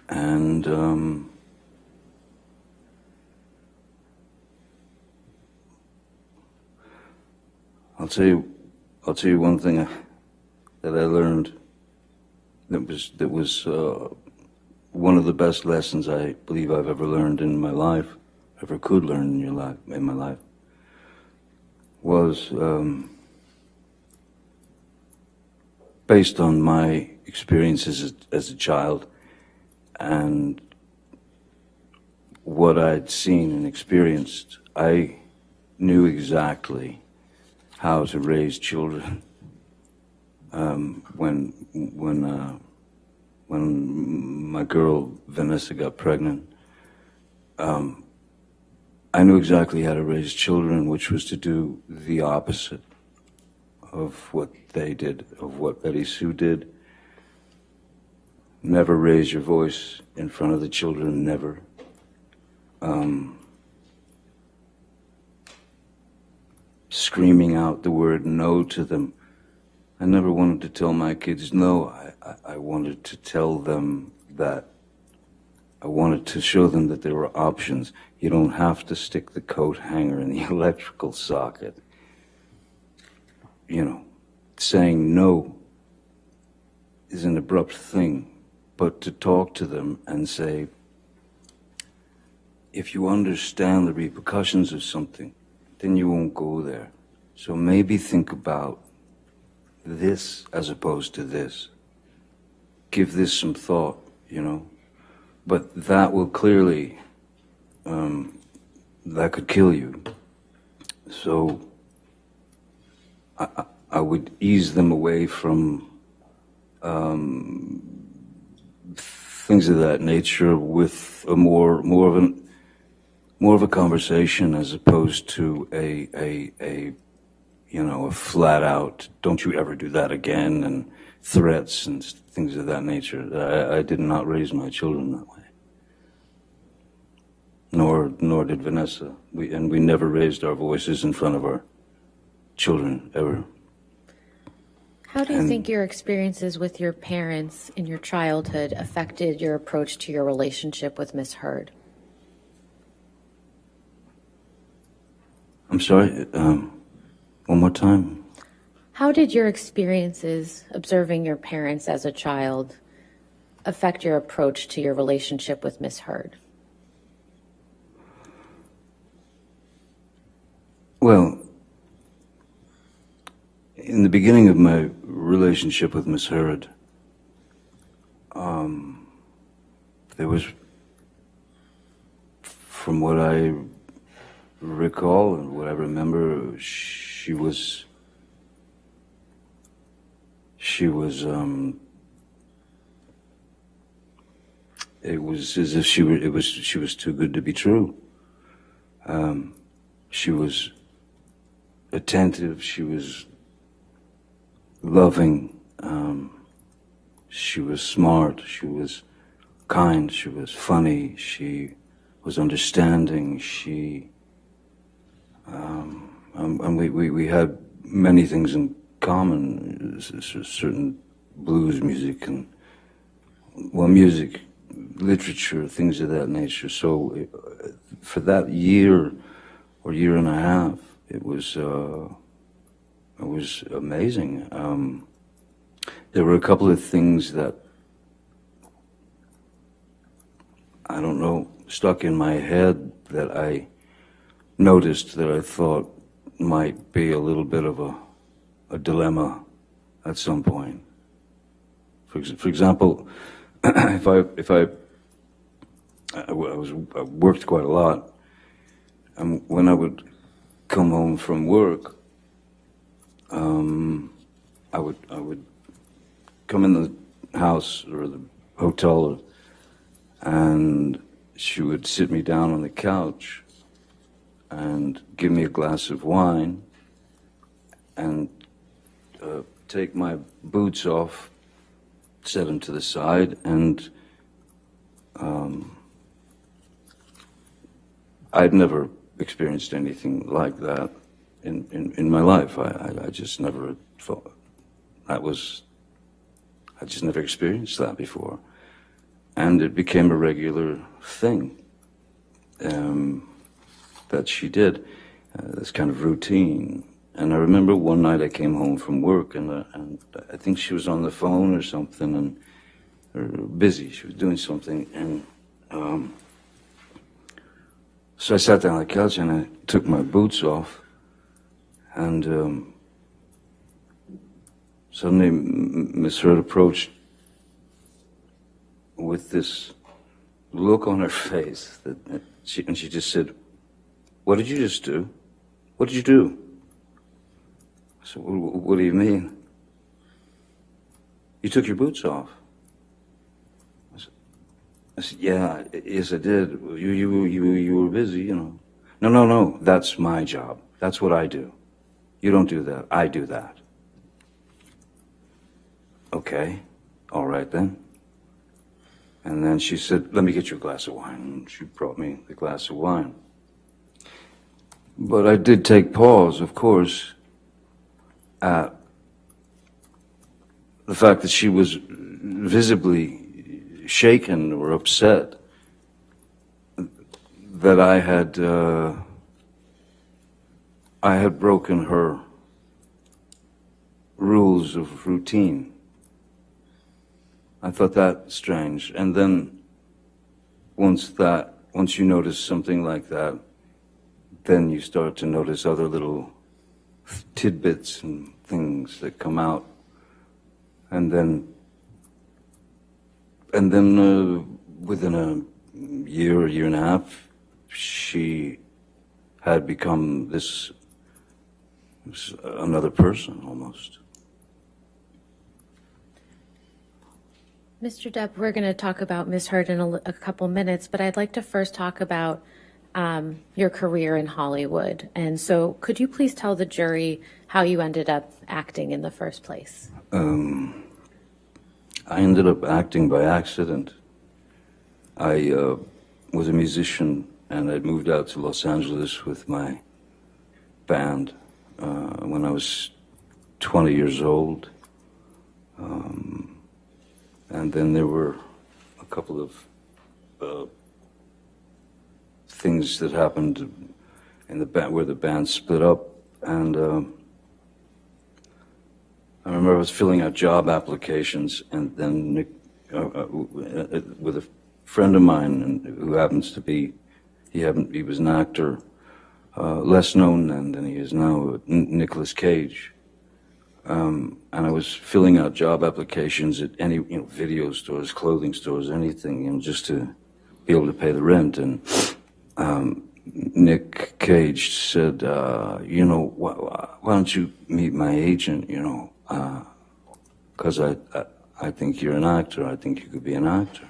And I'll tell you one thing that I learned that was one of the best lessons I believe I've ever learned in my life, ever could learn in my life, was based on my experiences as a child and what I'd seen and experienced. I knew exactly how to raise children when my girl Vanessa got pregnant. I knew exactly how to raise children, which was to do the opposite of what they did, of what Betty Sue did. Never raise your voice in front of the children, never. Screaming out the word no to them. I never wanted to tell my kids no. I wanted to tell them that I wanted to show them that there were options. You don't have to stick the coat hanger in the electrical socket. Saying no is an abrupt thing, but to talk to them and say, if you understand the repercussions of something, then you won't go there. So maybe think about this as opposed to this. Give this some thought, But that will clearly, that could kill you. So I would ease them away from things of that nature with a more of a conversation as opposed to a flat out, don't you ever do that again, and threats and things of that nature. I did not raise my children that way. Nor did Vanessa. We never raised our voices in front of our children, ever. How do you think your experiences with your parents in your childhood affected your approach to your relationship with Miss Heard? I'm sorry, one more time. How did your experiences observing your parents as a child affect your approach to your relationship with Miss Heard? Well, in the beginning of my relationship with Miss Heard, there was, from what I recall and what I remember, she was it was as if she was too good to be true. She was attentive, she was loving, she was smart, she was kind, she was funny, she was understanding, and we had many things in common, certain blues music and, music, literature, things of that nature. So for that year or year and a half, it was it was amazing. There were a couple of things that, I don't know, stuck in my head that I noticed that I thought might be a little bit of a dilemma at some point. For example, I worked quite a lot, and when I would come home from work, I would come in the house or the hotel, and she would sit me down on the couch and give me a glass of wine and take my boots off, set them to the side, and I'd never experienced anything like that in my life. I just never thought I just never experienced that before. And it became a regular thing that she did, this kind of routine. And I remember one night I came home from work, and I think she was on the phone or something, or busy. She was doing something, and so I sat down on the couch and I took my boots off, and suddenly Miss Hurd approached with this look on her face and she just said, "What did you just do? What did you do?" I said, "What do you mean?" "You took your boots off." I said, "Yeah, yes, I did. You were busy, you know." No, that's my job. That's what I do. You don't do that. I do that." "Okay, all right then." And then she said, "Let me get you a glass of wine." And she brought me the glass of wine. But I did take pause, of course, at the fact that she was visibly shaken or upset that I had broken her rules of routine. I thought that strange. And then once you notice something like that, then you start to notice other little tidbits and things that come out. And then within a year and a half, she had become this another person almost. Mr. Depp, we're going to talk about Ms. Hurd in a couple minutes, but I'd like to first talk about your career in Hollywood. And so could you please tell the jury how you ended up acting in the first place? I ended up acting by accident. I was a musician, and I'd moved out to Los Angeles with my band when I was 20 years old. And then there were a couple of things that happened in the band where the band split up, and I remember I was filling out job applications, and then Nick, with a friend of mine who happens to be, he was an actor, less known then than he is now, Nicolas Cage. And I was filling out job applications at any, video stores, clothing stores, anything, just to be able to pay the rent. And Nick Cage said, why don't you meet my agent, because I think you're an actor. I think you could be an actor.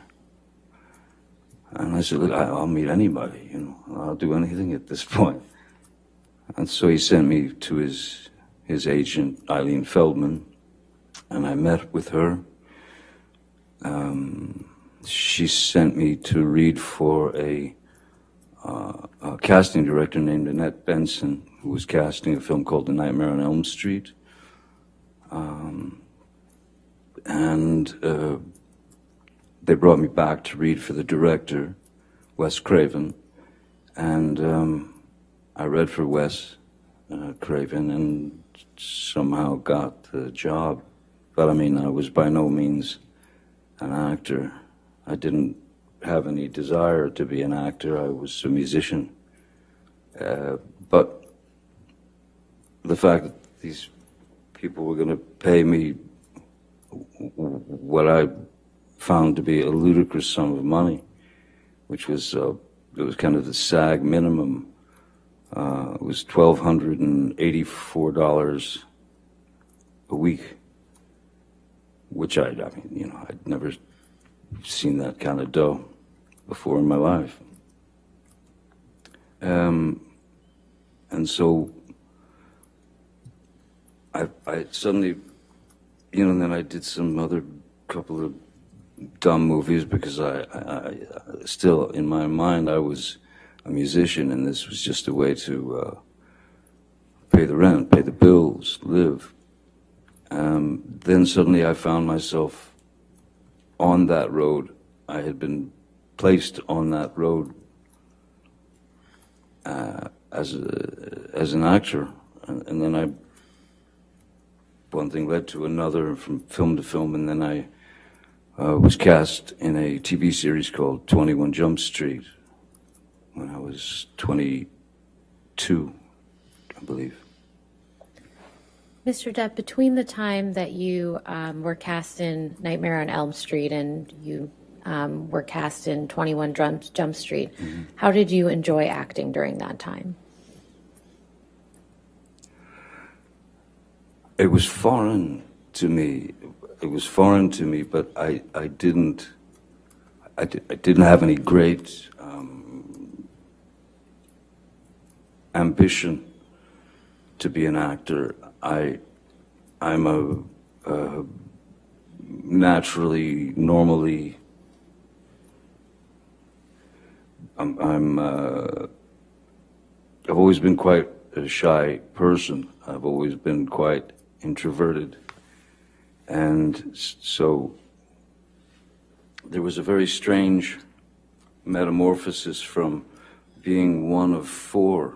And I said, look, I'll meet anybody, I'll do anything at this point. And so he sent me to his agent, Eileen Feldman, and I met with her. She sent me to read for a casting director named Annette Benson, who was casting a film called The Nightmare on Elm Street. And they brought me back to read for the director, Wes Craven, and I read for Wes, Craven and somehow got the job. But I mean, I was by no means an actor. I didn't have any desire to be an actor. I was a musician. But the fact that these people were going to pay me what I found to be a ludicrous sum of money, which was it was kind of the SAG minimum. It was $1,284 a week, which I mean, you know, I'd never seen that kind of dough before in my life. And so I suddenly, you know, and then I did some other couple of dumb movies because I still, in my mind, I was a musician, and this was just a way to pay the rent, pay the bills, live. Then suddenly I found myself on that road. I had been placed on that road as an actor, and then one thing led to another, from film to film, and then I was cast in a TV series called 21 Jump Street when I was 22, I believe. Mr. Depp, between the time that you were cast in Nightmare on Elm Street and you were cast in 21 Jump Street, how did you enjoy acting during that time? It was foreign to me. It was foreign to me, but I didn't have any great ambition to be an actor. I'm a naturally, normally, I've always been quite a shy person. I've always been quite introverted. And so there was a very strange metamorphosis from being one of four,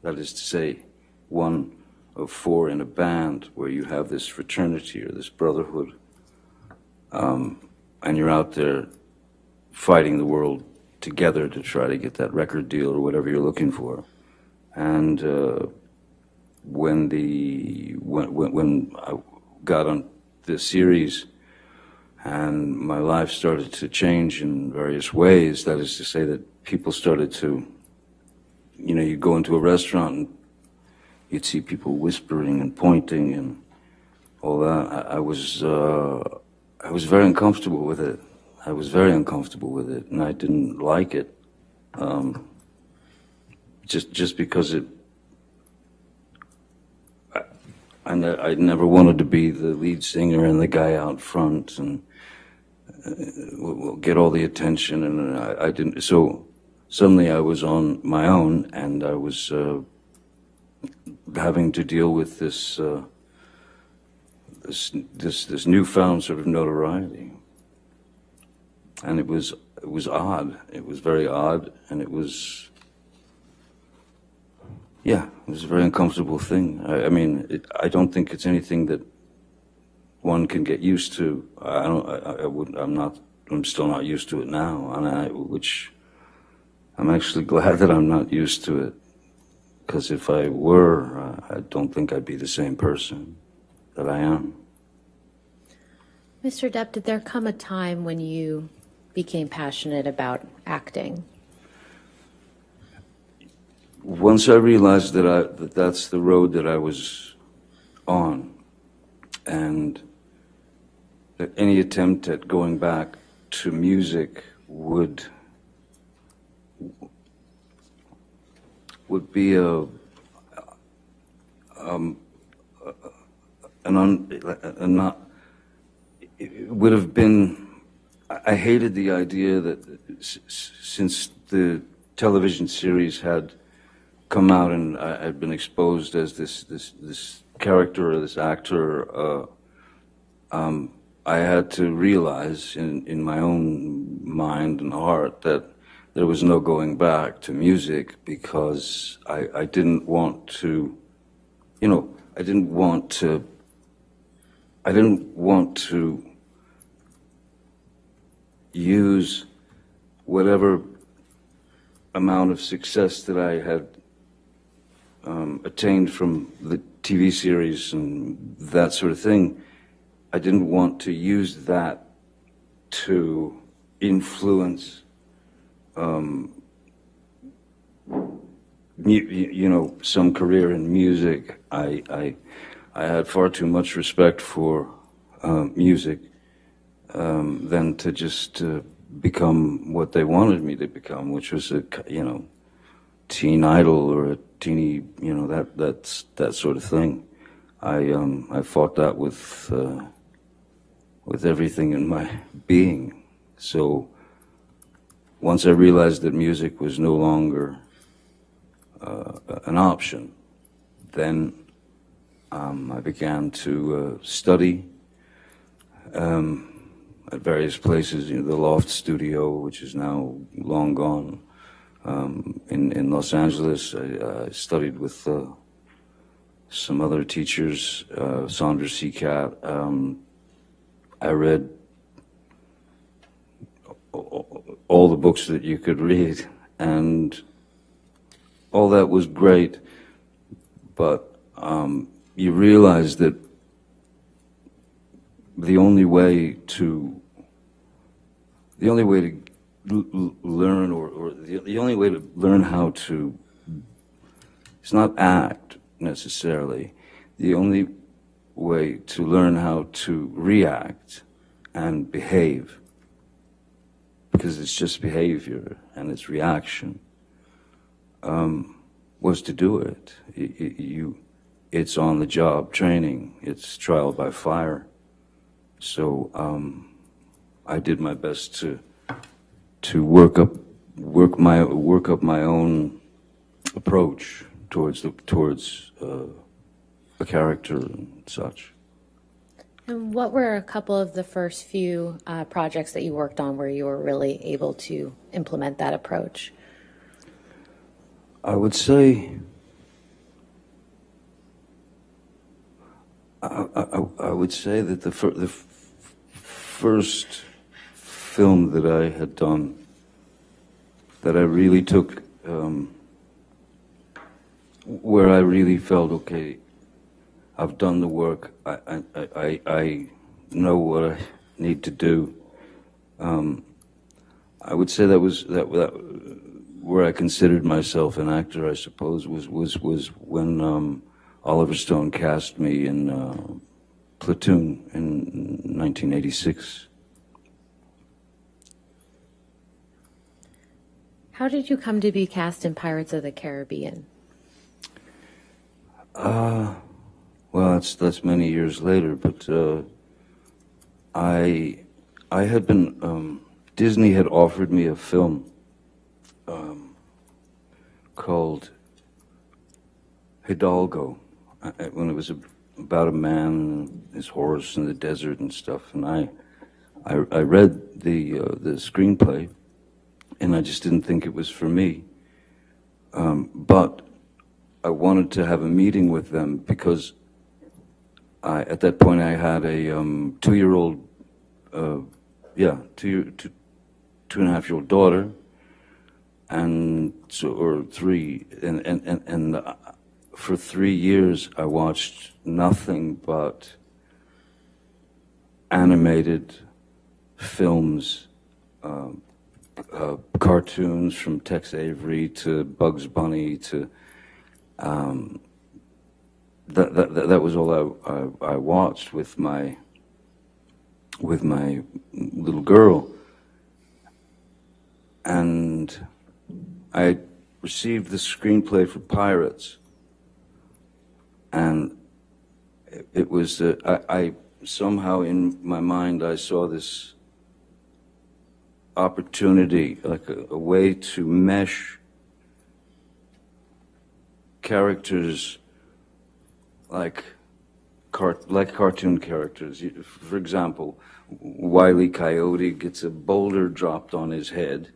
that is to say, one of four in a band where you have this fraternity or this brotherhood, and you're out there fighting the world together to try to get that record deal or whatever you're looking for. And when I got on this series and my life started to change in various ways, that is to say that people started to, you know, you go into a restaurant and you'd see people whispering and pointing and all that. I was very uncomfortable with it. I was very uncomfortable with it, and I didn't like it. Just because I never wanted to be the lead singer and the guy out front and will get all the attention, and I didn't. So suddenly I was on my own, and I was having to deal with this newfound sort of notoriety, and it was odd. It was very odd, and it was. Yeah, it was a very uncomfortable thing. I mean, I don't think it's anything that one can get used to. I'm still not used to it now, which I'm actually glad that I'm not used to it. Because if I were, I don't think I'd be the same person that I am. Mr. Depp, did there come a time when you became passionate about acting? Once I realized that that's the road that I was on, and that any attempt at going back to music would be it would have been. I hated the idea that since the television series had come out and I had been exposed as this character or this actor, I had to realize in my own mind and heart that there was no going back to music, because I didn't want to I didn't want to use whatever amount of success that I had attained from the TV series and that sort of thing. I didn't want to use that to influence, some career in music. I had far too much respect for music than to just become what they wanted me to become, which was a teen idol or a teeny that sort of thing. I fought that with everything in my being. So once I realized that music was no longer an option, then I began to study at various places. The Loft Studio, which is now long gone, in Los Angeles. I studied with some other teachers, Sandra Seacat. I read all the books that you could read, and all that was great, but you realize that the only way to learn, or the only way to learn how to, it's not act necessarily, the only way to learn how to react and behave, because it's just behavior and it's reaction, was to do it. It's on the job training, it's trial by fire. So I did my best to work up my own approach towards a character and such. And what were a couple of the first few projects that you worked on where you were really able to implement that approach? I would say that the first film that I had done, that I really took, where I really felt, okay, I've done the work, I know what I need to do. I would say that was where I considered myself an actor, I suppose, was when Oliver Stone cast me in Platoon in 1986. How did you come to be cast in Pirates of the Caribbean? Well, that's many years later, but I had been, Disney had offered me a film called Hidalgo, when it was about a man and his horse in the desert and stuff, and I read the screenplay, and I just didn't think it was for me. But I wanted to have a meeting with them because at that point I had a 2-year-old, 2.5-year-old daughter, and so, or 3, and for 3 years I watched nothing but animated films, cartoons from Tex Avery to Bugs Bunny to that was all I watched with my little girl, and I received the screenplay for Pirates, and it was I somehow in my mind I saw this opportunity, like a way to mesh characters like cartoon characters. For example, Wile E. Coyote gets a boulder dropped on his head,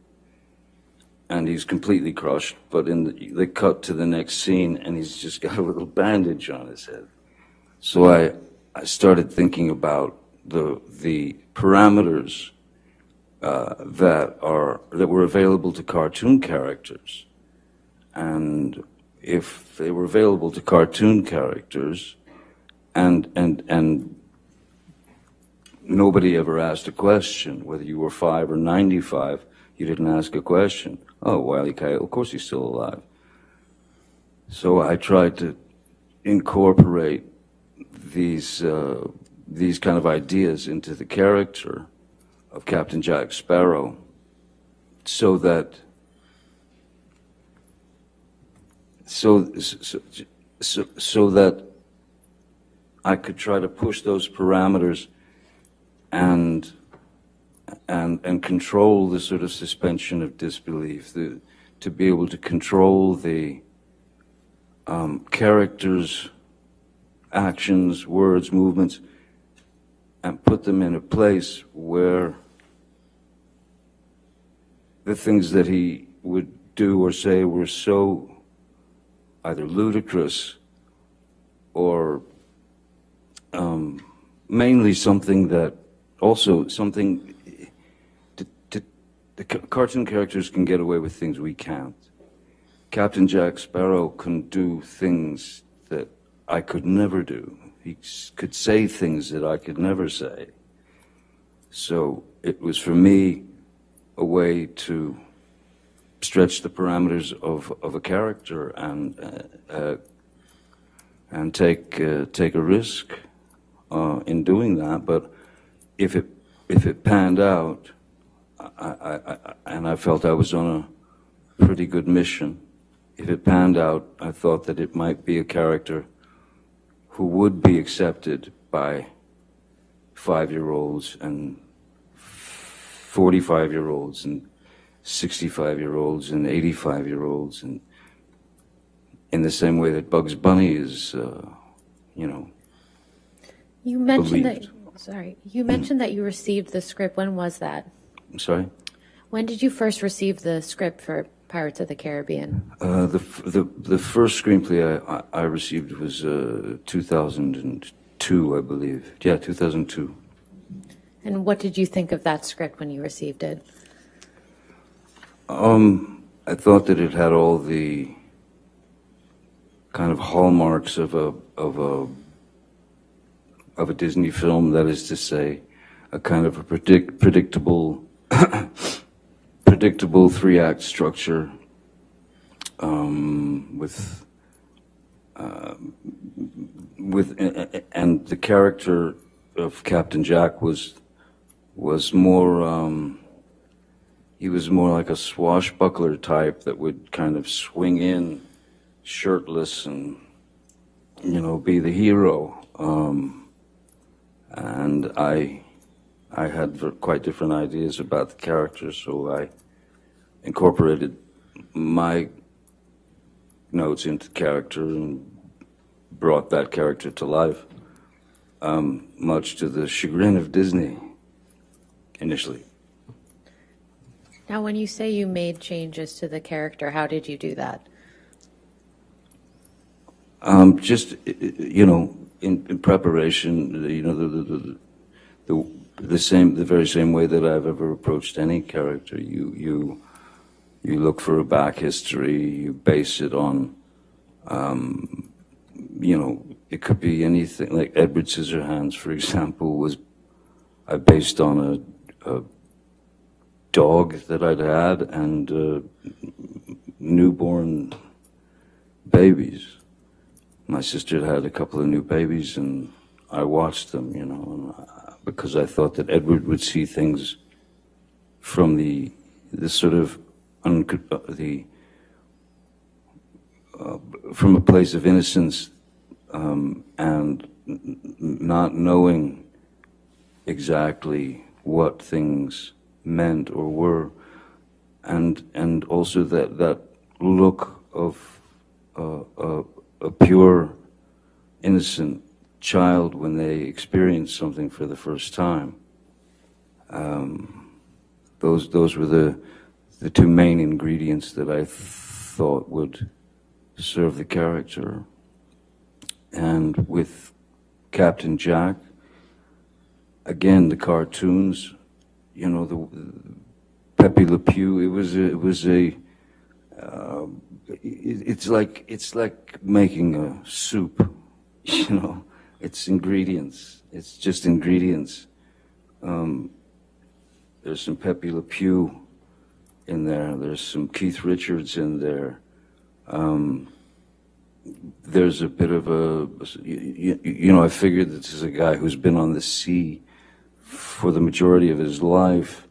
and he's completely crushed, but they cut to the next scene, and he's just got a little bandage on his head. So I started thinking about the parameters that were available to cartoon characters, and if they were available to cartoon characters, and nobody ever asked a question, whether you were 5 or 95, you didn't ask a question. Oh, Wile E. Coyote, of course he's still alive. So I tried to incorporate these kind of ideas into the character of Captain Jack Sparrow, so that I could try to push those parameters and control the sort of suspension of disbelief, to be able to control the characters' actions, words, movements, and put them in a place where the things that he would do or say were so either ludicrous or mainly something that also something the cartoon characters can get away with things we can't. Captain Jack Sparrow can do things that I could never do. He could say things that I could never say. So it was for me a way to stretch the parameters of a character and take a risk in doing that. But if it panned out, I felt I was on a pretty good mission. If it panned out, I thought that it might be a character who would be accepted by 5-year-olds and 45-year-olds and 65-year-olds and 85-year-olds, and in the same way that Bugs Bunny is, You mentioned believed. You mentioned that you received the script. When was that? I'm sorry? When did you first receive the script for Pirates of the Caribbean? The first screenplay I received was 2002, I believe. Yeah, 2002. And what did you think of that script when you received it? I thought that it had all the kind of hallmarks of a Disney film. That is to say, a kind of a predictable 3-act structure, and the character of Captain Jack was more. He was more like a swashbuckler type that would kind of swing in shirtless and, be the hero. And I had quite different ideas about the character, so I incorporated my notes into the character and brought that character to life, much to the chagrin of Disney initially. Now, when you say you made changes to the character, how did you do that? Just in preparation, the very same way that I've ever approached any character. You look for a back history. You base it on, it could be anything. Like Edward Scissorhands, for example, I based on a dog that I'd had and newborn babies. My sister had a couple of new babies, and I watched them, because I thought that Edward would see things from the sort of from a place of innocence, and not knowing exactly what things meant or were, and also that look of a pure, innocent child when they experience something for the first time. Those were the two main ingredients that I thought would serve the character. And with Captain Jack, again, the cartoons, you know, the Pepe Le Pew, it's like making a soup, you know, it's ingredients, it's just ingredients. There's some Pepe Le Pew in there, there's some Keith Richards in there. There's a bit of you know, I figured this is a guy who's been on the sea for the majority of his life.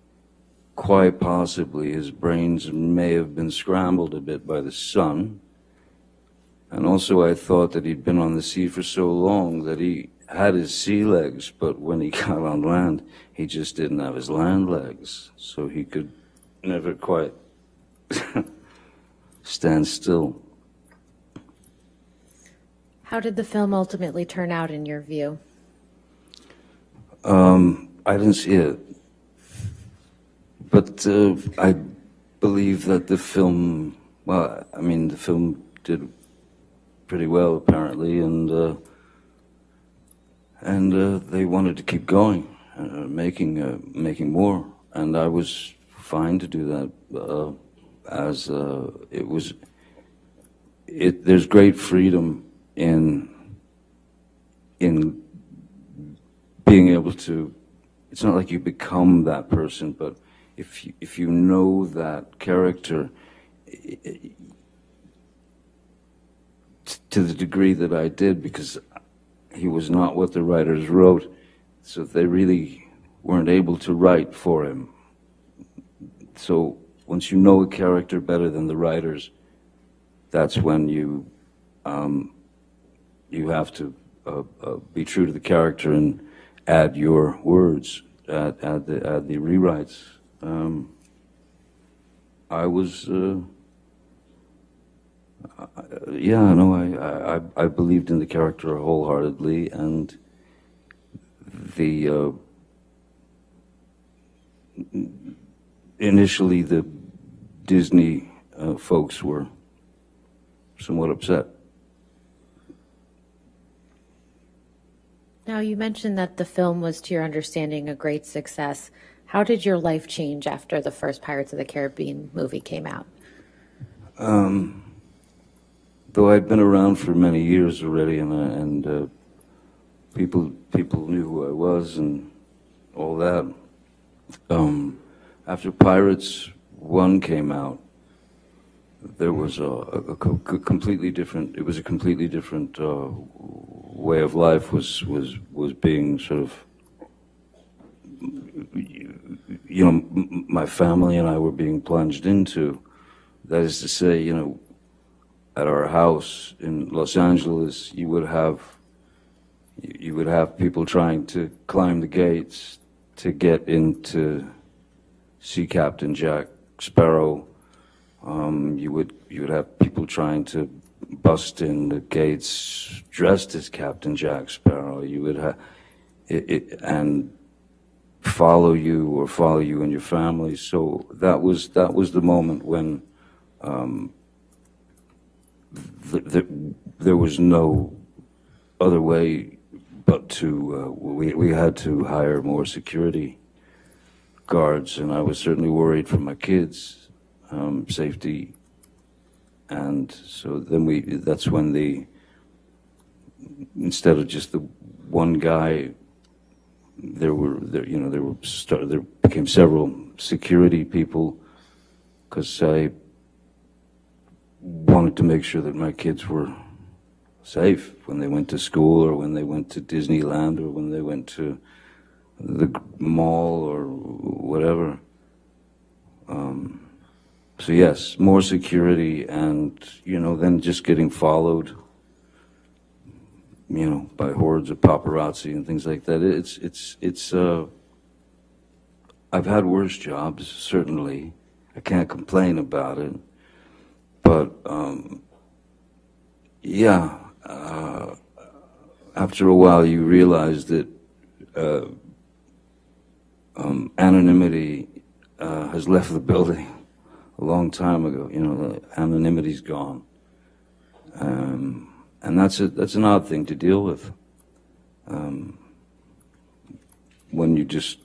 Quite possibly his brains may have been scrambled a bit by the sun. And also I thought that he'd been on the sea for so long that he had his sea legs, but when he got on land, he just didn't have his land legs. So he could never quite stand still. How did the film ultimately turn out in your view? I didn't see it. But I believe that the film, well, I mean, the film did pretty well apparently, and they wanted to keep going, making more, and I was fine to do that. There's great freedom in being able to. It's not like you become that person, but if you know that character to the degree that I did, because he was not what the writers wrote, so they really weren't able to write for him. So once you know a character better than the writers, that's when you have to be true to the character and add your words, add the rewrites. I was, I believed in the character wholeheartedly, and initially the Disney folks were somewhat upset. Now, you mentioned that the film was, to your understanding, a great success. How did your life change after the first Pirates of the Caribbean movie came out? Though I'd been around for many years already, and people knew who I was and all that. After Pirates 1 came out, there was a completely different. It was a completely different way of life was being sort of. You know, my family and I were being plunged into. That is to say, you know, at our house in Los Angeles, you would have people trying to climb the gates to get in to see Captain Jack Sparrow. You would have people trying to bust in the gates dressed as Captain Jack Sparrow. You would have and follow you and your family. So that was the moment when there was no other way but to we had to hire more security guards, and I was certainly worried for my kids' safety. And so then that's when instead of just the one guy, there became several security people, because I wanted to make sure that my kids were safe when they went to school, or when they went to Disneyland, or when they went to the mall, or whatever. So yes, more security, and then just getting followed, by hordes of paparazzi and things like that. It's I've had worse jobs, certainly. I can't complain about it. But, after a while you realize that anonymity has left the building. a long time ago. You know, the anonymity's gone. And that's an odd thing to deal with. When you just,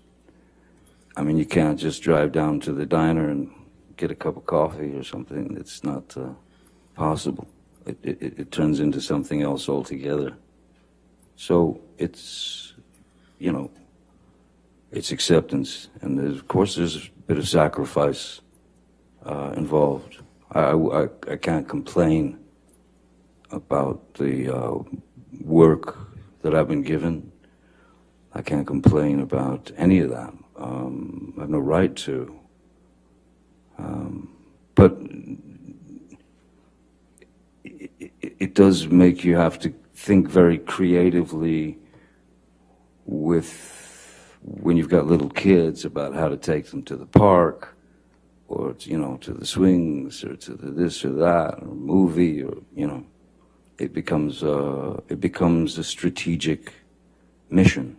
I mean, you can't just drive down to the diner and get a cup of coffee or something. It's not possible. It turns into something else altogether. So it's, you know, it's acceptance. And of course there's a bit of sacrifice involved. I can't complain about the work that I've been given. I can't complain about any of that. I have no right to. But it does make you have to think very creatively when you've got little kids about how to take them to the park or, you know, to the swings or to the this or that or movie or, you know, it becomes a strategic mission.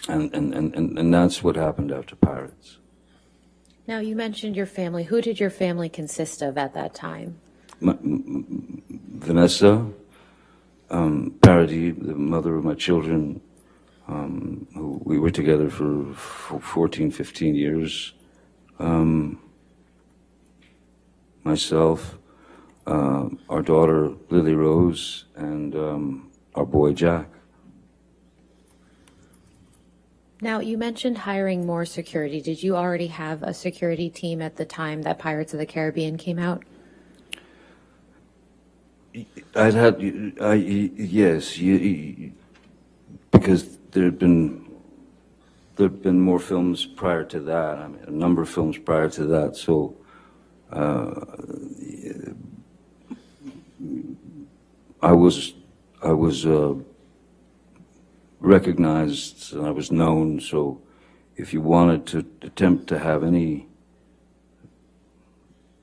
And that's what happened after Pirates. Now, you mentioned your family. Who did your family consist of at that time? Vanessa, Parody, the mother of my children, who we were together for 14, 15 years. Myself, our daughter Lily Rose, and our boy Jack. Now, you mentioned hiring more security. Did you already have a security team at the time that Pirates of the Caribbean came out? Yes, because there'd been more films prior to that. I mean, a number of films prior to that. So, I was recognized and I was known. So, if you wanted to attempt to have any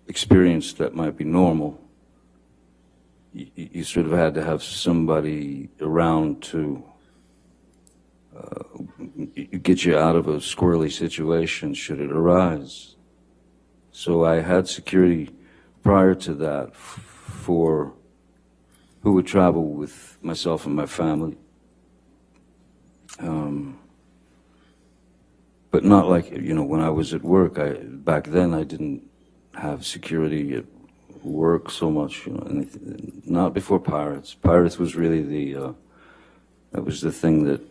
experience that might be normal, you sort of had to have somebody around to get you out of a squirrely situation should it arise. So I had security prior to that for who would travel with myself and my family. But not like, you know, when I was at work, back then I didn't have security at work so much, you know, not before Pirates. Pirates was really that was the thing that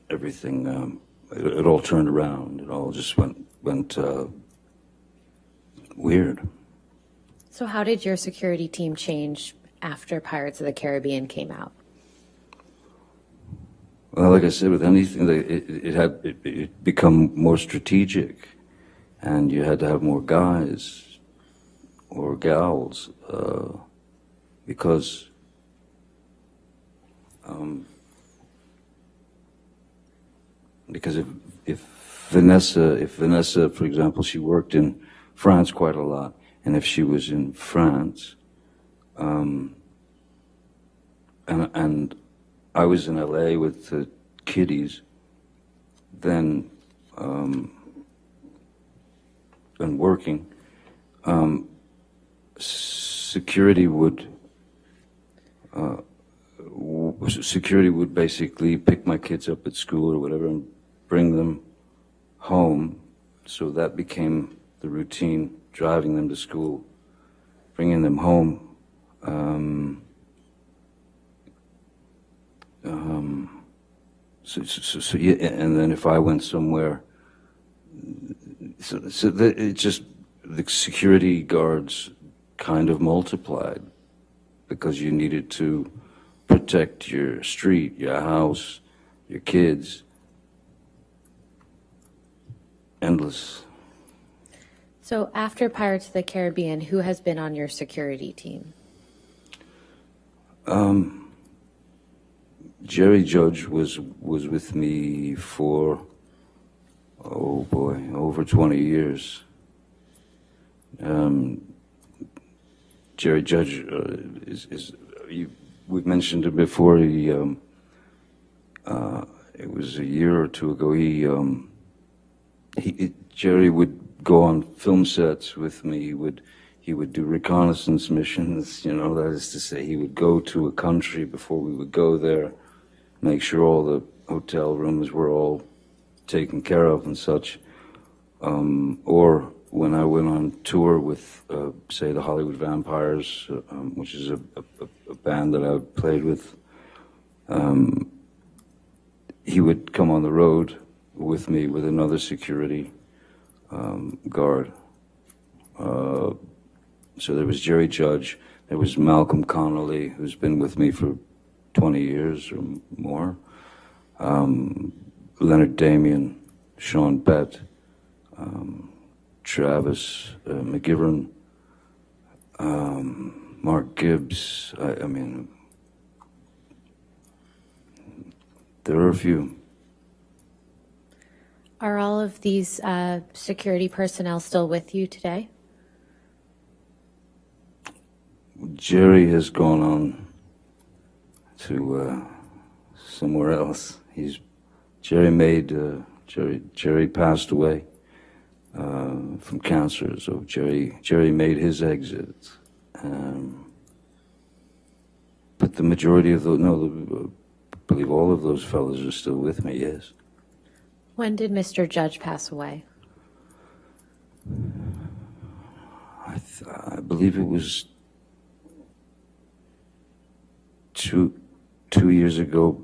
everything, it all turned around. It all just went weird. So how did your security team change after Pirates of the Caribbean came out? Well, like I said, with anything, it become more strategic, and you had to have more guys or gals, because if Vanessa, for example, she worked in France quite a lot, and if she was in France, and I was in LA with the kiddies, then and working, security would basically pick my kids up at school or whatever and bring them home. So that became the routine, driving them to school, bringing them home. So yeah, and then if I went somewhere, it just, the security guards kind of multiplied because you needed to protect your street, your house, your kids. Endless. So after Pirates of the Caribbean, who has been on your security team? Jerry Judge was with me for, oh boy, over 20 years. Jerry Judge we've mentioned it before. He, it was a year or two ago. Jerry would go on film sets with me. He would do reconnaissance missions, that is to say, he would go to a country before we would go there, make sure all the hotel rooms were all taken care of and such. Or when I went on tour with, say, the Hollywood Vampires, which is a band that I played with, he would come on the road with me with another security guard. So there was Jerry Judge, there was Malcolm Connolly, who's been with me for 20 years or more, Leonard Damian, Sean Bett, Travis McGivern, Mark Gibbs. I mean, there are a few. Are all of these security personnel still with you today? Jerry has gone on to somewhere else. Jerry passed away from cancer, so Jerry made his exit. But the majority of those, I believe all of those fellows are still with me, yes. When did Mr. Judge pass away? I believe it was two years ago,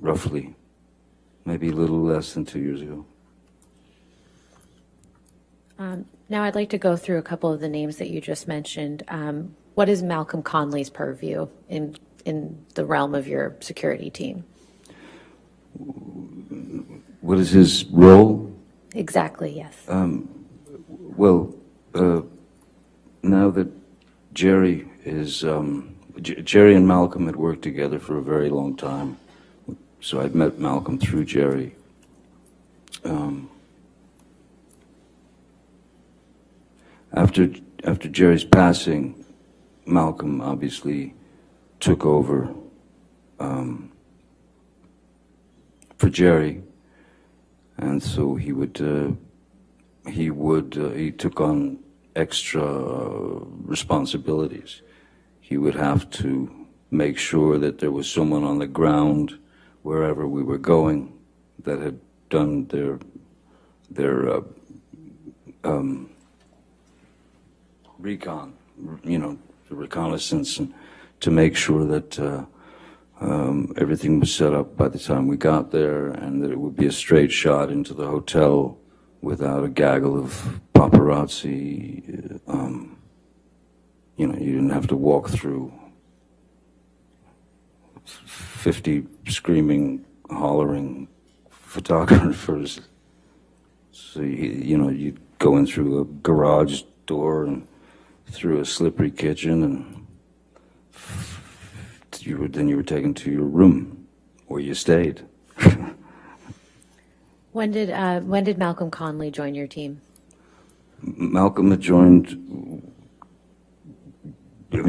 roughly. Maybe a little less than 2 years ago. Now I'd like to go through a couple of the names that you just mentioned. What is Malcolm Conley's purview in the realm of your security team? What is his role? Exactly, yes. Now that Jerry is, Jerry and Malcolm had worked together for a very long time, so I'd met Malcolm through Jerry. After Jerry's passing, Malcolm obviously took over for Jerry, and so he took on extra responsibilities. He would have to make sure that there was someone on the ground wherever we were going that had done their recon, the reconnaissance, and to make sure that everything was set up by the time we got there, and that it would be a straight shot into the hotel without a gaggle of paparazzi. You didn't have to walk through 50 screaming, hollering photographers. So you'd go in through a garage door and through a slippery kitchen, and then you were taken to your room where you stayed. When did Malcolm Conley join your team? Malcolm had joined.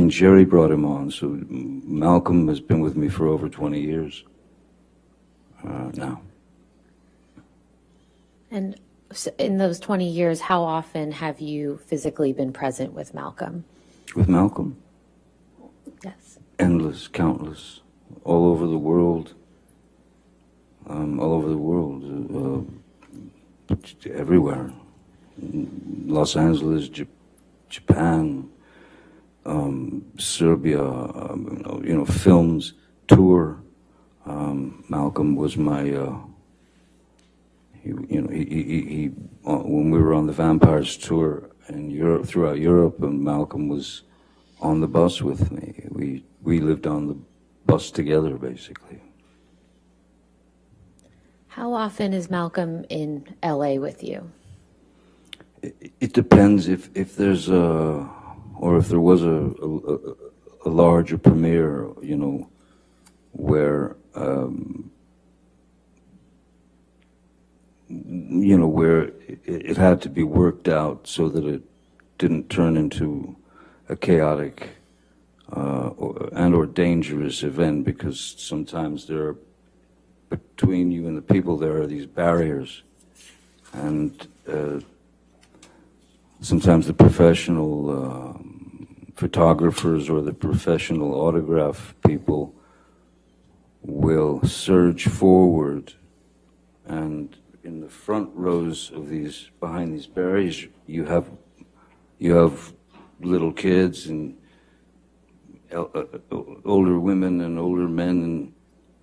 Jerry brought him on, so Malcolm has been with me for over 20 years now. And in those 20 years, how often have you physically been present with Malcolm? With Malcolm? Yes. Endless, countless, all over the world. Everywhere. Los Angeles, Japan, Serbia, films, tour. Malcolm was my, when we were on the Vampires tour in Europe, throughout Europe, and Malcolm was on the bus with me. We lived on the bus together, basically. How often is Malcolm in LA with you? It depends if there's or if there was a larger premiere, where where it had to be worked out so that it didn't turn into a chaotic or dangerous event, because sometimes between you and the people there are these barriers And sometimes the professional photographers or the professional autograph people will surge forward, and in the front rows of these, behind these barriers, you have little kids and older women and older men, and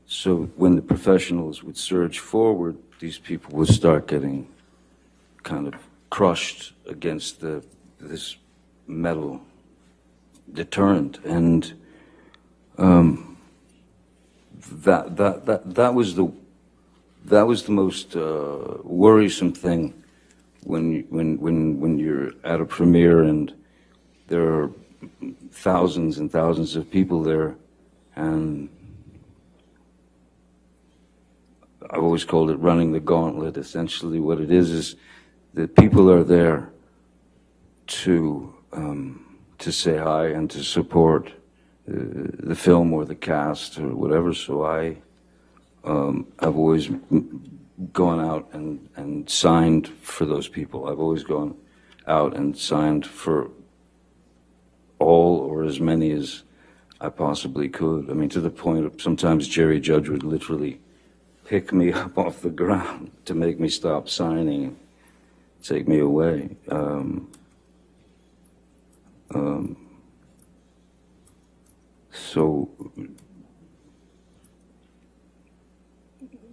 so when the professionals would surge forward, these people would start getting kind of crushed against this metal deterrent, and that was the most worrisome thing when you're at a premiere and there are thousands and thousands of people there, and I've always called it running the gauntlet. Essentially what it is that people are there to say hi and to support the film or the cast or whatever. So I've always gone out and signed for those people. I've always gone out and signed for all or as many as I possibly could. I mean, to the point of sometimes Jerry Judge would literally pick me up off the ground to make me stop signing and take me away. So,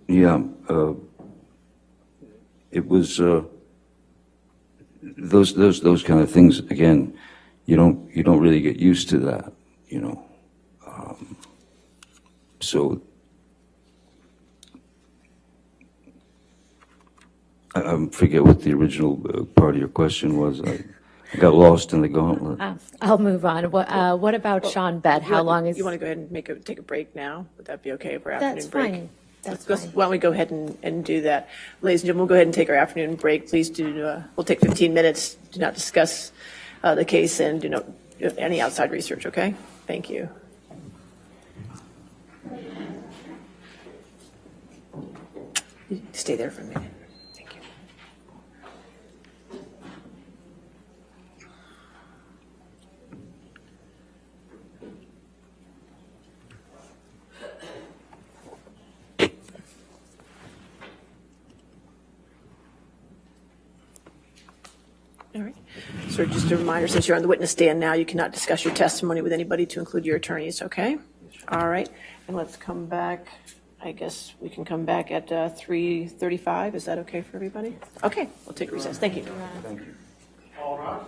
yeah, it was those kind of things. Again, you don't really get used to that, you know. So I forget what the original part of your question was. I got lost in the gauntlet. I'll move on. What about Sean Bett? How long is? You want to go ahead and take a break now? Would that be okay for That's afternoon break? fine. That's Let's- fine. Why don't we go ahead and do that? Ladies and gentlemen, we'll go ahead and take our afternoon break. Please do, we'll take 15 minutes. Do not discuss the case and do not do any outside research, okay? Thank you. Stay there for a minute. Thank you. All right. So just a reminder, since you're on the witness stand now, you cannot discuss your testimony with anybody to include your attorneys, okay? All right. And let's come back. I guess we can come back at 3:35. Is that okay for everybody? Okay, we'll take recess. Thank you. Thank you. All rise.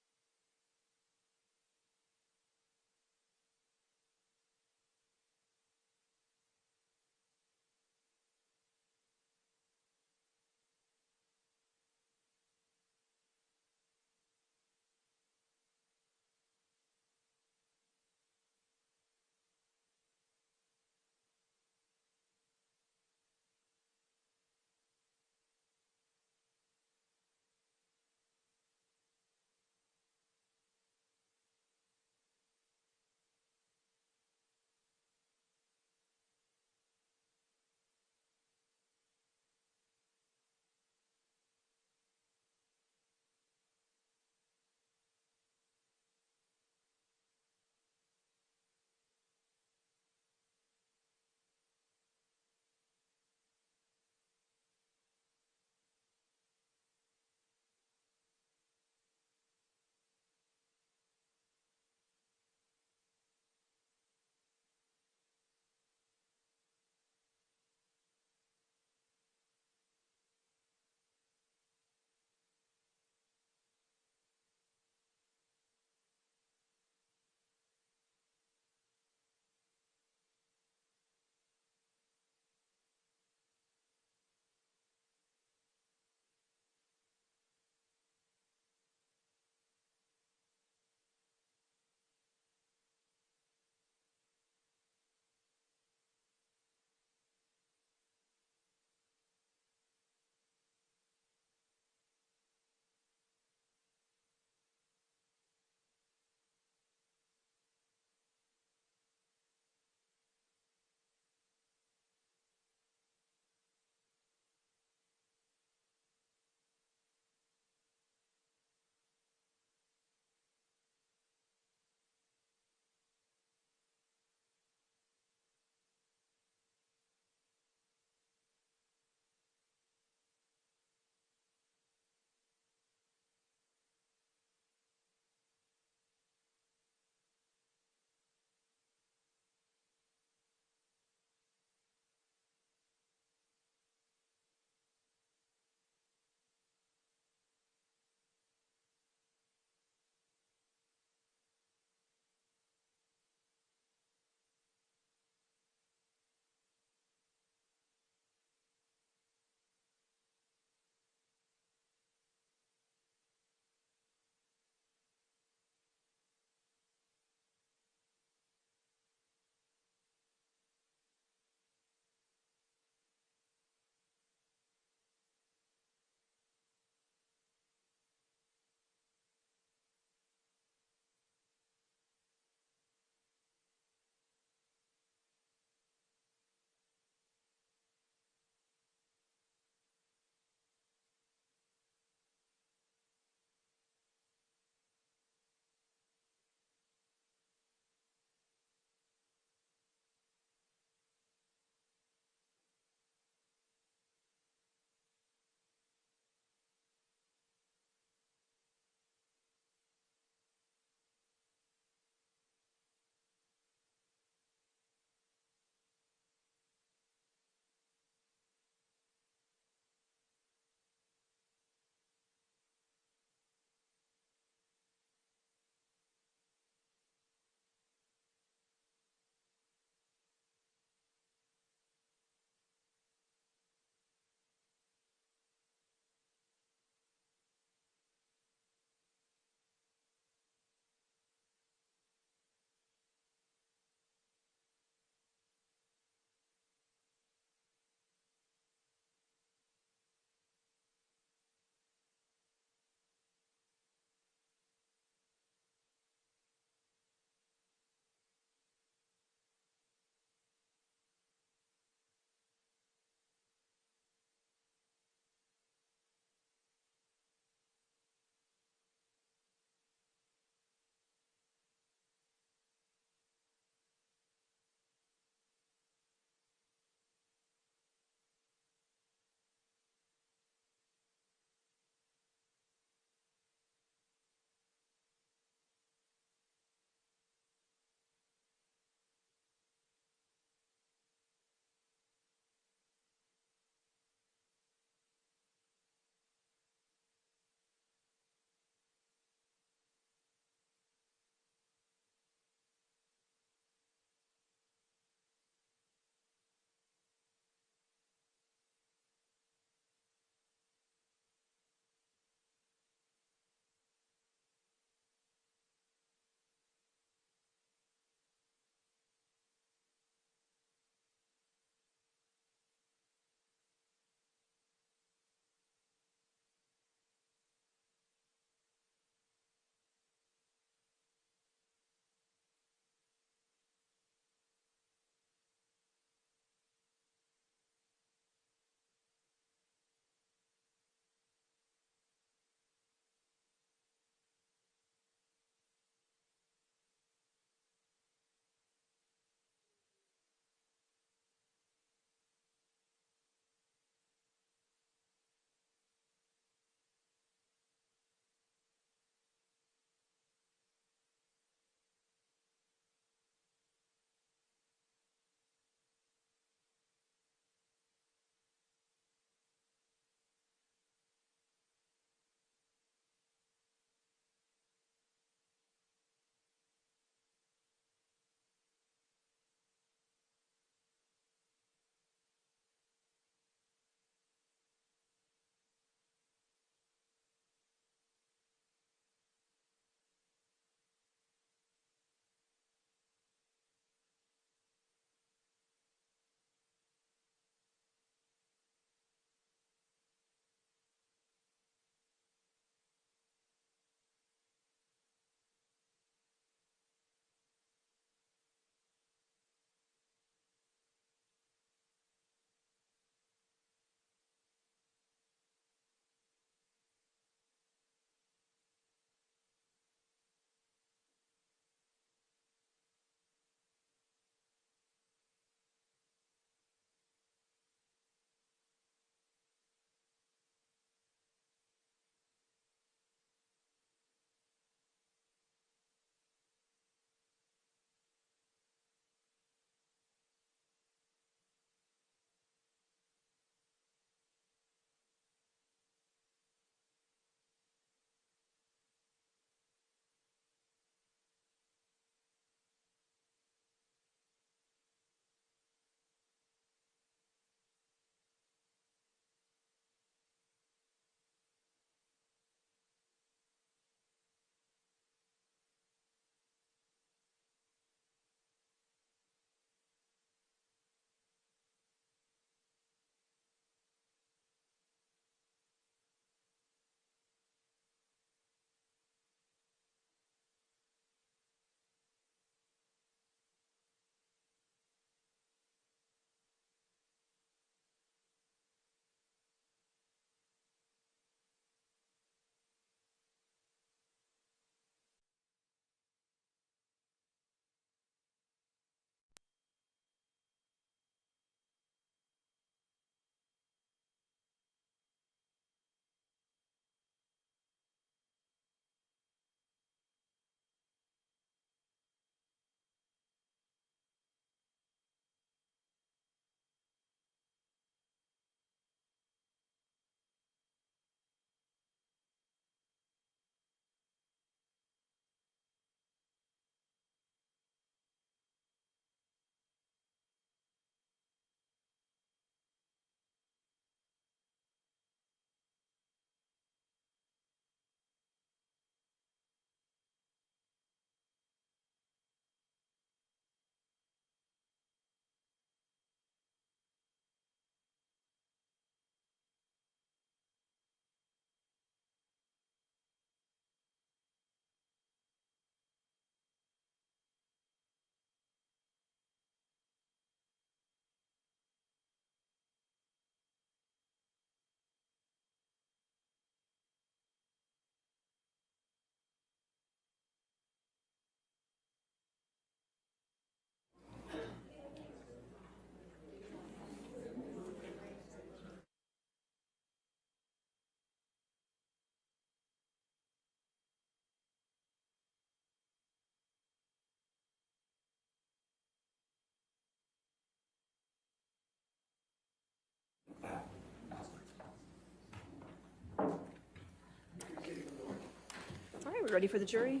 ready for the jury?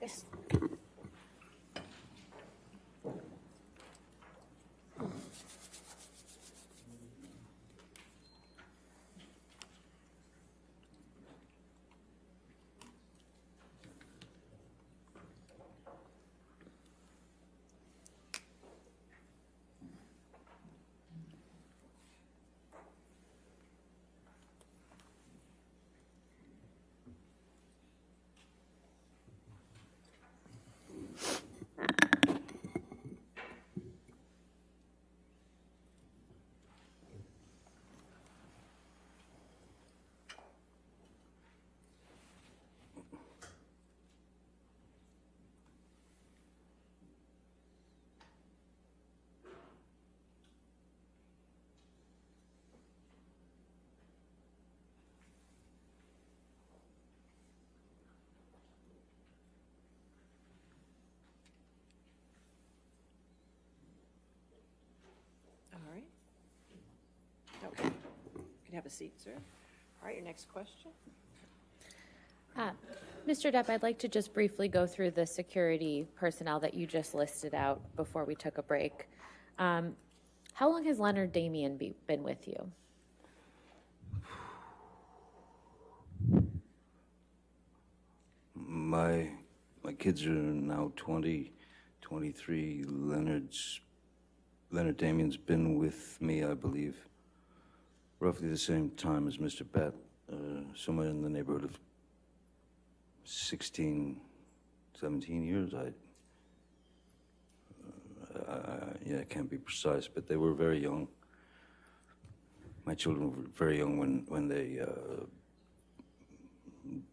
Yes. All right. Okay. You can have a seat, sir. All right, your next question. Mr. Depp, I'd like to just briefly go through the security personnel that you just listed out before we took a break. How long has Leonard Damien been with you? My kids are now 20, 23. Leonard Damien's been with me, I believe, roughly the same time as Mr. Bett, somewhere in the neighborhood of 16, 17 years. I can't be precise, but they were very young. My children were very young when they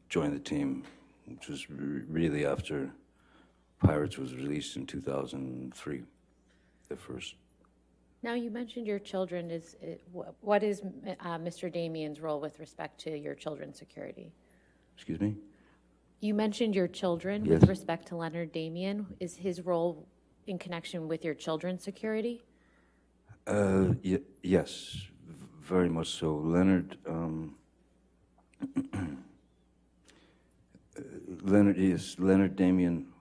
joined the team, which was really after Pirates was released in 2003, the first. Now, you mentioned your children. What is Mr. Damien's role with respect to your children's security? Excuse me? You mentioned your children Yes. with respect to Leonard Damien. Is his role in connection with your children's security? Yes, very much so. Leonard Damien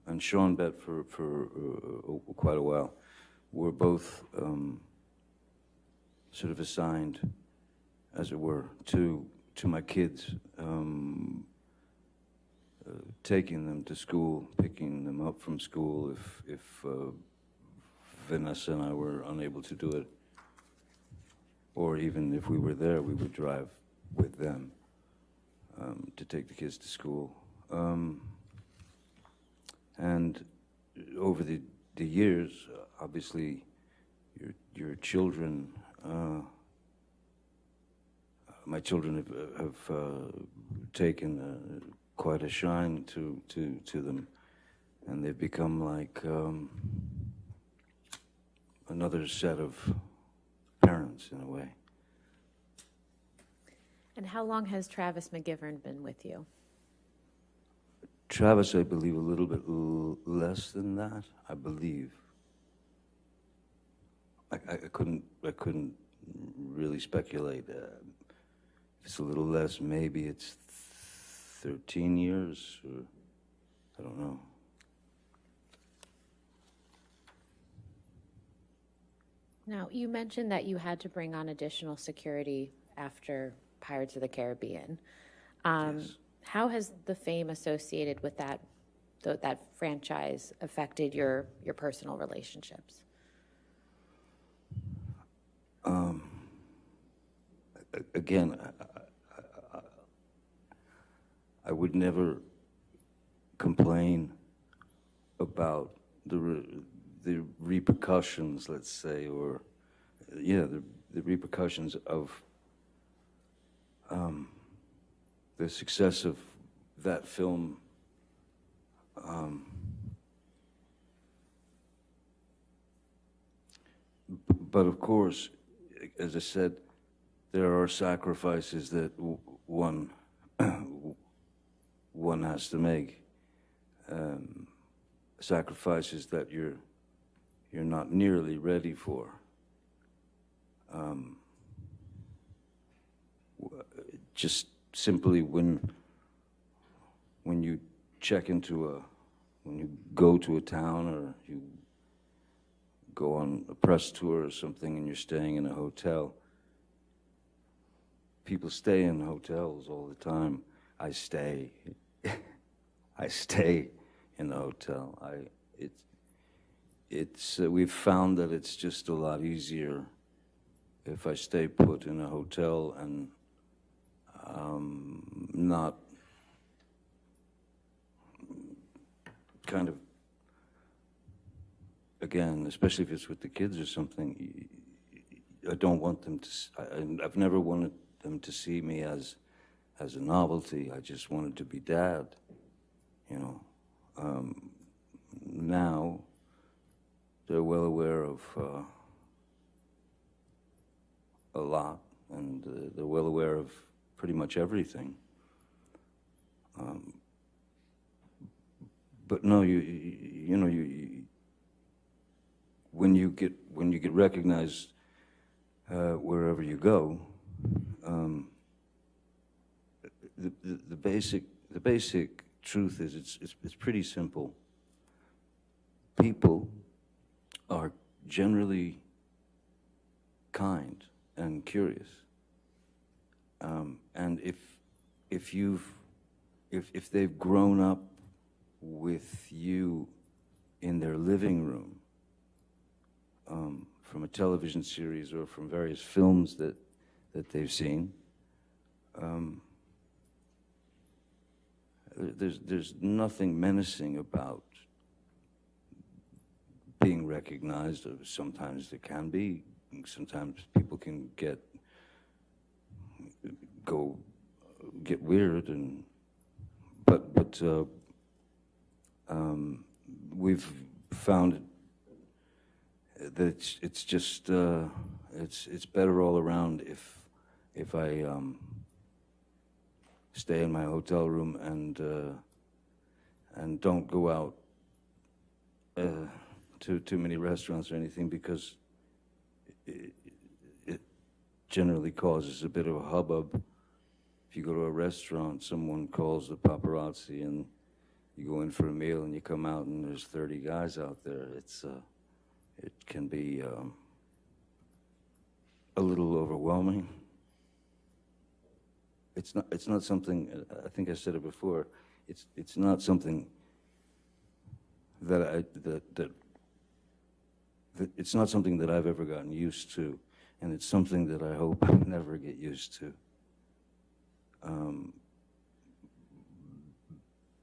and Sean Bett for quite a while were both sort of assigned, as it were, to my kids, taking them to school, picking them up from school if Vanessa and I were unable to do it, or even if we were there, we would drive with them to take the kids to school. And over the years, obviously, your children, my children have taken quite a shine to them, and they've become like another set of parents in a way. And how long has Travis McGivern been with you? Travis, I believe, a little bit less than that. I believe. I couldn't really speculate. If it's a little less, maybe it's 13 years, or I don't know. Now, you mentioned that you had to bring on additional security after Pirates of the Caribbean. Yes. How has the fame associated with that franchise affected your personal relationships? Again, I would never complain about the repercussions, let's say, or the repercussions of the success of that film. But of course, as I said, there are sacrifices that one has to make. Sacrifices that you're not nearly ready for. just simply when you when you go to a town or you go on a press tour or something and you're staying in a hotel, people stay in hotels all the time. I stay in the hotel. We've found that it's just a lot easier if I stay put in a hotel and not kind of, again, especially if it's with the kids or something, I don't want them to, I've never wanted them to see me as a novelty. I just wanted to be dad, you know. Now, they're well aware of a lot, and they're well aware of pretty much everything. But no, you know, when you get recognized wherever you go, the basic truth is it's pretty simple. People are generally kind and curious, and if they've grown up with you in their living room, from a television series or from various films that they've seen, there's nothing menacing about being recognized. Sometimes there can be. Sometimes people can get weird, but we've found that it's just it's better all around if I stay in my hotel room and don't go out to too many restaurants or anything, because it generally causes a bit of a hubbub. If you go to a restaurant, someone calls the paparazzi, and you go in for a meal and you come out and there's 30 guys out there. It can be a little overwhelming. It's not something, I think I said it before, it's not something that it's not something that I've ever gotten used to, and it's something that I hope I never get used to.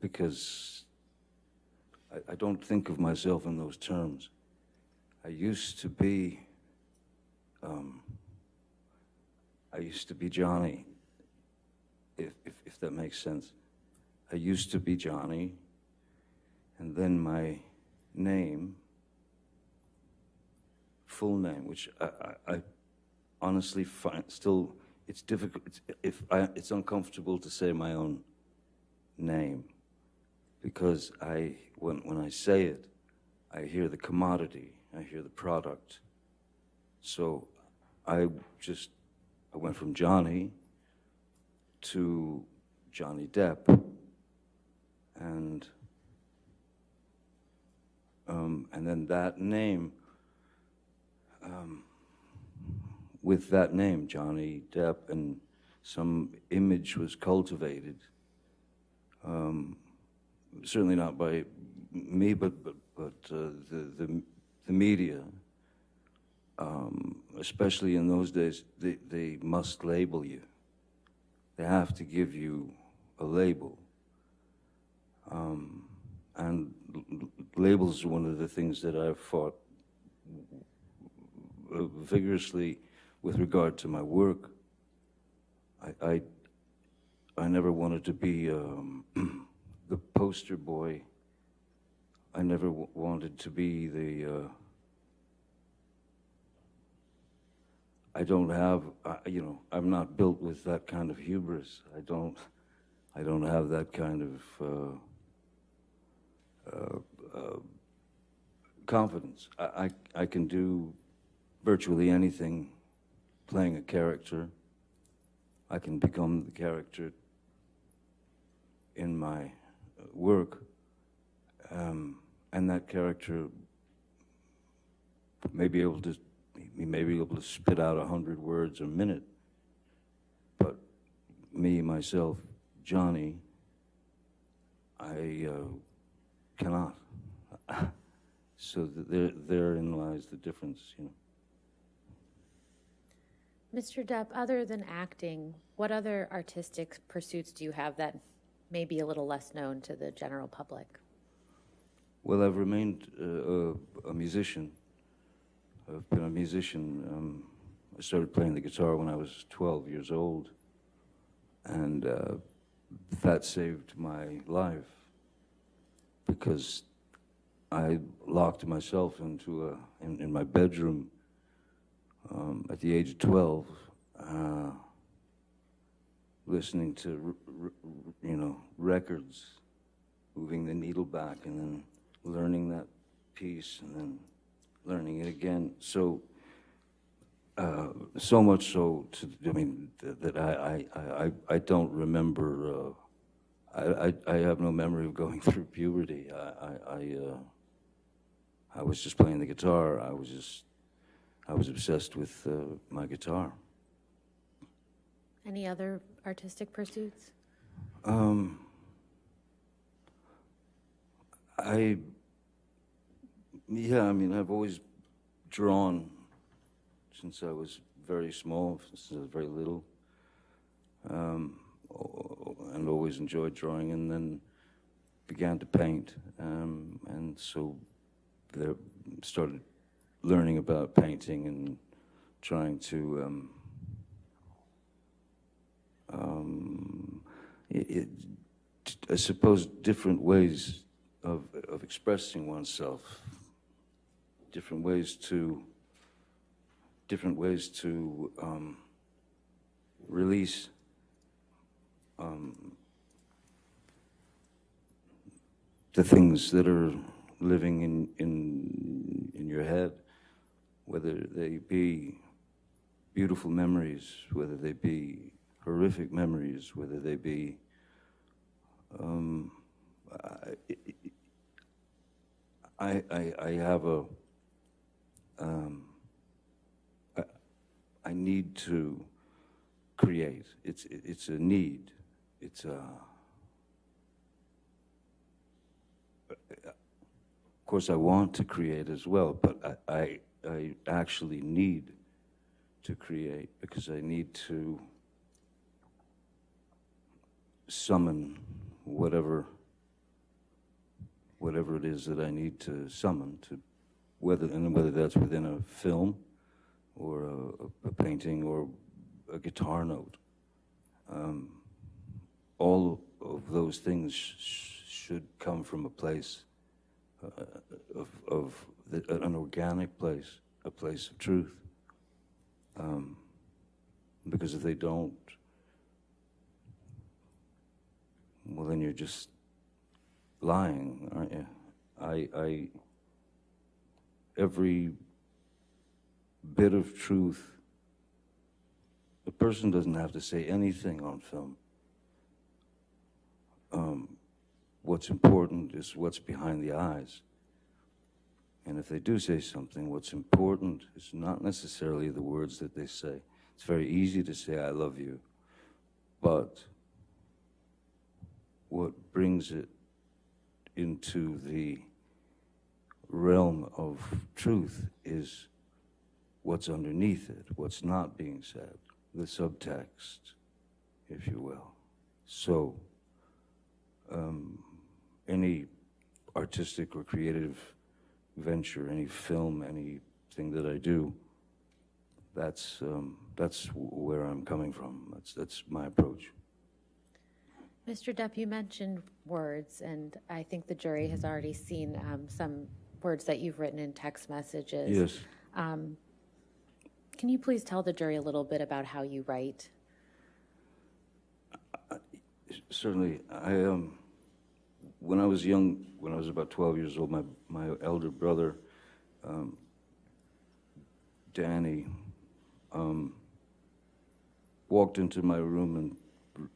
Because I don't think of myself in those terms. I used to be Johnny, if that makes sense. I used to be Johnny, and then my name, full name, which I honestly find still, it's difficult, it's uncomfortable to say my own name, because when I say it, I hear the commodity, I hear the product. So I went from Johnny to Johnny Depp, and then that name, with that name, Johnny Depp, and some image was cultivated. Certainly not by me, but the media, especially in those days, they must label you. They have to give you a label. And labels are one of the things that I've fought vigorously with regard to my work. I never wanted to be the poster boy. I never wanted to be the I don't have, I'm not built with that kind of hubris. I don't have that kind of confidence. I can do virtually anything playing a character. I can become the character in my work, and that character may be able to spit out 100 words a minute, but me, myself, Johnny, I cannot. So therein lies the difference, you know. Mr. Depp, other than acting, what other artistic pursuits do you have that may be a little less known to the general public? Well, I've remained a musician. I've been a musician. I started playing the guitar when I was 12 years old, and that saved my life because I locked myself into in my bedroom at the age of 12, listening to records, moving the needle back, and then learning that piece, and then learning it again. So so much so that I don't remember. I have no memory of going through puberty. I was just playing the guitar. I was obsessed with my guitar. Any other artistic pursuits? I've always drawn since I was very small, since I was very little, and always enjoyed drawing, and then began to paint, and so there started learning about painting and trying to I suppose different ways of expressing oneself, different ways to release the things that are living in your head, whether they be beautiful memories, whether they be horrific memories, whether they be I have I need to create. It's a need. It's a. Of course, I want to create as well, but I actually need to create because I need to summon whatever it is that I need to summon, to whether that's within a film or a painting or a guitar note. All of those things should come from a place an organic place, a place of truth. Because if they don't, well, then you're just lying, aren't you? Every bit of truth, a person doesn't have to say anything on film. What's important is what's behind the eyes. And if they do say something, what's important is not necessarily the words that they say. It's very easy to say, I love you, but what brings it into the realm of truth is what's underneath it, what's not being said, the subtext, if you will. So, any artistic or creative venture, any film, anything that I do, that's where I'm coming from. That's my approach. Mr. Depp, you mentioned words, and I think the jury has already seen some words that you've written in text messages. Yes. Can you please tell the jury a little bit about how you write? Certainly. When I was young, when I was about 12 years old, my elder brother, Danny, walked into my room and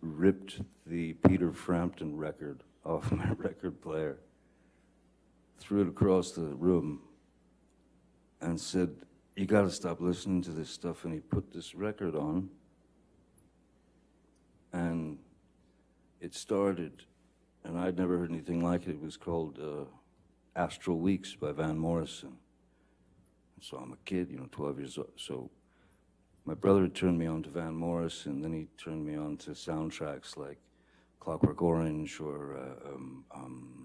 ripped the Peter Frampton record off my record player, threw it across the room, and said, "You got to stop listening to this stuff." And he put this record on, and it started, and I'd never heard anything like it. It was called Astral Weeks by Van Morrison. So I'm a kid, 12 years old. So my brother had turned me on to Van Morrison, then he turned me on to soundtracks like Clockwork Orange or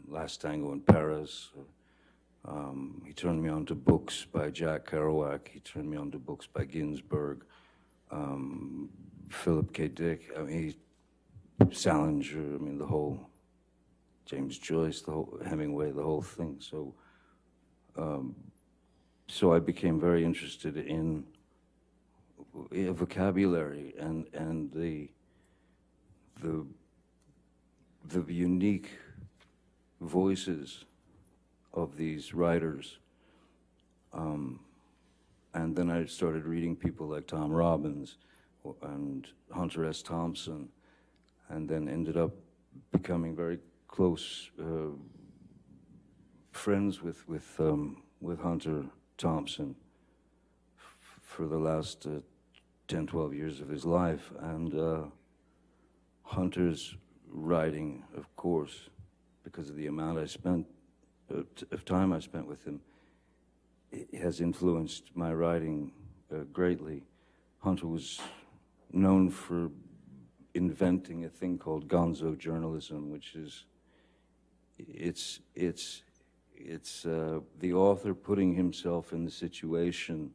Last Tango in Paris. He turned me on to books by Jack Kerouac. He turned me on to books by Ginsberg, Philip K. Dick. Salinger. The whole James Joyce, the whole Hemingway, the whole thing. So I became very interested in vocabulary and the unique voices of these writers. And then I started reading people like Tom Robbins and Hunter S. Thompson, and then ended up becoming very close friends with Hunter Thompson for the last 10, 12 years of his life. And Hunter's writing, of course, because of the amount of time I spent with him, it has influenced my writing greatly. Hunter was known for inventing a thing called gonzo journalism, which is it's the author putting himself in the situation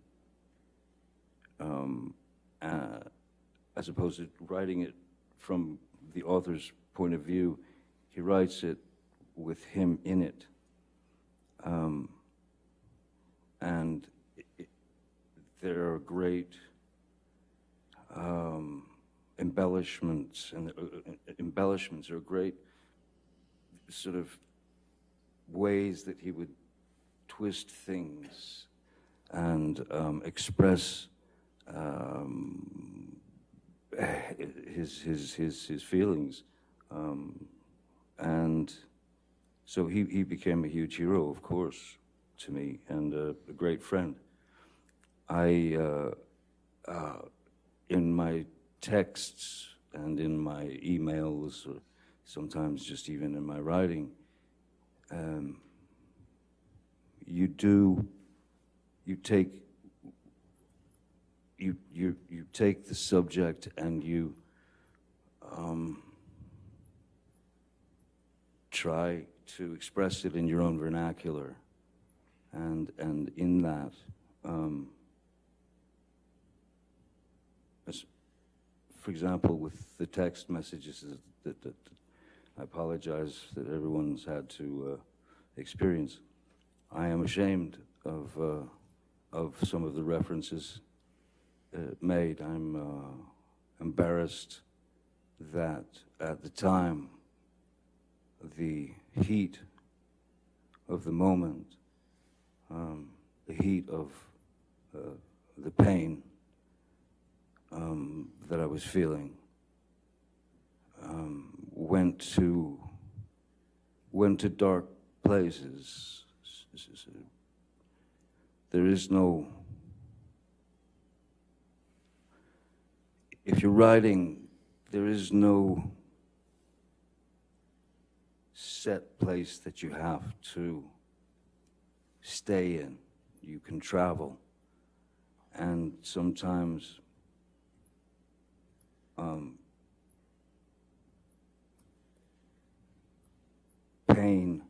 as opposed to writing it from the author's point of view. He writes it with him in it. And there are great embellishments, and embellishments are great sort of ways that he would twist things and express his feelings, and so he became a huge hero, of course, to me, and a great friend. In my texts and in my emails, or sometimes just even in my writing, you take the subject and you try to express it in your own vernacular, and in that, for example, with the text messages that I apologize that everyone's had to experience, I am ashamed of some of the references made. I'm embarrassed that at the time, the heat of the moment, the heat of the pain that I was feeling, went to dark places. There is no, if you're writing, there is no set place that you have to stay in. You can travel, and sometimes pain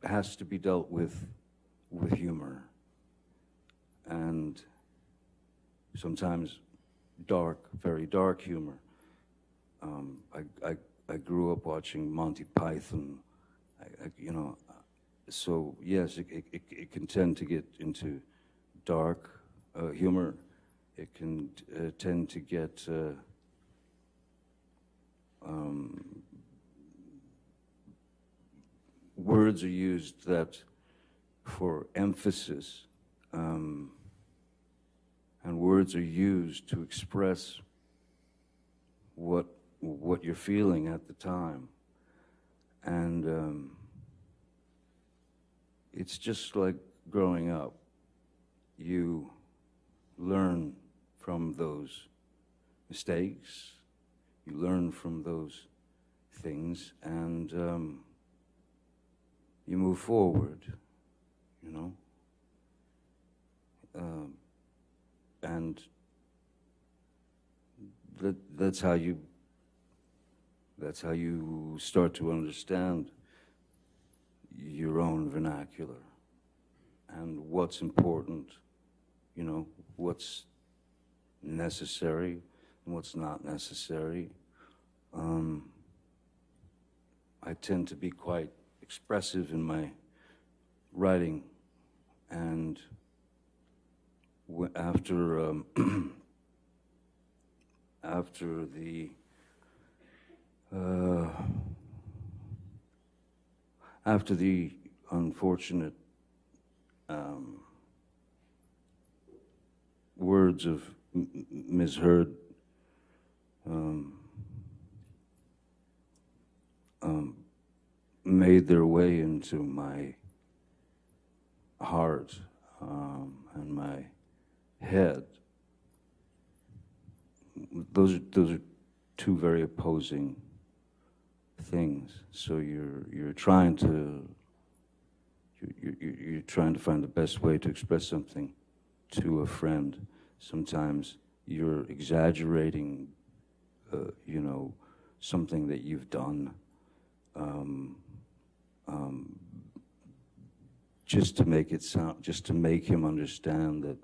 has to be dealt with humor, and sometimes very dark humor. I grew up watching Monty Python, so yes, it can tend to get into dark humor. It can tend to get words are used that for emphasis, and words are used to express what you're feeling at the time. And it's just like growing up. You learn from those mistakes, you learn from those things, and you move forward, you know? And that's how you start to understand your own vernacular and what's important, you know, what's necessary and what's not necessary. I tend to be quite expressive in my writing, and after after the unfortunate words of Ms. Heard made their way into my heart and my head. Those are two very opposing things. So you're trying to find the best way to express something to a friend. Sometimes you're exaggerating, you know, something that you've done, just to make it sound, just to make him understand that,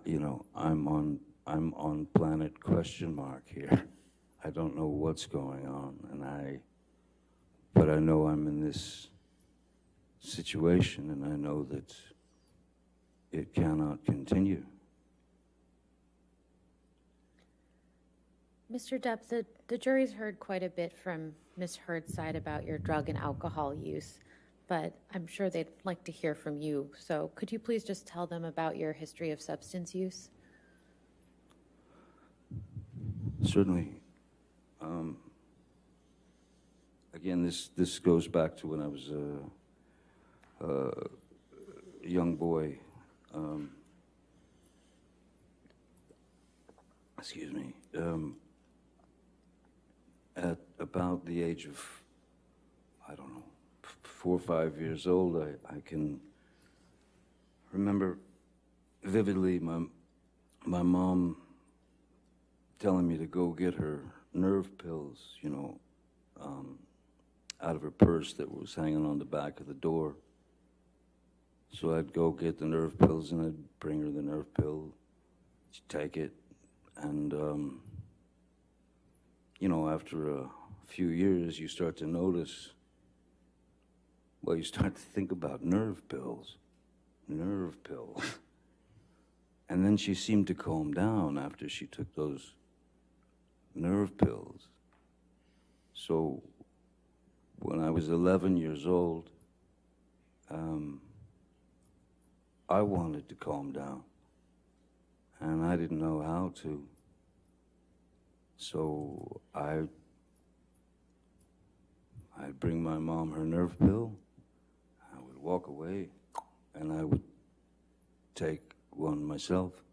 you know, I'm on planet question mark here. I don't know what's going on, but I know I'm in this situation, and I know that it cannot continue. Mr. Depp, the jury's heard quite a bit from Ms. Heard's side about your drug and alcohol use, but I'm sure they'd like to hear from you. So could you please just tell them about your history of substance use? Certainly. Again, this goes back to when I was a young boy. Excuse me. At about the age of, I don't know, 4 or 5 years old, I can remember vividly my mom telling me to go get her nerve pills, you know, out of her purse that was hanging on the back of the door. So I'd go get the nerve pills, and I'd bring her the nerve pill. She'd take it, and you know, after a few years, you start to notice, well, you start to think about nerve pills. And then she seemed to calm down after she took those nerve pills. So when I was 11 years old, I wanted to calm down, and I didn't know how to. So I'd bring my mom her nerve pill, I would walk away, and I would take one myself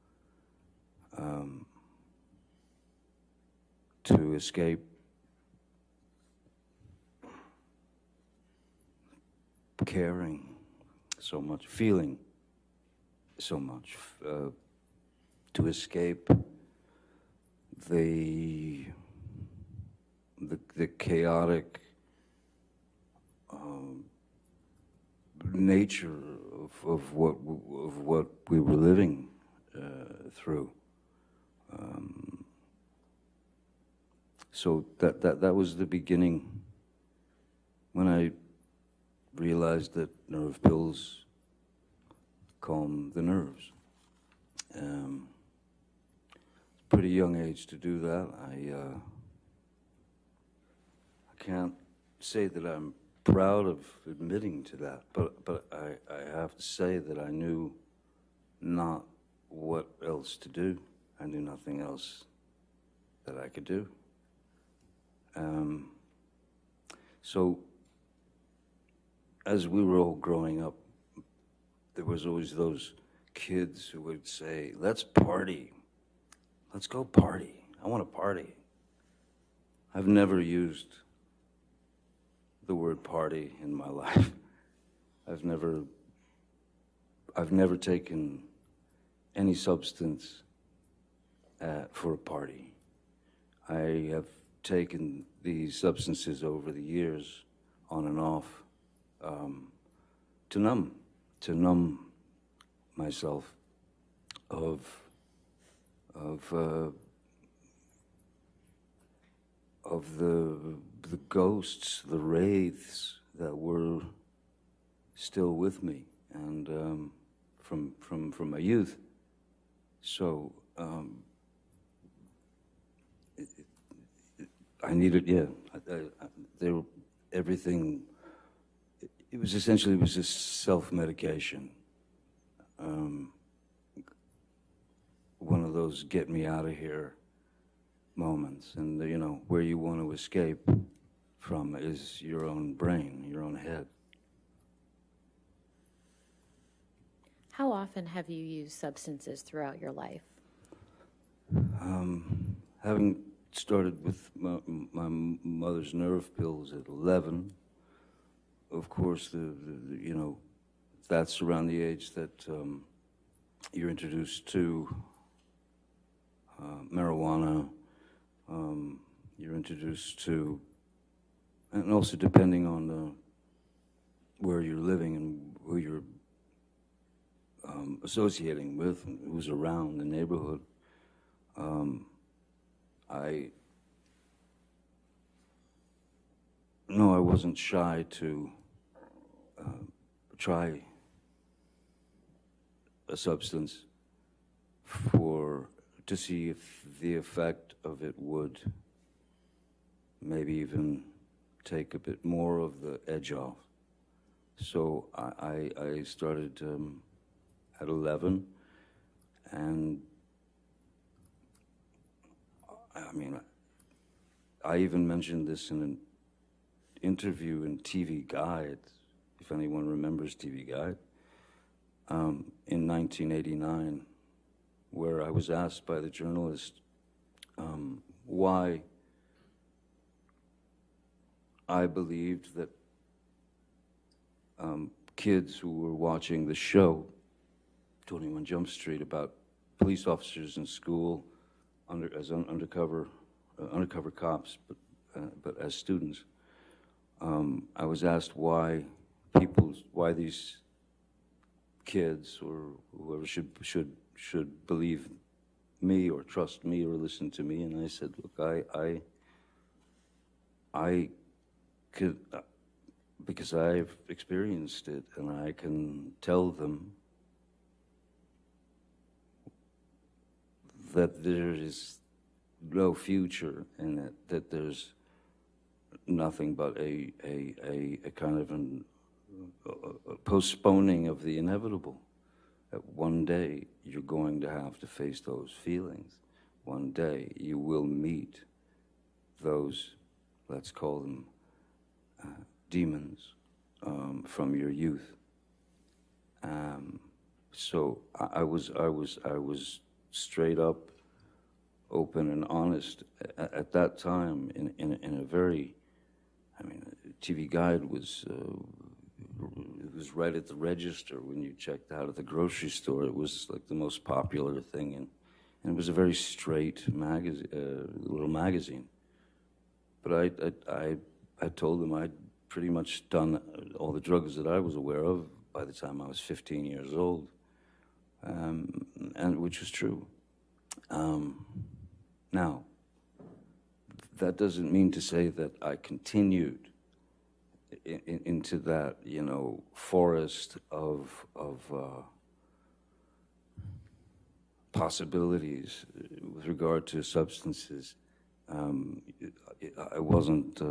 to escape caring so much, feeling so much, to escape the chaotic nature of what we were living through. So that was the beginning when I realized that nerve pills calm the nerves. Pretty young age to do that. I can't say that I'm proud of admitting to that, but I have to say that I knew not what else to do. I knew nothing else that I could do. So as we were all growing up, there was always those kids who would say, let's party. Let's go party. I want to party. I've never used the word party in my life. I've never taken any substance for a party. I have taken these substances over the years, on and off, to numb myself of the ghosts, the wraiths that were still with me, and from my youth. So I needed, they were everything. It was just self-medication. One of those get me out of here moments, and where you want to escape from is your own brain, your own head. How often have you used substances throughout your life? Having started with my mother's nerve pills at 11, of course, that's around the age that you're introduced to marijuana. You're introduced to, and also depending on where you're living and who you're associating with and who's around the neighborhood. I wasn't shy to try a substance to see if the effect of it would maybe even take a bit more of the edge off. So I started at 11, and I even mentioned this in an interview in TV Guide, if anyone remembers TV Guide, in 1989, where I was asked by the journalist why I believed that kids who were watching the show 21 Jump Street about police officers in school as undercover cops, but as students. I was asked why these kids or whoever should believe me or trust me or listen to me, and I said, look, I could, because I've experienced it, and I can tell them that there is no future in it, that there's nothing but a kind of a postponing of the inevitable. That one day you're going to have to face those feelings. One day you will meet those, let's call them demons from your youth. So I was straight up, open and honest at that time in a very, TV Guide was it was right at the register when you checked out at the grocery store. It was like the most popular thing, and it was a very straight little magazine. But I told them I'd pretty much done all the drugs that I was aware of by the time I was 15 years old, and which was true. Now, that doesn't mean to say that I continued into that, forest of possibilities with regard to substances. I wasn't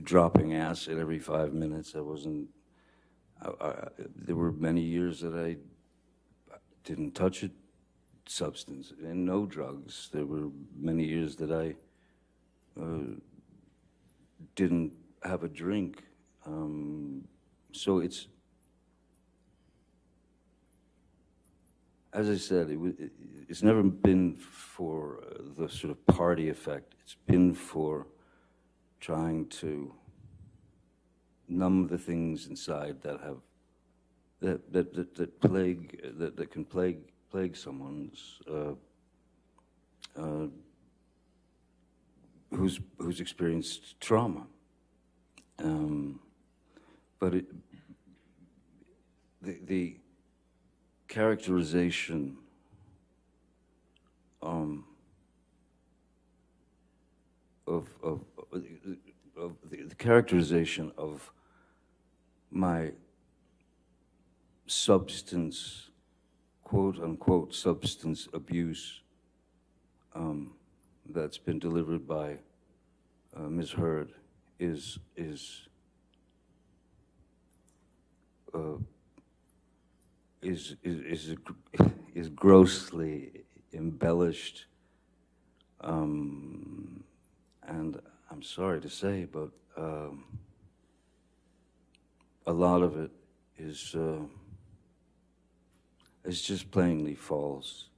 dropping acid every 5 minutes. I wasn't There were many years that I didn't touch a substance and no drugs. There were many years that I didn't have a drink. So it's, as I said, it's never been for the sort of party effect. It's been for trying to numb the things inside that have that can plague someone's who's experienced trauma. But the characterization of the characterization of my substance, quote unquote, substance abuse that's been delivered by Ms. Heard is grossly embellished, and I'm sorry to say, but a lot of it is just plainly false.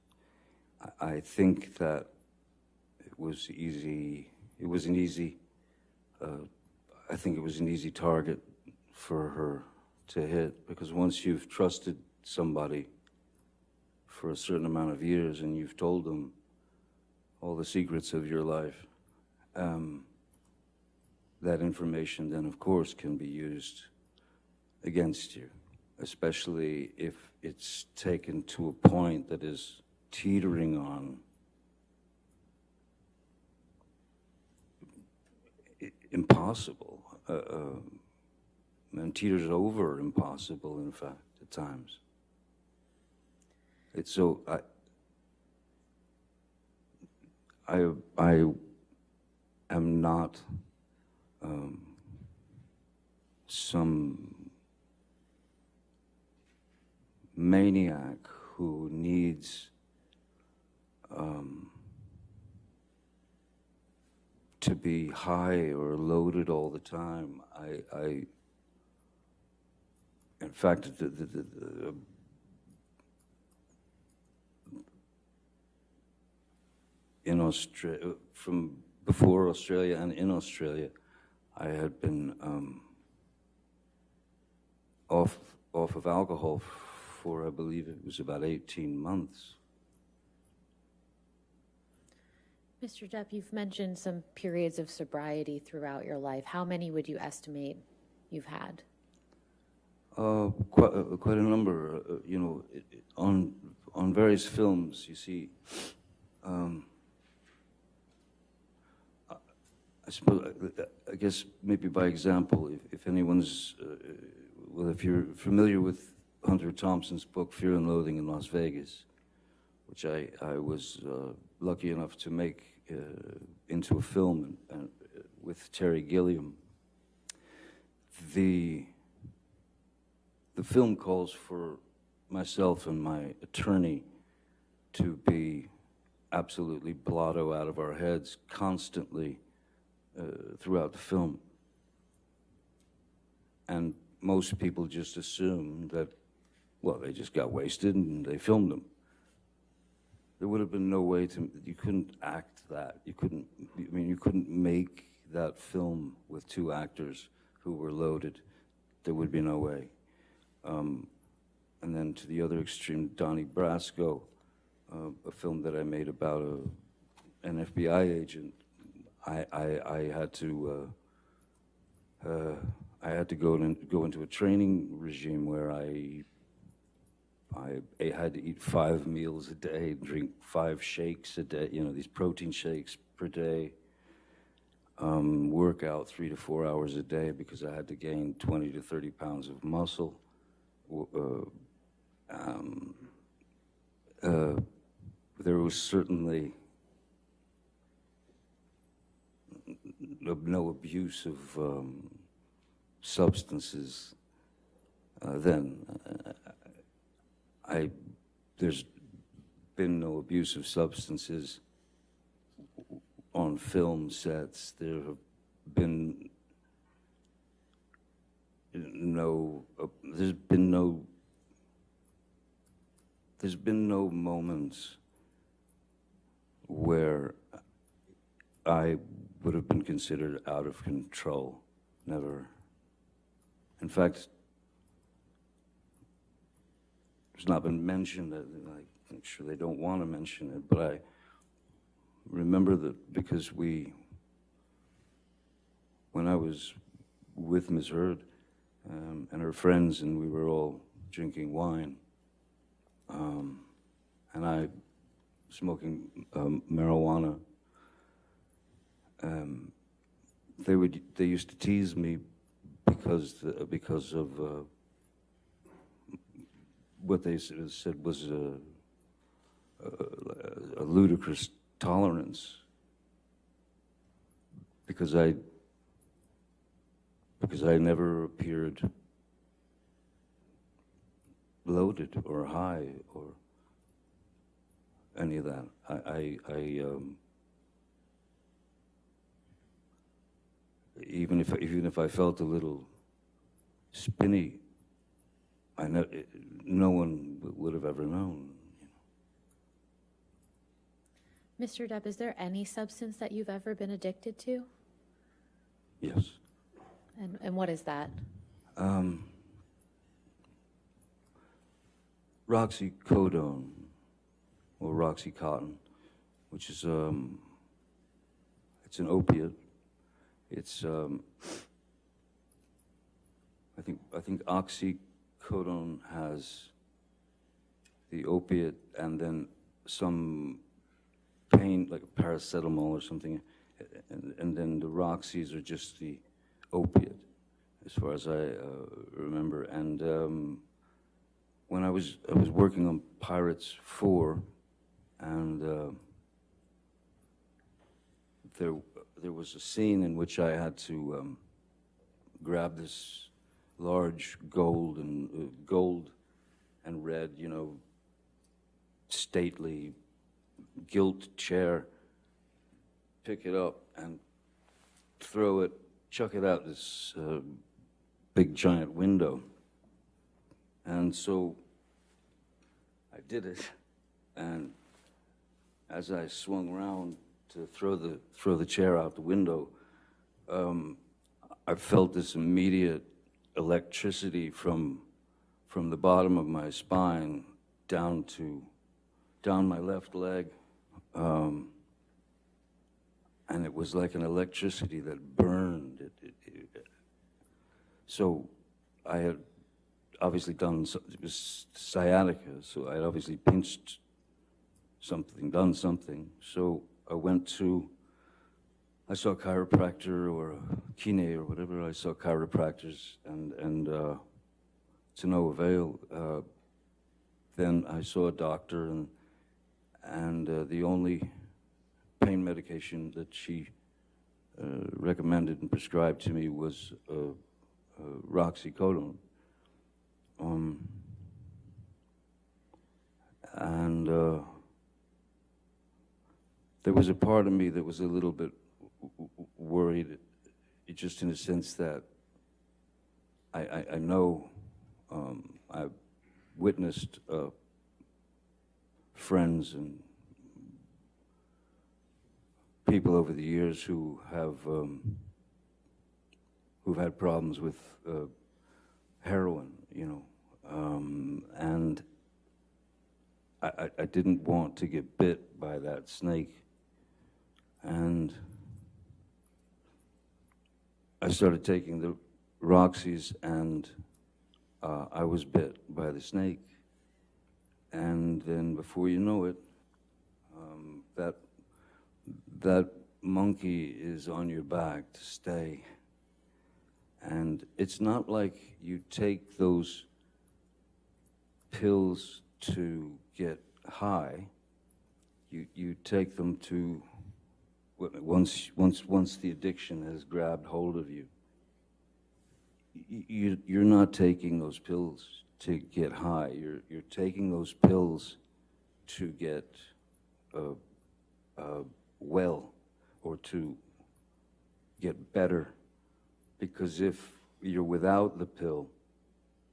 I think that it was easy. It was an easy. I think it was an easy target for her to hit, because once you've trusted somebody for a certain amount of years and you've told them all the secrets of your life, that information then, of course, can be used against you, especially if it's taken to a point that is teetering on impossible, and teeters over impossible, in fact, at times. It's so, I am not some maniac who needs to be high or loaded all the time. In fact, in Australia, from before Australia and in Australia, I had been off of alcohol for, I believe it was about 18 months. Mr. Depp, you've mentioned some periods of sobriety throughout your life. How many would you estimate you've had? Quite a number. You know, on various films, you see. I suppose, I guess maybe by example, if anyone's, well, if you're familiar with Hunter Thompson's book, Fear and Loathing in Las Vegas, which I was lucky enough to make into a film with Terry Gilliam. The film calls for myself and my attorney to be absolutely blotto out of our heads constantly throughout the film. And most people just assume that, well, they just got wasted and they filmed them. There would have been no way you couldn't act that. You couldn't make that film with two actors who were loaded. There would be no way. And then to the other extreme, Donnie Brasco, a film that I made about an FBI agent. I had to go into a training regime where I had to eat 5 meals a day, drink 5 shakes a day, you know, these protein shakes per day, work out 3 to 4 hours a day because I had to gain 20 to 30 pounds of muscle. There was certainly no abuse of substances There's been no abuse of substances on film sets. There have been there's been no moments where I would have been considered out of control. Never. In fact, it's not been mentioned. I'm sure they don't want to mention it, but I remember that because when I was with Ms. Heard and her friends, and we were all drinking wine, and I smoking marijuana. They used to tease me because of what they said was a ludicrous tolerance, because I never appeared loaded or high or any of that. Even if I felt a little spinny, no one would have ever known. Mr. Depp, is there any substance that you've ever been addicted to? Yes. And what is that? Roxycodone, or Roxycontin, which is it's an opiate. It's I think oxycodone has the opiate and then some pain, like paracetamol or something, and then the Roxys are just the opiate, as far as I remember. And when I was working on Pirates 4, and there was a scene in which I had to grab this large gold and red, stately gilt chair, pick it up and throw it, chuck it out this big giant window. And so I did it, and as I swung around to throw the chair out the window, I felt this immediate electricity from the bottom of my spine down my left leg, and it was like an electricity that burned. So I had obviously it was sciatica, so I had obviously pinched something, done something. So I saw a chiropractor or a kine or whatever. I saw chiropractors, and to no avail. Then I saw a doctor, and the only pain medication that she recommended and prescribed to me was Roxycodone. And there was a part of me that was a little bit worried, just in the sense that I know I've witnessed friends and people over the years who've had problems with heroin, and I didn't want to get bit by that snake. And I started taking the Roxys, and I was bit by the snake. And then before you know it, that monkey is on your back to stay. And it's not like you take those pills to get high. You take them to once the addiction has grabbed hold of you. you're not taking those pills to get high. You're taking those pills to get well, or to get better. Because if you're without the pill,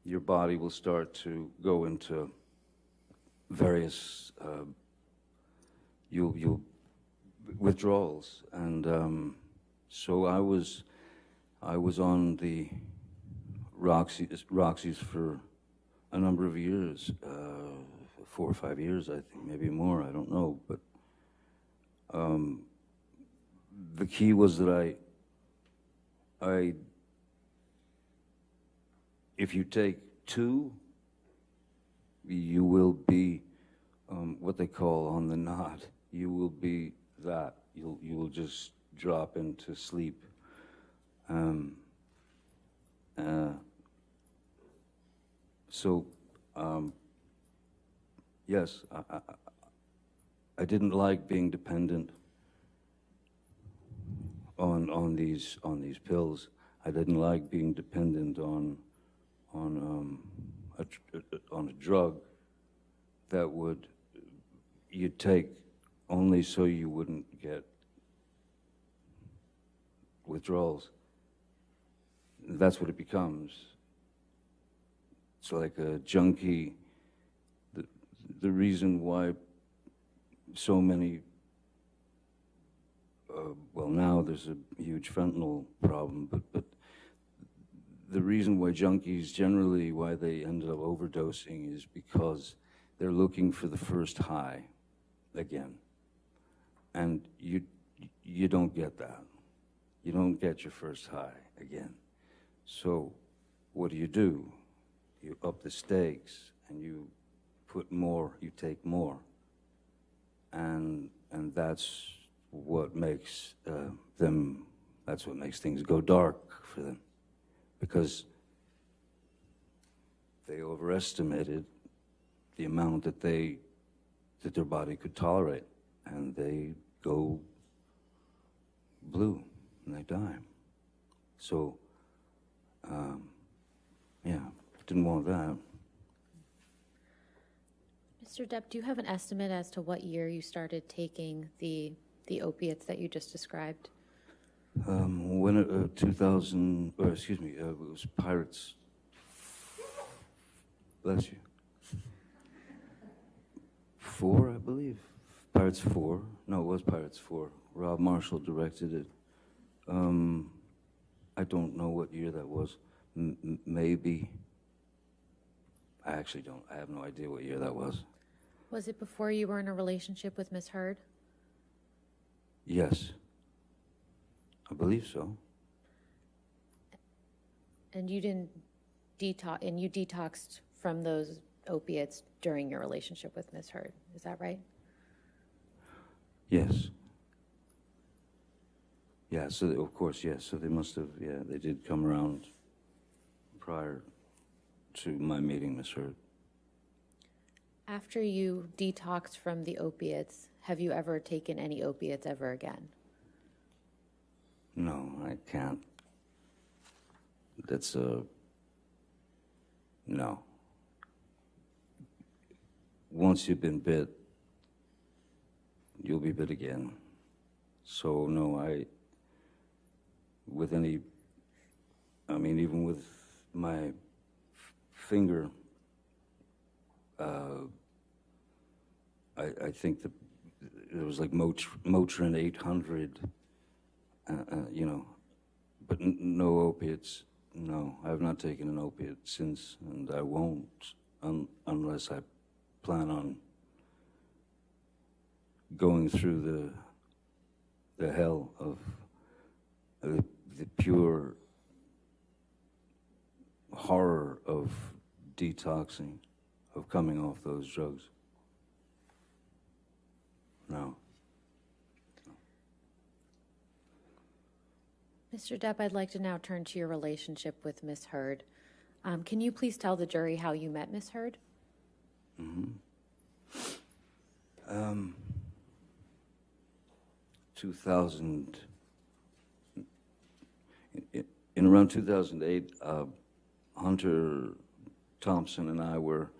your body will start to go into various you'll withdrawals, and so I was on the Roxy's for a number of years, 4 or 5 years, I think, maybe more. I don't know, but the key was that I if you take 2, you will be what they call on the knot. You will be that. You will just drop into sleep. Yes, I didn't like being dependent on these pills. I didn't like being dependent on a drug that you'd take only so you wouldn't get withdrawals. That's what it becomes. It's like a junkie. The reason why so many, well, now there's a huge fentanyl problem, but the reason why junkies generally, why they end up overdosing, is because they're looking for the first high again. And you don't get that. You don't get your first high again. So what do? You up the stakes and you put more, you take more. And that's what makes that's what makes things go dark for them. Because they overestimated the amount that their body could tolerate, and they go blue and they die. So, yeah, didn't want that. Mr. Depp, do you have an estimate as to what year you started taking the opiates that you just described? When 2000, or excuse me, it was Pirates. Bless you. 4, I believe. Pirates 4. No, it was Pirates 4. Rob Marshall directed it. I don't know what year that was. Maybe. I actually don't. I have no idea what year that was. Was it before you were in a relationship with Miss Heard? Yes. I believe so. And you didn't detox, and you detoxed from those opiates during your relationship with Miss Heard. Is that right? Yes. Yeah, so of course, yes. So they must have, yeah, they did come around prior to my meeting Miss Heard. After you detoxed from the opiates, have you ever taken any opiates ever again? No, I can't. That's no. Once you've been bit, you'll be bit again. So no, even with my finger, I think that it was like Motrin 800, but no opiates. No, I have not taken an opiate since, and I won't unless I plan on going through the hell of the pure horror of detoxing, of coming off those drugs. No. Mr. Depp, I'd like to now turn to your relationship with Miss Heard. Can you please tell the jury how you met Miss Heard? Mm-hmm. 2000, in in around 2008, Hunter Thompson and I were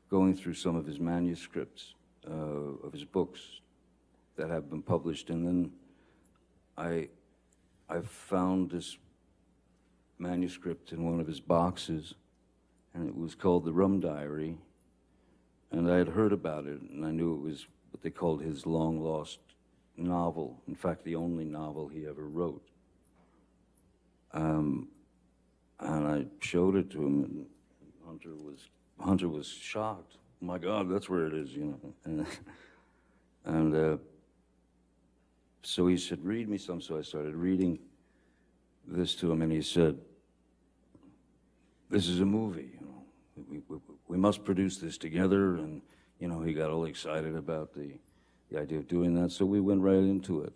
going through some of his manuscripts of his books that have been published, and then I found this manuscript in one of his boxes, and it was called The Rum Diary, and I had heard about it, and I knew it was what they called his long-lost novel, in fact, the only novel he ever wrote. And I showed it to him, and Hunter was shocked. Oh my God, that's where it is, you know. And so he said, read me some. So I started reading this to him, and he said, this is a movie, you know. We must produce this together. And, you know, he got all excited about the idea of doing that. So we went right into it.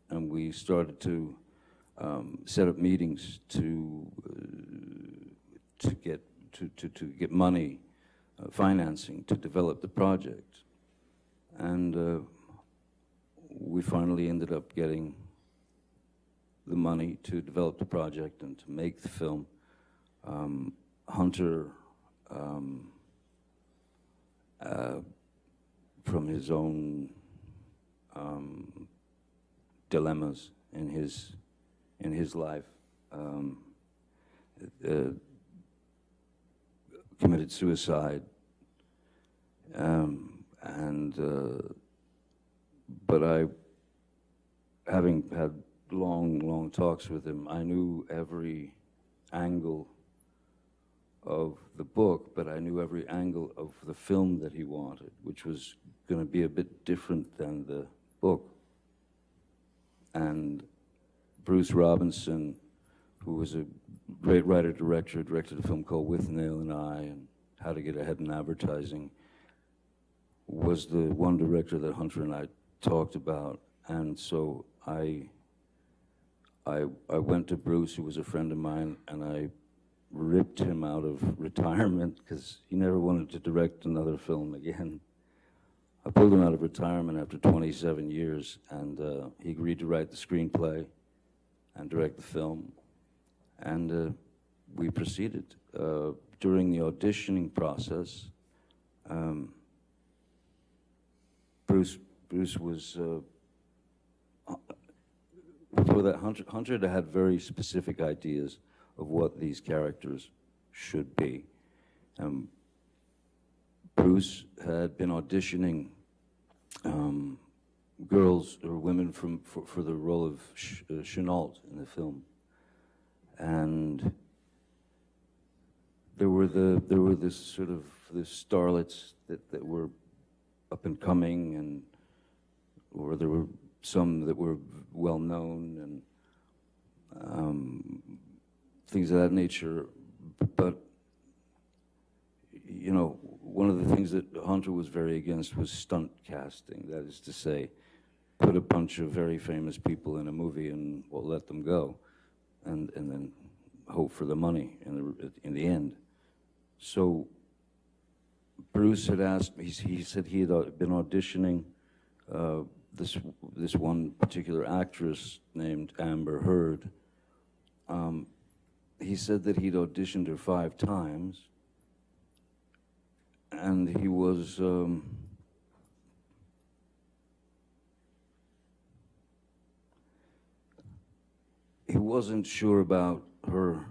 And we started to set up meetings to get money, financing to develop the project. And we finally ended up getting the money to develop the project and to make the film. Hunter, from his own dilemmas in his life, committed suicide, but having had long talks with him, I knew every angle of the book, but I knew every angle of the film that he wanted, which was going to be a bit different than the book. And Bruce Robinson, who was a great writer-director, directed a film called With Nail and I and How to Get Ahead in Advertising, was the one director that Hunter and I talked about. And so I went to Bruce, who was a friend of mine, and I ripped him out of retirement because he never wanted to direct another film again. I pulled him out of retirement after 27 years, and he agreed to write the screenplay and direct the film. And we proceeded. During the auditioning process, Bruce was, before that, Hunter had very specific ideas of what these characters should be. Bruce had been auditioning girls or women for the role of Chenault in the film, and there were this sort of starlets that were up and coming, or there were some that were well known and things of that nature. But you know, one of the things that Hunter was very against was stunt casting. That is to say, put a bunch of very famous people in a movie and we'll let them go, and then hope for the money in the end. So Bruce had asked me. He said he had been auditioning this one particular actress named Amber Heard. He said that he'd auditioned her 5 times, and he was he wasn't sure about her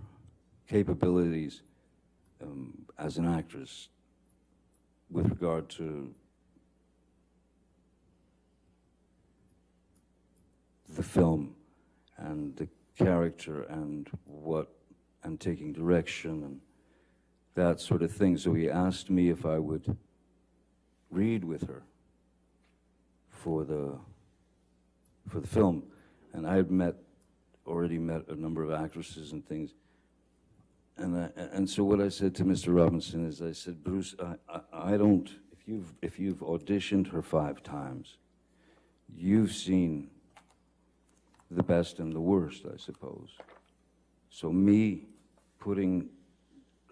capabilities as an actress with regard to the film and the character and taking direction and that sort of thing. So he asked me if I would read with her for the film, and I had already met a number of actresses and things, and so what I said to Mr. Robinson is, I said, Bruce, I don't. If you've auditioned her 5 times, you've seen the best and the worst, I suppose. So me putting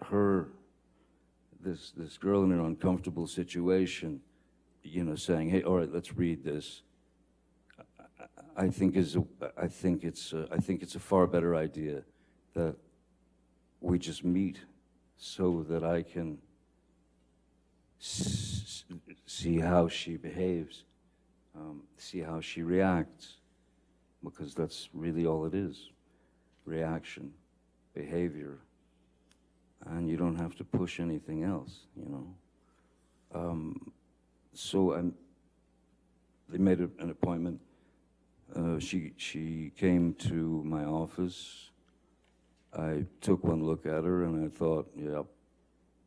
her, this girl, in an uncomfortable situation, you know, saying, hey, all right, let's read this, I think it's a far better idea that we just meet so that I can see how she behaves, see how she reacts, because that's really all it is, reaction, behavior, and you don't have to push anything else, you know. So they made an appointment. She came to my office. I took one look at her and I thought, yep,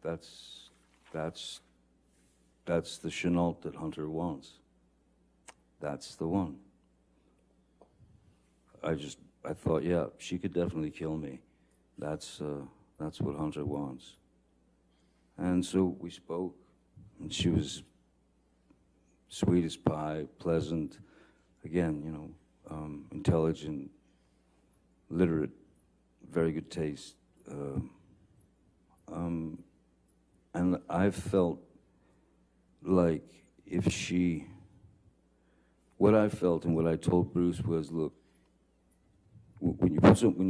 that's the Chenault that Hunter wants. That's the one. I thought, yeah, she could definitely kill me. That's what Hunter wants. And so we spoke, and she was sweet as pie, pleasant, again, you know, intelligent, literate, very good taste. And I felt like if she, what I felt and what I told Bruce was, look, when you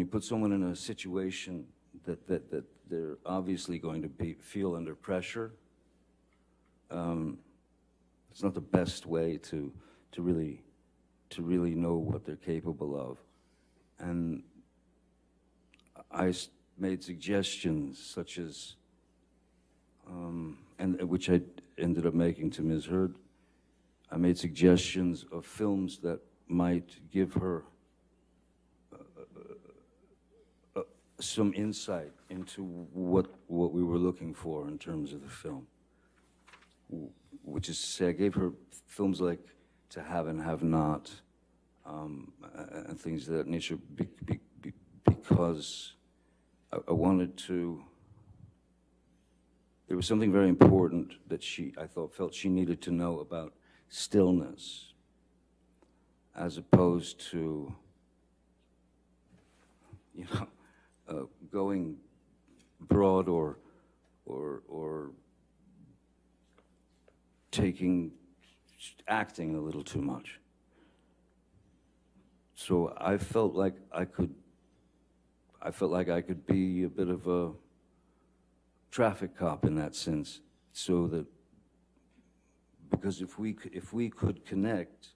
put someone in a situation that they're obviously going to feel under pressure, it's not the best way to really know what they're capable of. And I made suggestions such as, and which I ended up making to Ms. Heard. I made suggestions of films that might give her some insight into what we were looking for in terms of the film. Which is to say, I gave her films like To Have and Have Not, and things of that nature, because I wanted to. There was something very important that I felt she needed to know about stillness, as opposed to, you know, going broad or acting a little too much. So I felt like I could be a bit of a traffic cop in that sense, so that, because if we could connect,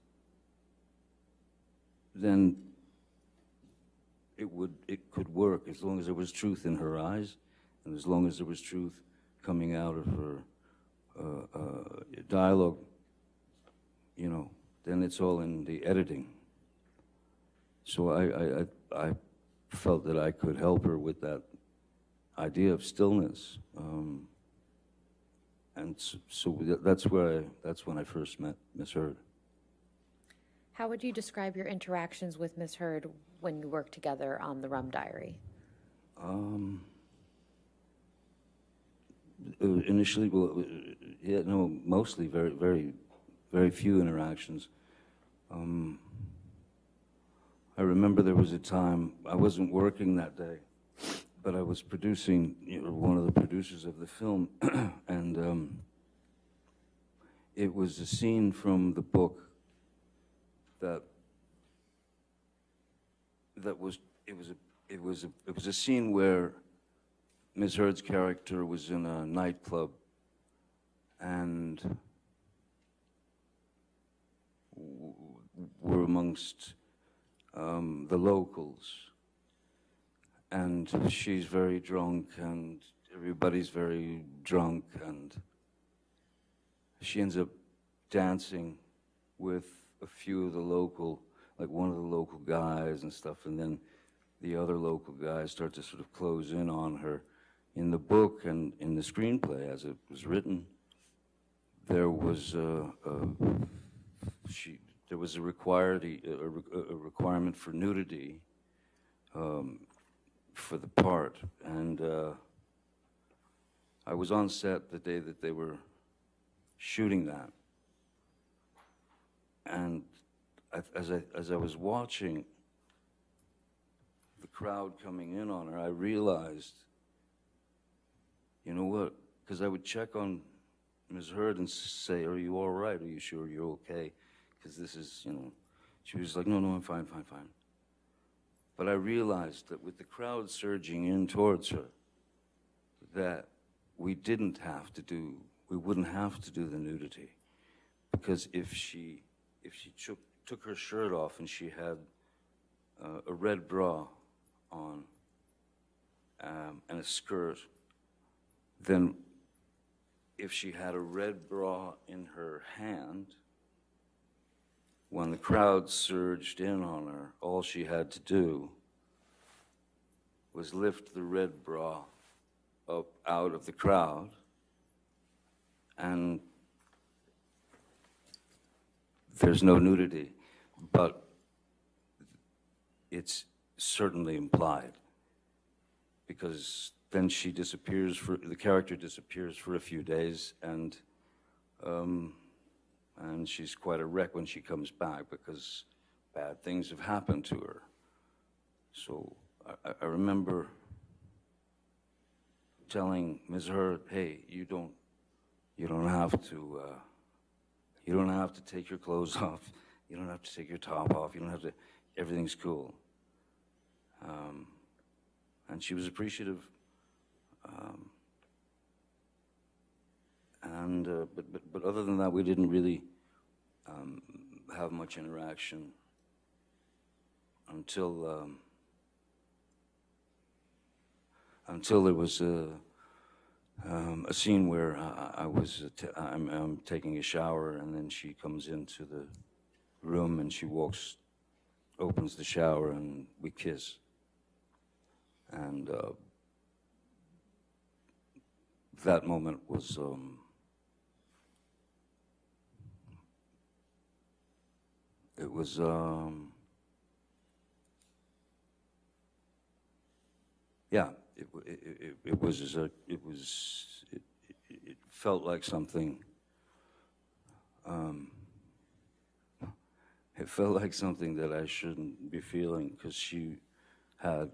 then it could work, as long as there was truth in her eyes, and as long as there was truth coming out of her dialogue, you know, then it's all in the editing. So I felt that I could help her with that idea of stillness, and so that's when I first met Miss Heard. How would you describe your interactions with Ms. Heard when you worked together on The Rum Diary? Initially, well, yeah, no, mostly very, very, very few interactions. I remember there was a time, I wasn't working that day, but I was producing, you know, one of the producers of the film, and it was a scene from the book that was a scene where Ms. Heard's character was in a nightclub and were amongst the locals, and she's very drunk and everybody's very drunk, and she ends up dancing with a few of the local, like one of the local guys and stuff, and then the other local guys start to sort of close in on her. In the book and in the screenplay, as it was written, there was a requirement for nudity for the part, and I was on set the day that they were shooting that, and as I was watching the crowd coming in on her, I realized, you know what? Because I would check on Ms. Heard and say, "Are you all right? Are you sure you're okay? Because this is, you know." She was like, "No, I'm fine." But I realized that with the crowd surging in towards her, that we wouldn't have to do the nudity. Because if she took her shirt off and she had a red bra on and a skirt, then if she had a red bra in her hand, when the crowd surged in on her, all she had to do was lift the red bra up out of the crowd, and there's no nudity, but it's certainly implied, because then the character disappears for a few days, and she's quite a wreck when she comes back because bad things have happened to her. So I remember telling Ms. Hurd, hey, you don't have to take your clothes off. You don't have to take your top off. You don't have to, everything's cool. And she was appreciative. But other than that, we didn't really have much interaction until there was a scene where I'm taking a shower, and then she comes into the room and she opens the shower, and we kiss. And that moment was it felt like something. It felt like something that I shouldn't be feeling, because she had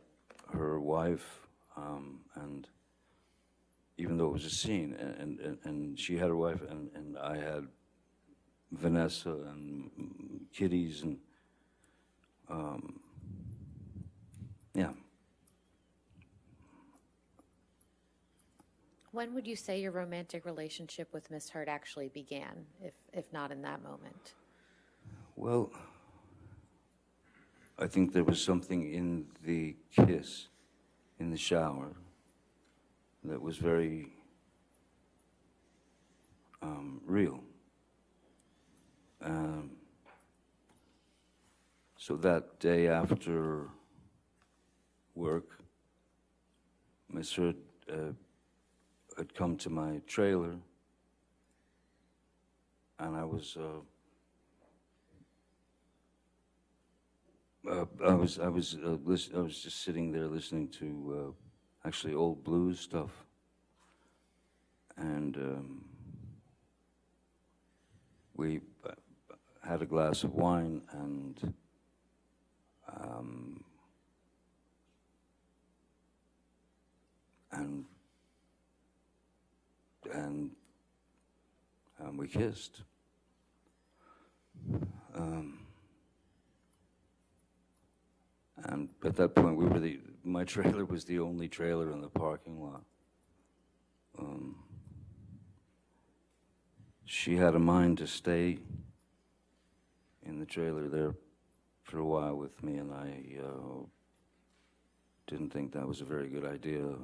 her wife, and even though it was a scene, and she had her wife, and I had Vanessa and kiddies, and yeah. When would you say your romantic relationship with Miss Hurd actually began, if not in that moment? Well, I think there was something in the kiss in the shower that was very real. So that day after work, Miss Hurd had come to my trailer, and I was just sitting there listening to actually old blues stuff, and we had a glass of wine, and we kissed. And at that point, my trailer was the only trailer in the parking lot. She had a mind to stay in the trailer there for a while with me, and I didn't think that was a very good idea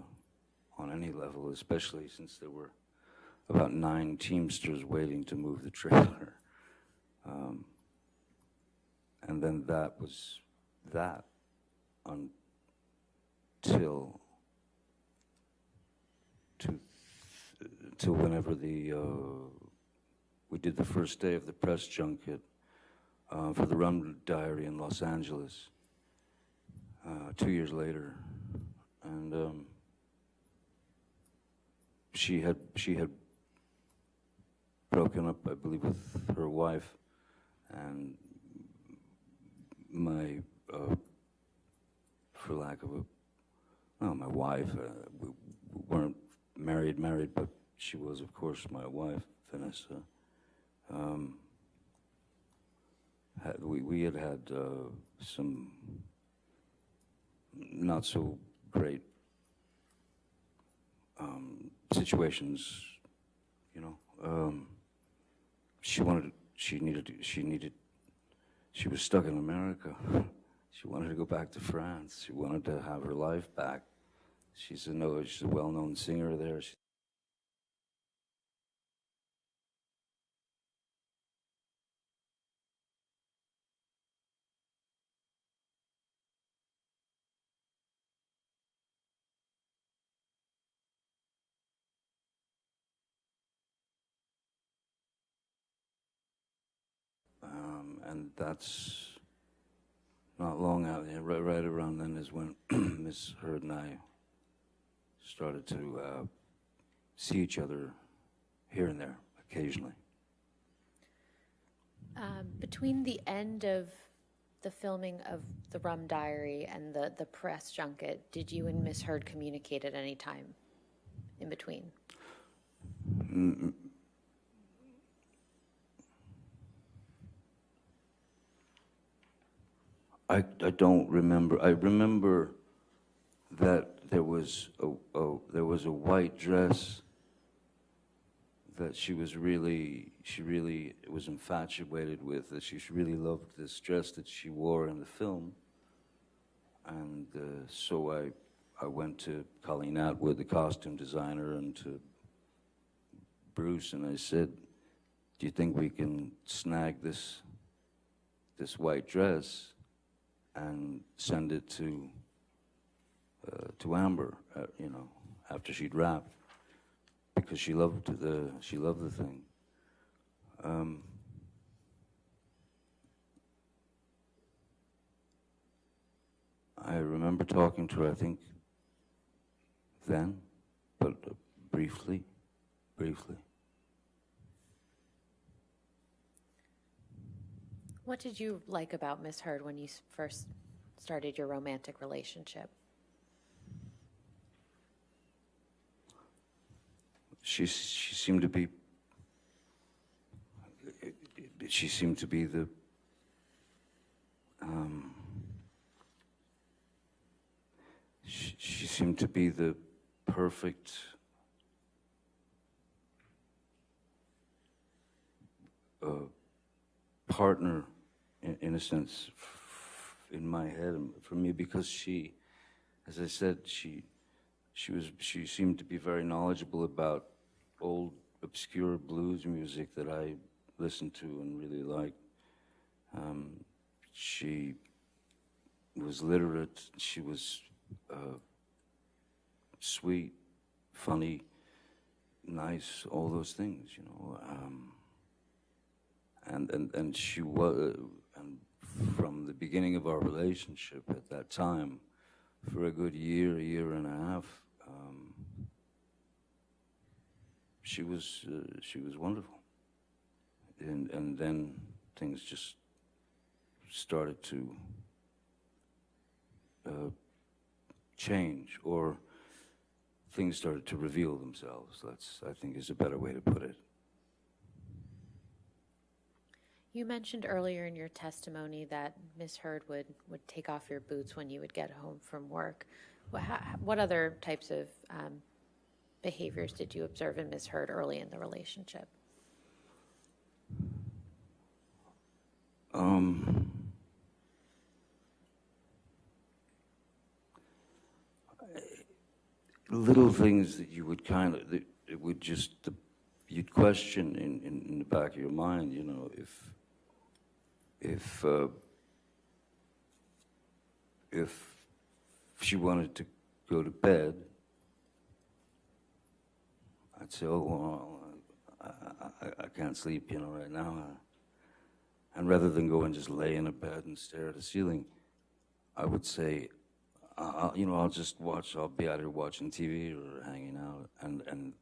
on any level, especially since there were about 9 Teamsters waiting to move the trailer. And then that was that until whenever we did the first day of the press junket for the Rum Diary in Los Angeles 2 years later, and she had broken up, I believe, with her wife, and my for lack of my wife, we weren't married, but she was, of course, my wife, Vanessa. We had some not so great situations, you know. She was stuck in America. She wanted to go back to France. She wanted to have her life back. She's a well-known singer there. And that's not long out there. Right around then is when Miss Heard and I started to see each other here and there, occasionally. Between the end of the filming of The Rum Diary and the press junket, did you and Miss Heard communicate at any time in between? I don't remember. I remember that there was a white dress that she really was infatuated with. That she really loved this dress that she wore in the film, and so I went to Colleen Atwood, the costume designer, and to Bruce, and I said, "Do you think we can snag this white dress and send it to Amber, you know, after she'd wrapped, because she loved the thing." I remember talking to her, I think, then, but briefly. What did you like about Miss Heard when you first started your romantic relationship? She seemed to be the she seemed to be the perfect partner in a sense in my head and for me, because she, as I said, she seemed to be very knowledgeable about old obscure blues music that I listened to and really liked. She was literate. She was sweet, funny, nice, all those things, you know. And she was, and from the beginning of our relationship at that time, for a good year and a half, she was wonderful, and then things just started to change, or things started to reveal themselves. That's, I think, is a better way to put it. You mentioned earlier in your testimony that Miss Heard would take off your boots when you would get home from work. What other types of behaviors did you observe in Miss Heard early in the relationship? Little things that you would it would just, you'd question in the back of your mind, you know, if she wanted to go to bed, I'd say, "Oh, well, I can't sleep, you know, right now." And rather than go and just lay in a bed and stare at the ceiling, I would say, I'll be out here watching TV or hanging out, and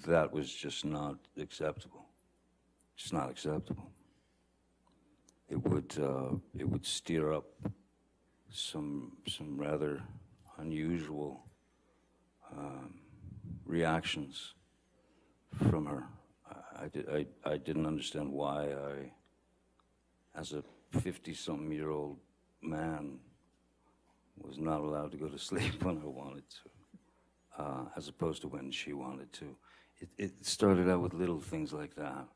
that was just not acceptable. Just not acceptable. It would stir up some rather unusual reactions from her. I didn't understand why as a 50-something-year-old man, was not allowed to go to sleep when I wanted to, as opposed to when she wanted to. It started out with little things like that.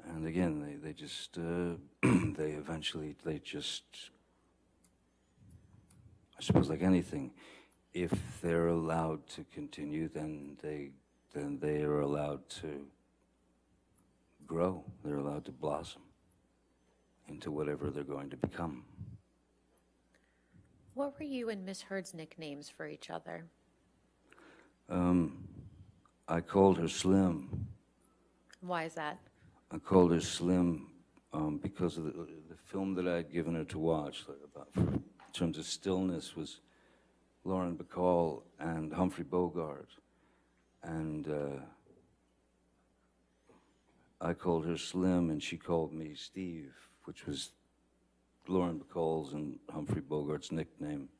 And again, they just, they eventually, they just, I suppose like anything, if they're allowed to continue, then they are allowed to grow. They're allowed to blossom into whatever they're going to become. What were you and Miss Heard's nicknames for each other? I called her Slim. Why is that? I called her Slim because of the film that I had given her to watch, like in terms of stillness, was Lauren Bacall and Humphrey Bogart. And I called her Slim, and she called me Steve, which was Lauren Bacall's and Humphrey Bogart's nicknames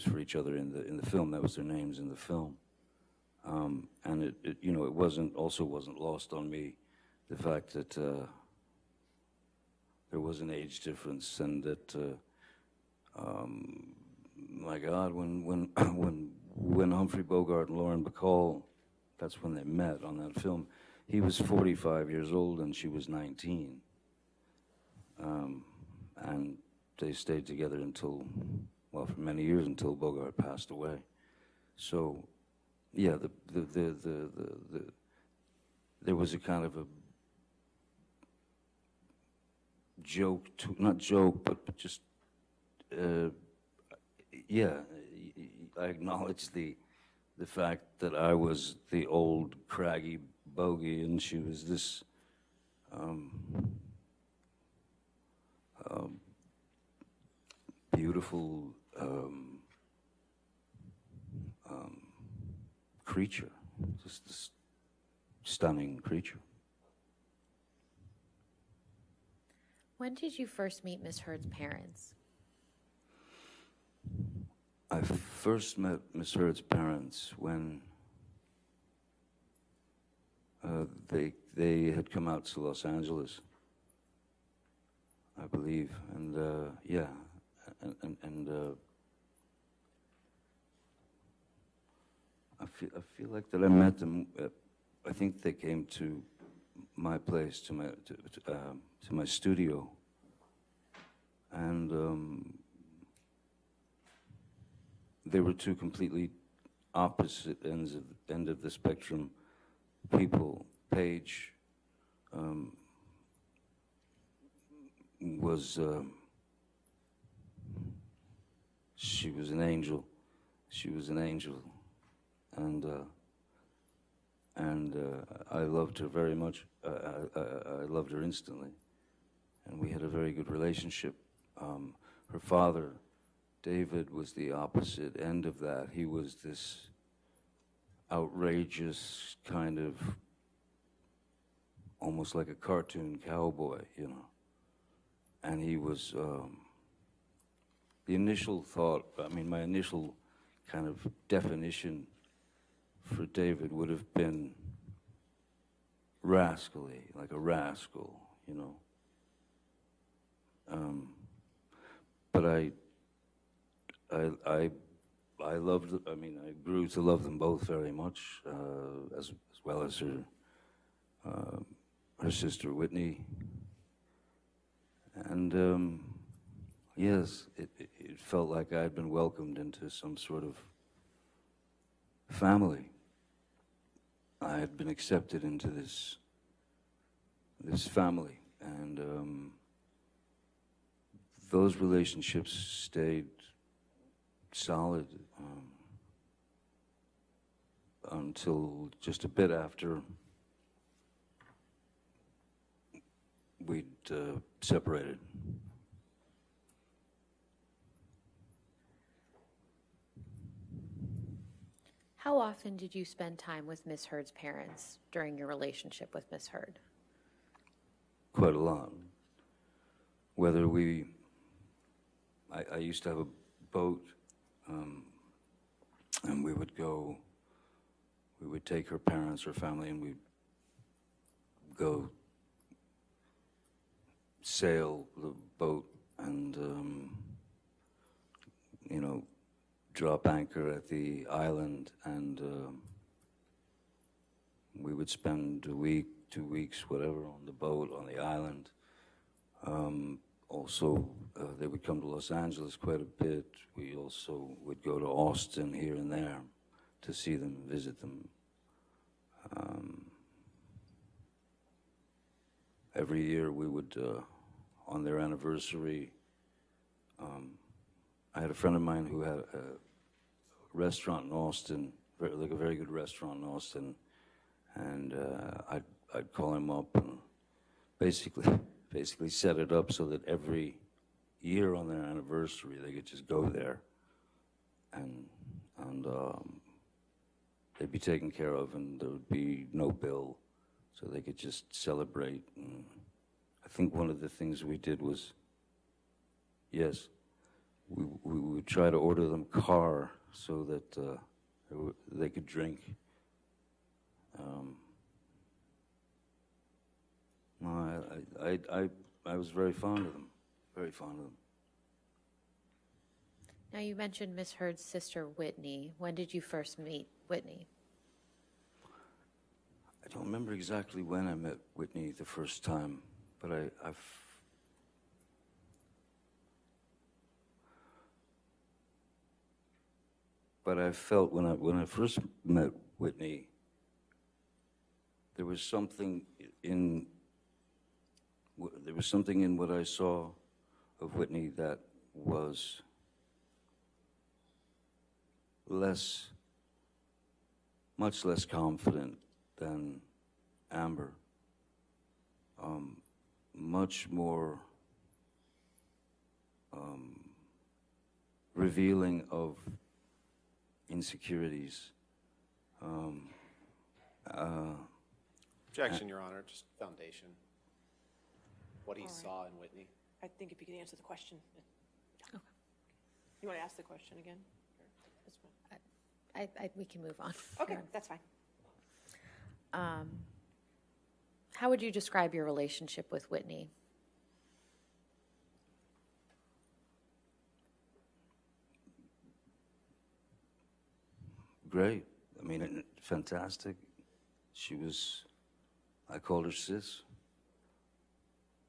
for each other in the film. That was their names in the film. And it wasn't lost on me the fact that there was an age difference, and that my God, when Humphrey Bogart and Lauren Bacall, that's when they met on that film. He was 45 years old and she was 19, and they stayed together for many years until Bogart passed away. So, yeah, there was a kind of a joke, not joke, but just, yeah, I acknowledged the fact that I was the old craggy bogey and she was this beautiful creature, just this stunning creature. When did you first meet Miss Heard's parents? I first met Miss Heard's parents when they had come out to Los Angeles, I believe, and yeah, and I feel like that I met them. I think they came to my place, to my studio, and they were two completely opposite end of the spectrum people. Paige was she was an angel. She was an angel, and I loved her very much. I loved her instantly, and we had a very good relationship. Her father, David, was the opposite end of that. He was this outrageous kind of, almost like a cartoon cowboy, And he was, the initial thought, my initial kind of definition for David would have been rascally, like a rascal, But I loved, I grew to love them both very much, as well as her sister Whitney. And yes, it felt like I had been welcomed into some sort of family. I had been accepted into this family, and those relationships stayed solid until just a bit after we'd separated. How often did you spend time with Miss Heard's parents during your relationship with Miss Heard? Quite a lot. Whether I used to have a boat, and we would take her parents, her family, and we'd go sail the boat, and drop anchor at the island, and we would spend a week, 2 weeks, whatever, on the boat on the island. Also, they would come to Los Angeles quite a bit. We also would go to Austin here and there to see them, visit them. Every year we would, on their anniversary, I had a friend of mine who had a restaurant in Austin, like a very good restaurant in Austin, and I'd call him up and basically set it up so that every year on their anniversary they could just go there, and they'd be taken care of, and there would be no bill, so they could just celebrate. And I think one of the things we did was, yes, we would try to order them car so that they could drink. I was very fond of them, very fond of them. Now, you mentioned Miss Heard's sister, Whitney. When did you first meet Whitney? I don't remember exactly when I met Whitney the first time, but I felt when I first met Whitney, there was something in what I saw of Whitney that was much less confident than Amber, much more revealing of insecurities. Objection, Your Honor, just foundation. What he saw in Whitney. I think if you could answer the question. Okay. You want to ask the question again? That's fine. We can move on. Okay, that's fine. How would you describe your relationship with Whitney? Great. I mean, fantastic. I called her sis.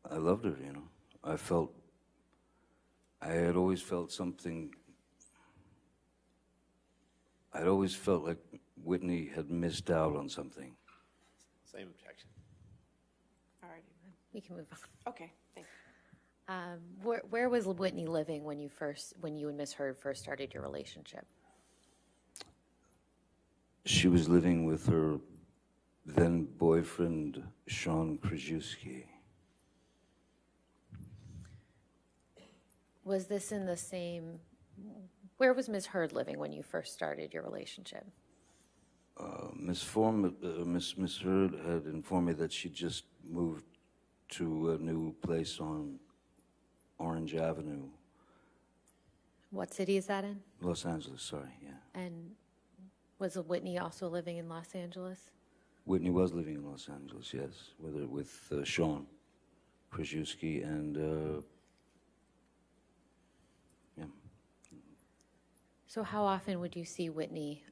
I loved her, I had always felt something. I'd always felt like Whitney had missed out on something. Same objection. All right, we can move on. Okay, thank you. Where was Whitney living when you and Miss Heard first started your relationship? She was living with her then boyfriend, Sean Krajewski. Was this in the same? Where was Miss Heard living when you first started your relationship? Miss Heard had informed me that she just moved to a new place on Orange Avenue. What city is that in? Los Angeles, sorry, yeah. And was Whitney also living in Los Angeles? Whitney was living in Los Angeles, yes, with Sean Krajewski and, yeah. So how often would you see Whitney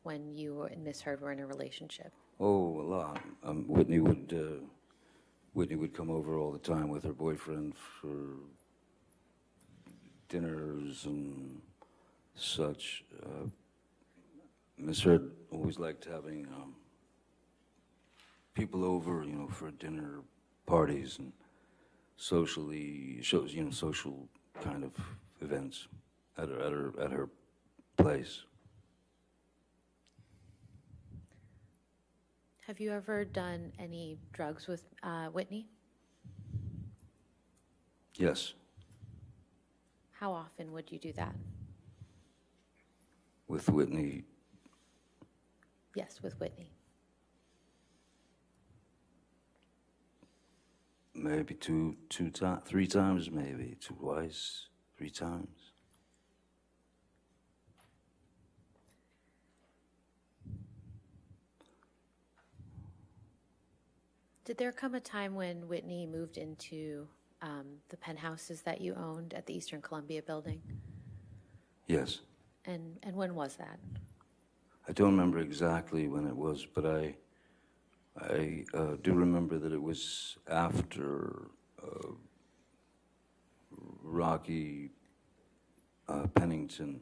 when you and Miss Heard were in a relationship? Oh, a lot. Whitney would come over all the time with her boyfriend for dinners and such. Miss Heard always liked having people over, for dinner parties and social kind of events at her place. Have you ever done any drugs with Whitney? Yes. How often would you do that? With Whitney? Yes, with Whitney. Maybe three times, maybe twice, 3 times. Did there come a time when Whitney moved into the penthouses that you owned at the Eastern Columbia building? Yes. And when was that? I don't remember exactly when it was, but I do remember that it was after Rocky Pennington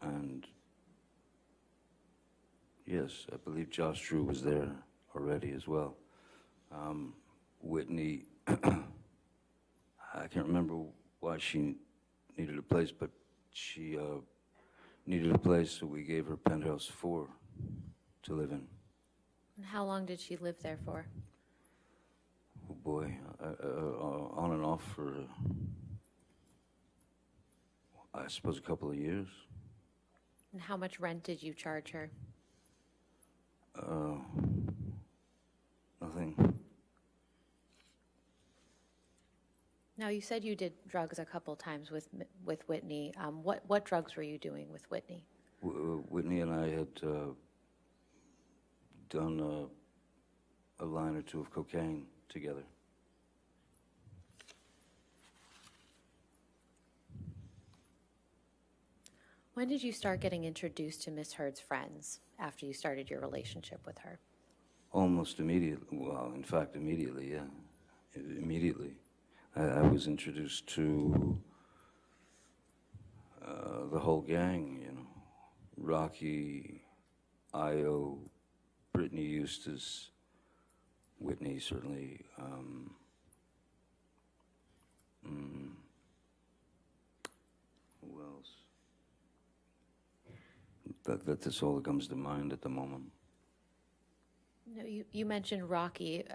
and yes, I believe Josh Drew was there already as well. Whitney, I can't remember why she needed a place, but she needed a place, so we gave her penthouse 4 to live in. And how long did she live there for? Oh boy, on and off for, I suppose, a couple of years. And how much rent did you charge her? Nothing. Now, you said you did drugs a couple times with Whitney. What drugs were you doing with Whitney? Whitney and I had done a line or two of cocaine together. When did you start getting introduced to Miss Heard's friends after you started your relationship with her? Almost immediately. Well, in fact, immediately, yeah. Immediately. I was introduced to the whole gang, you know. Rocky, Io, Brittany Eustace, Whitney, certainly. Who else? That's all that comes to mind at the moment. No, you mentioned Rocky.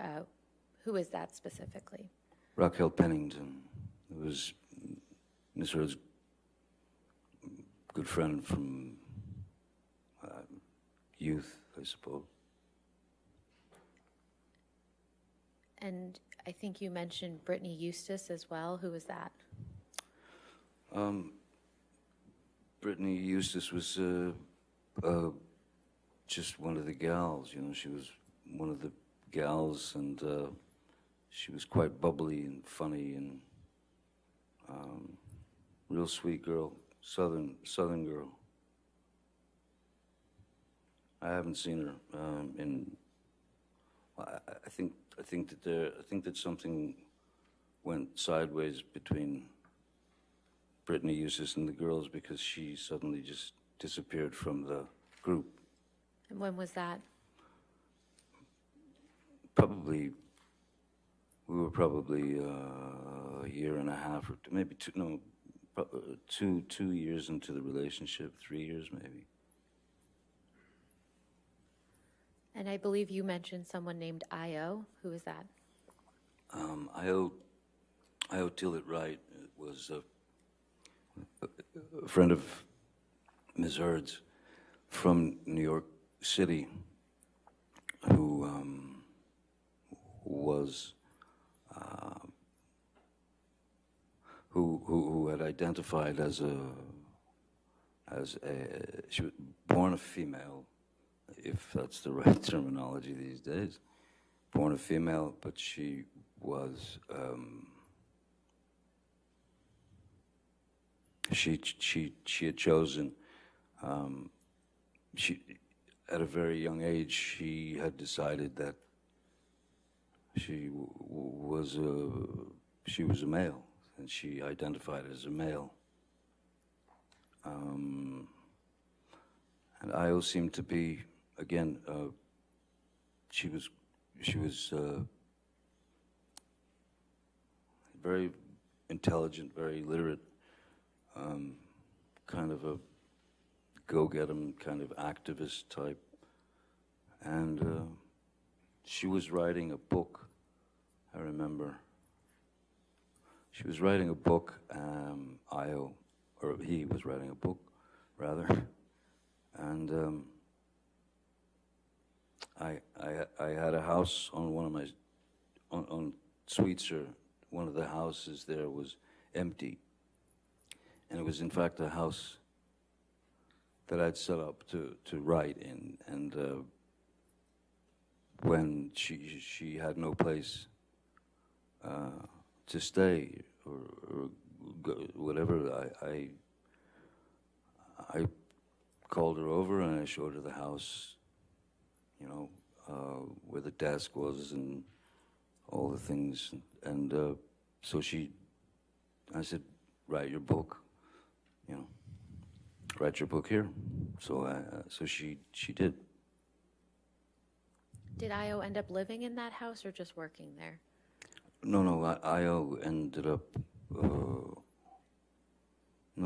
Who is that specifically? Raquel Pennington. It was Miss Heard's good friend from youth, I suppose. And I think you mentioned Brittany Eustace as well. Who was that? Brittany Eustace was just one of the gals, you know. She was one of the gals, and she was quite bubbly and funny and real sweet girl, southern girl. I haven't seen her in. I think that something went sideways between Brittany Eustace and the girls because she suddenly just disappeared from the group. And when was that? We were probably a year and a half or maybe 2 years into the relationship, 3 years maybe. And I believe you mentioned someone named Io. Who is that? Io Tillett Wright was a friend of Ms. Heard's from New York City who was who had identified as she was born a female, if that's the right terminology these days, born a female, but she was she had chosen she at a very young age she had decided that she was a male, and she identified as a male. And Io seemed to be, again, she was very intelligent, very literate, kind of a go-get-em kind of activist type. And she was writing a book, I remember. She was writing a book, Io, or he was writing a book, rather. And I had a house on one of my, on Sweetser, one of the houses there was empty. And it was in fact a house that I'd set up to write in. And when she had no place to stay or whatever. I called her over and I showed her the house, you know, where the desk was and all the things. And so I said, write your book, you know, write your book here. So she did. Did Io end up living in that house or just working there? No, Io ended up, no,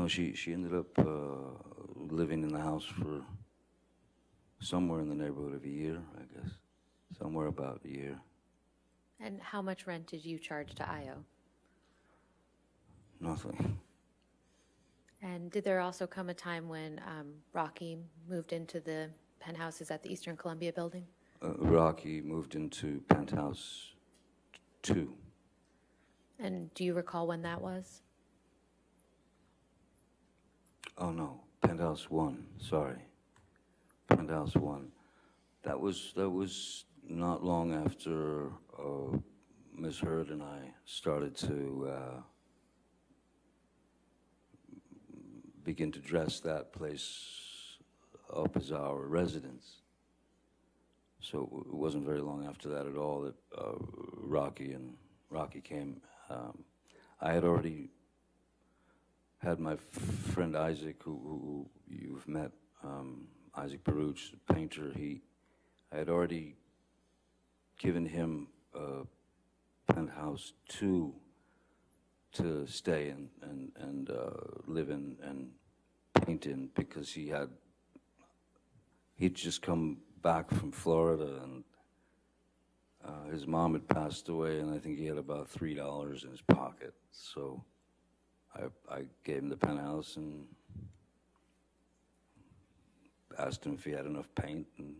she ended up living in the house for somewhere in the neighborhood of a year, I guess. Somewhere about a year. And how much rent did you charge to Io? Nothing. And did there also come a time when Rocky moved into the penthouses at the Eastern Columbia building? Rocky moved into penthouse 2. And do you recall when that was? Oh no, penthouse 1. Sorry, penthouse 1. That was not long after Ms. Heard and I started to begin to dress that place up as our residence. So it wasn't very long after that at all that Rocky came. I had already had my friend Isaac, who you've met, Isaac Baruch, the painter. I had already given him penthouse 2 to stay in and live in and paint in, because he'd just come back from Florida, and his mom had passed away, and I think he had about $3 in his pocket. So I gave him the penthouse and asked him if he had enough paint, and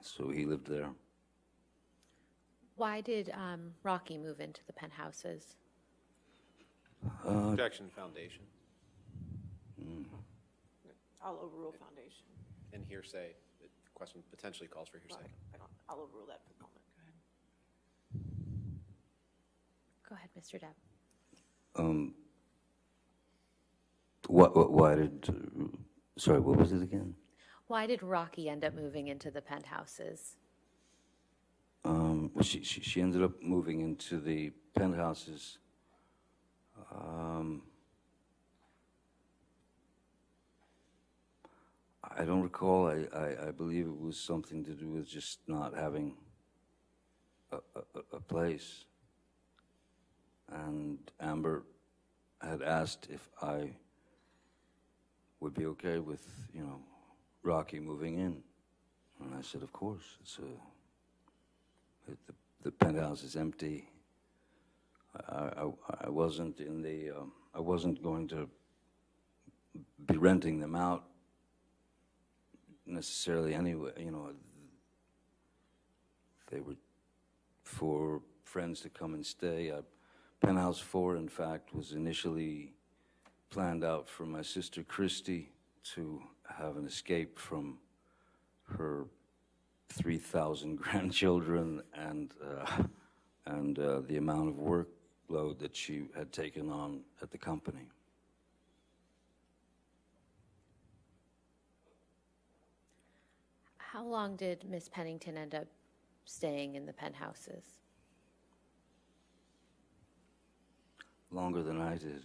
so he lived there. Why did Rocky move into the penthouses? Objection, foundation. I'll overrule foundation. And hearsay. The question potentially calls for hearsay. I'll overrule that for the moment. Go ahead. Go ahead, Mr. Depp. Why did, sorry, what was it again? Why did Rocky end up moving into the penthouses? She ended up moving into the penthouses. I don't recall. I believe it was something to do with just not having a place. And Amber had asked if I would be okay with, you know, Rocky moving in. And I said, of course. The penthouse is empty. I wasn't in the, I wasn't going to be renting them out necessarily anyway. You know, they were for friends to come and stay. Penthouse 4, in fact, was initially planned out for my sister Christy to have an escape from her 3,000 grandchildren and the amount of workload that she had taken on at the company. How long did Miss Pennington end up staying in the penthouses? Longer than I did.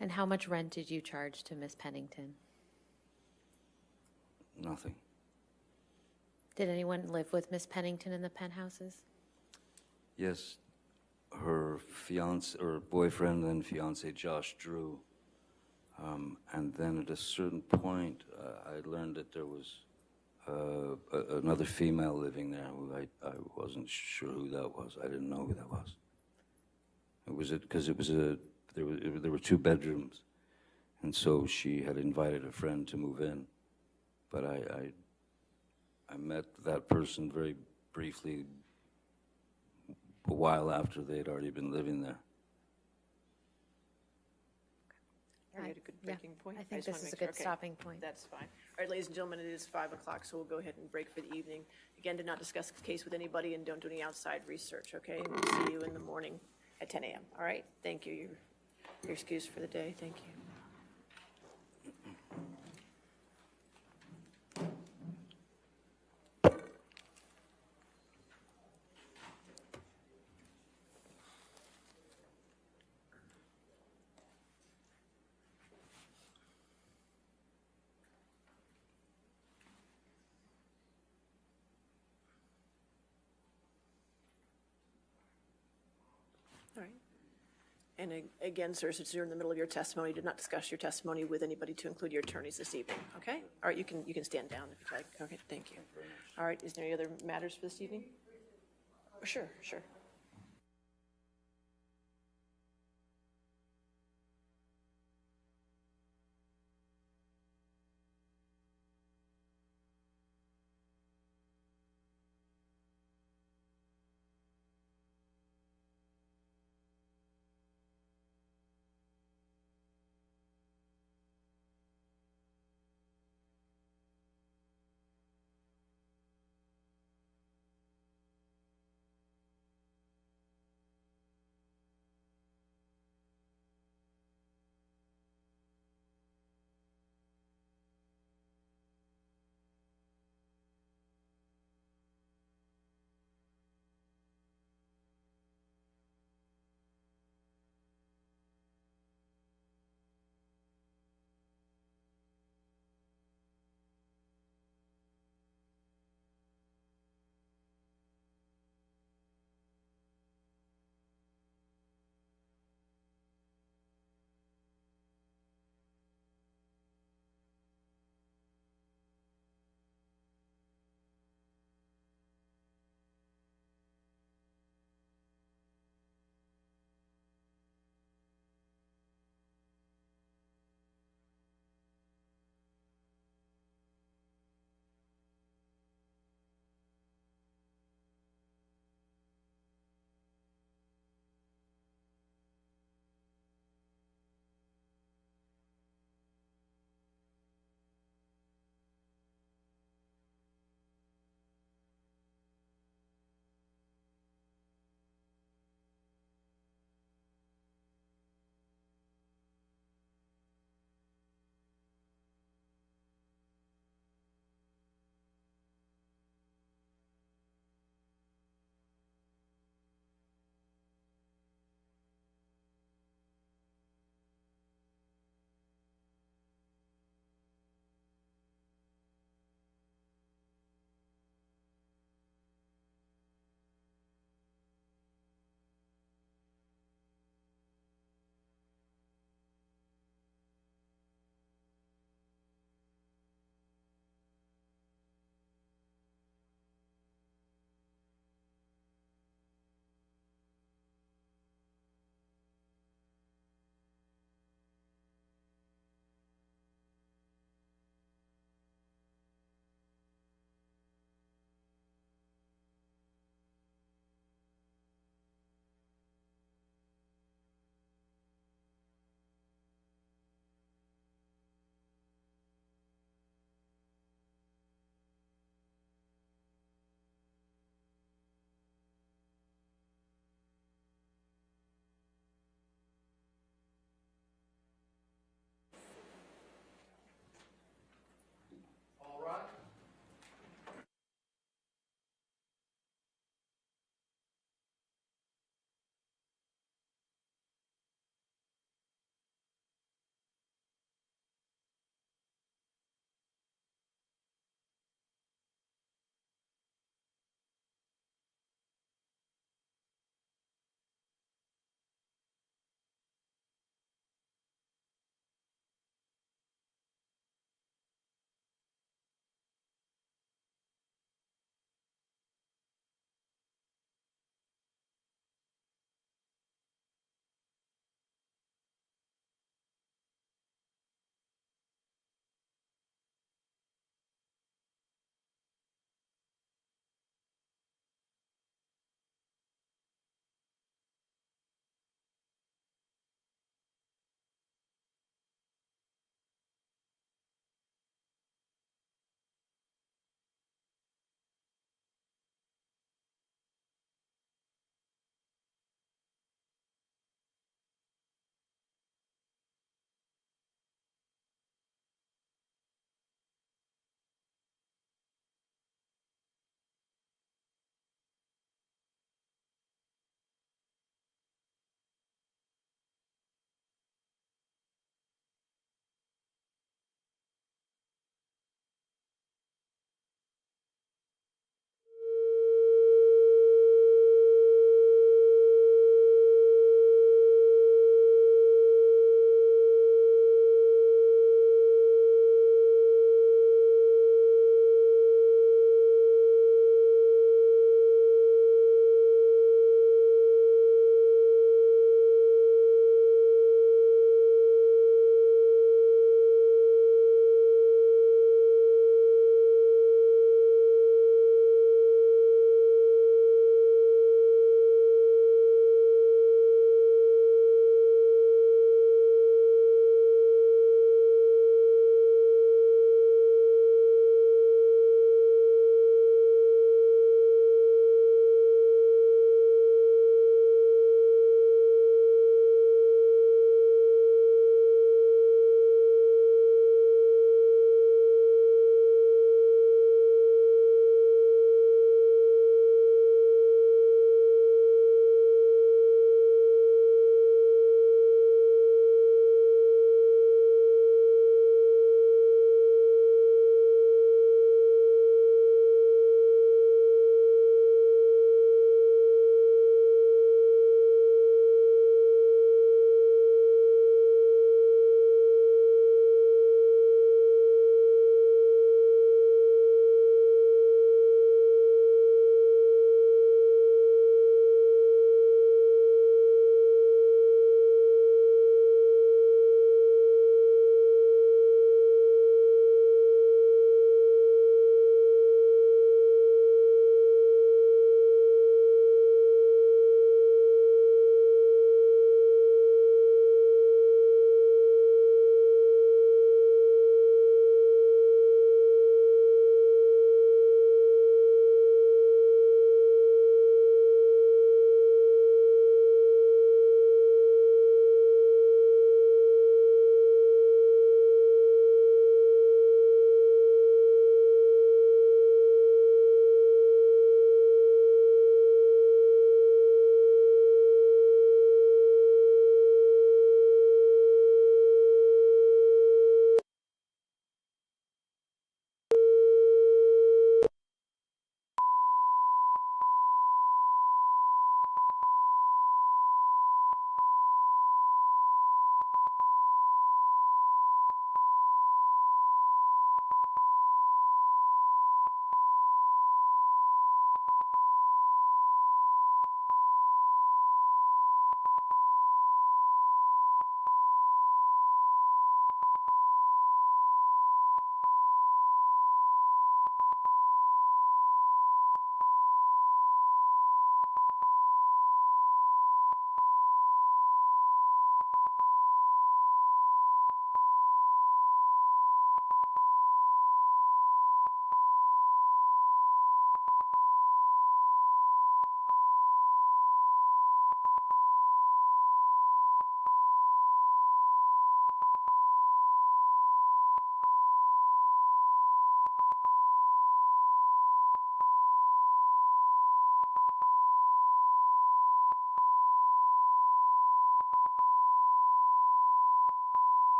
And how much rent did you charge to Miss Pennington? Nothing. Did anyone live with Miss Pennington in the penthouses? Yes, her fiance or boyfriend and fiance Josh Drew. And then at a certain point, I learned that there was another female living there. Who I wasn't sure who that was. I didn't know who that was. It was because there were 2 bedrooms, and so she had invited a friend to move in. But I met that person very briefly a while after they'd already been living there. Very good. breaking point? I think just wanna this is a make sure. good Okay, stopping point. That's fine. All right, ladies and gentlemen, it is 5 o'clock, so we'll go ahead and break for the evening. Again, do not discuss the case with anybody and don't do any outside research, okay? We'll see you in the morning at 10 a.m., all right? Thank you. You're excused for the day. Thank you. All right. And again, sir, since you're in the middle of your testimony, do not discuss your testimony with anybody to include your attorneys this evening, okay? All right, you can stand down if you'd like. Okay, thank you. All right, is there any other matters for this evening? Sure, sure.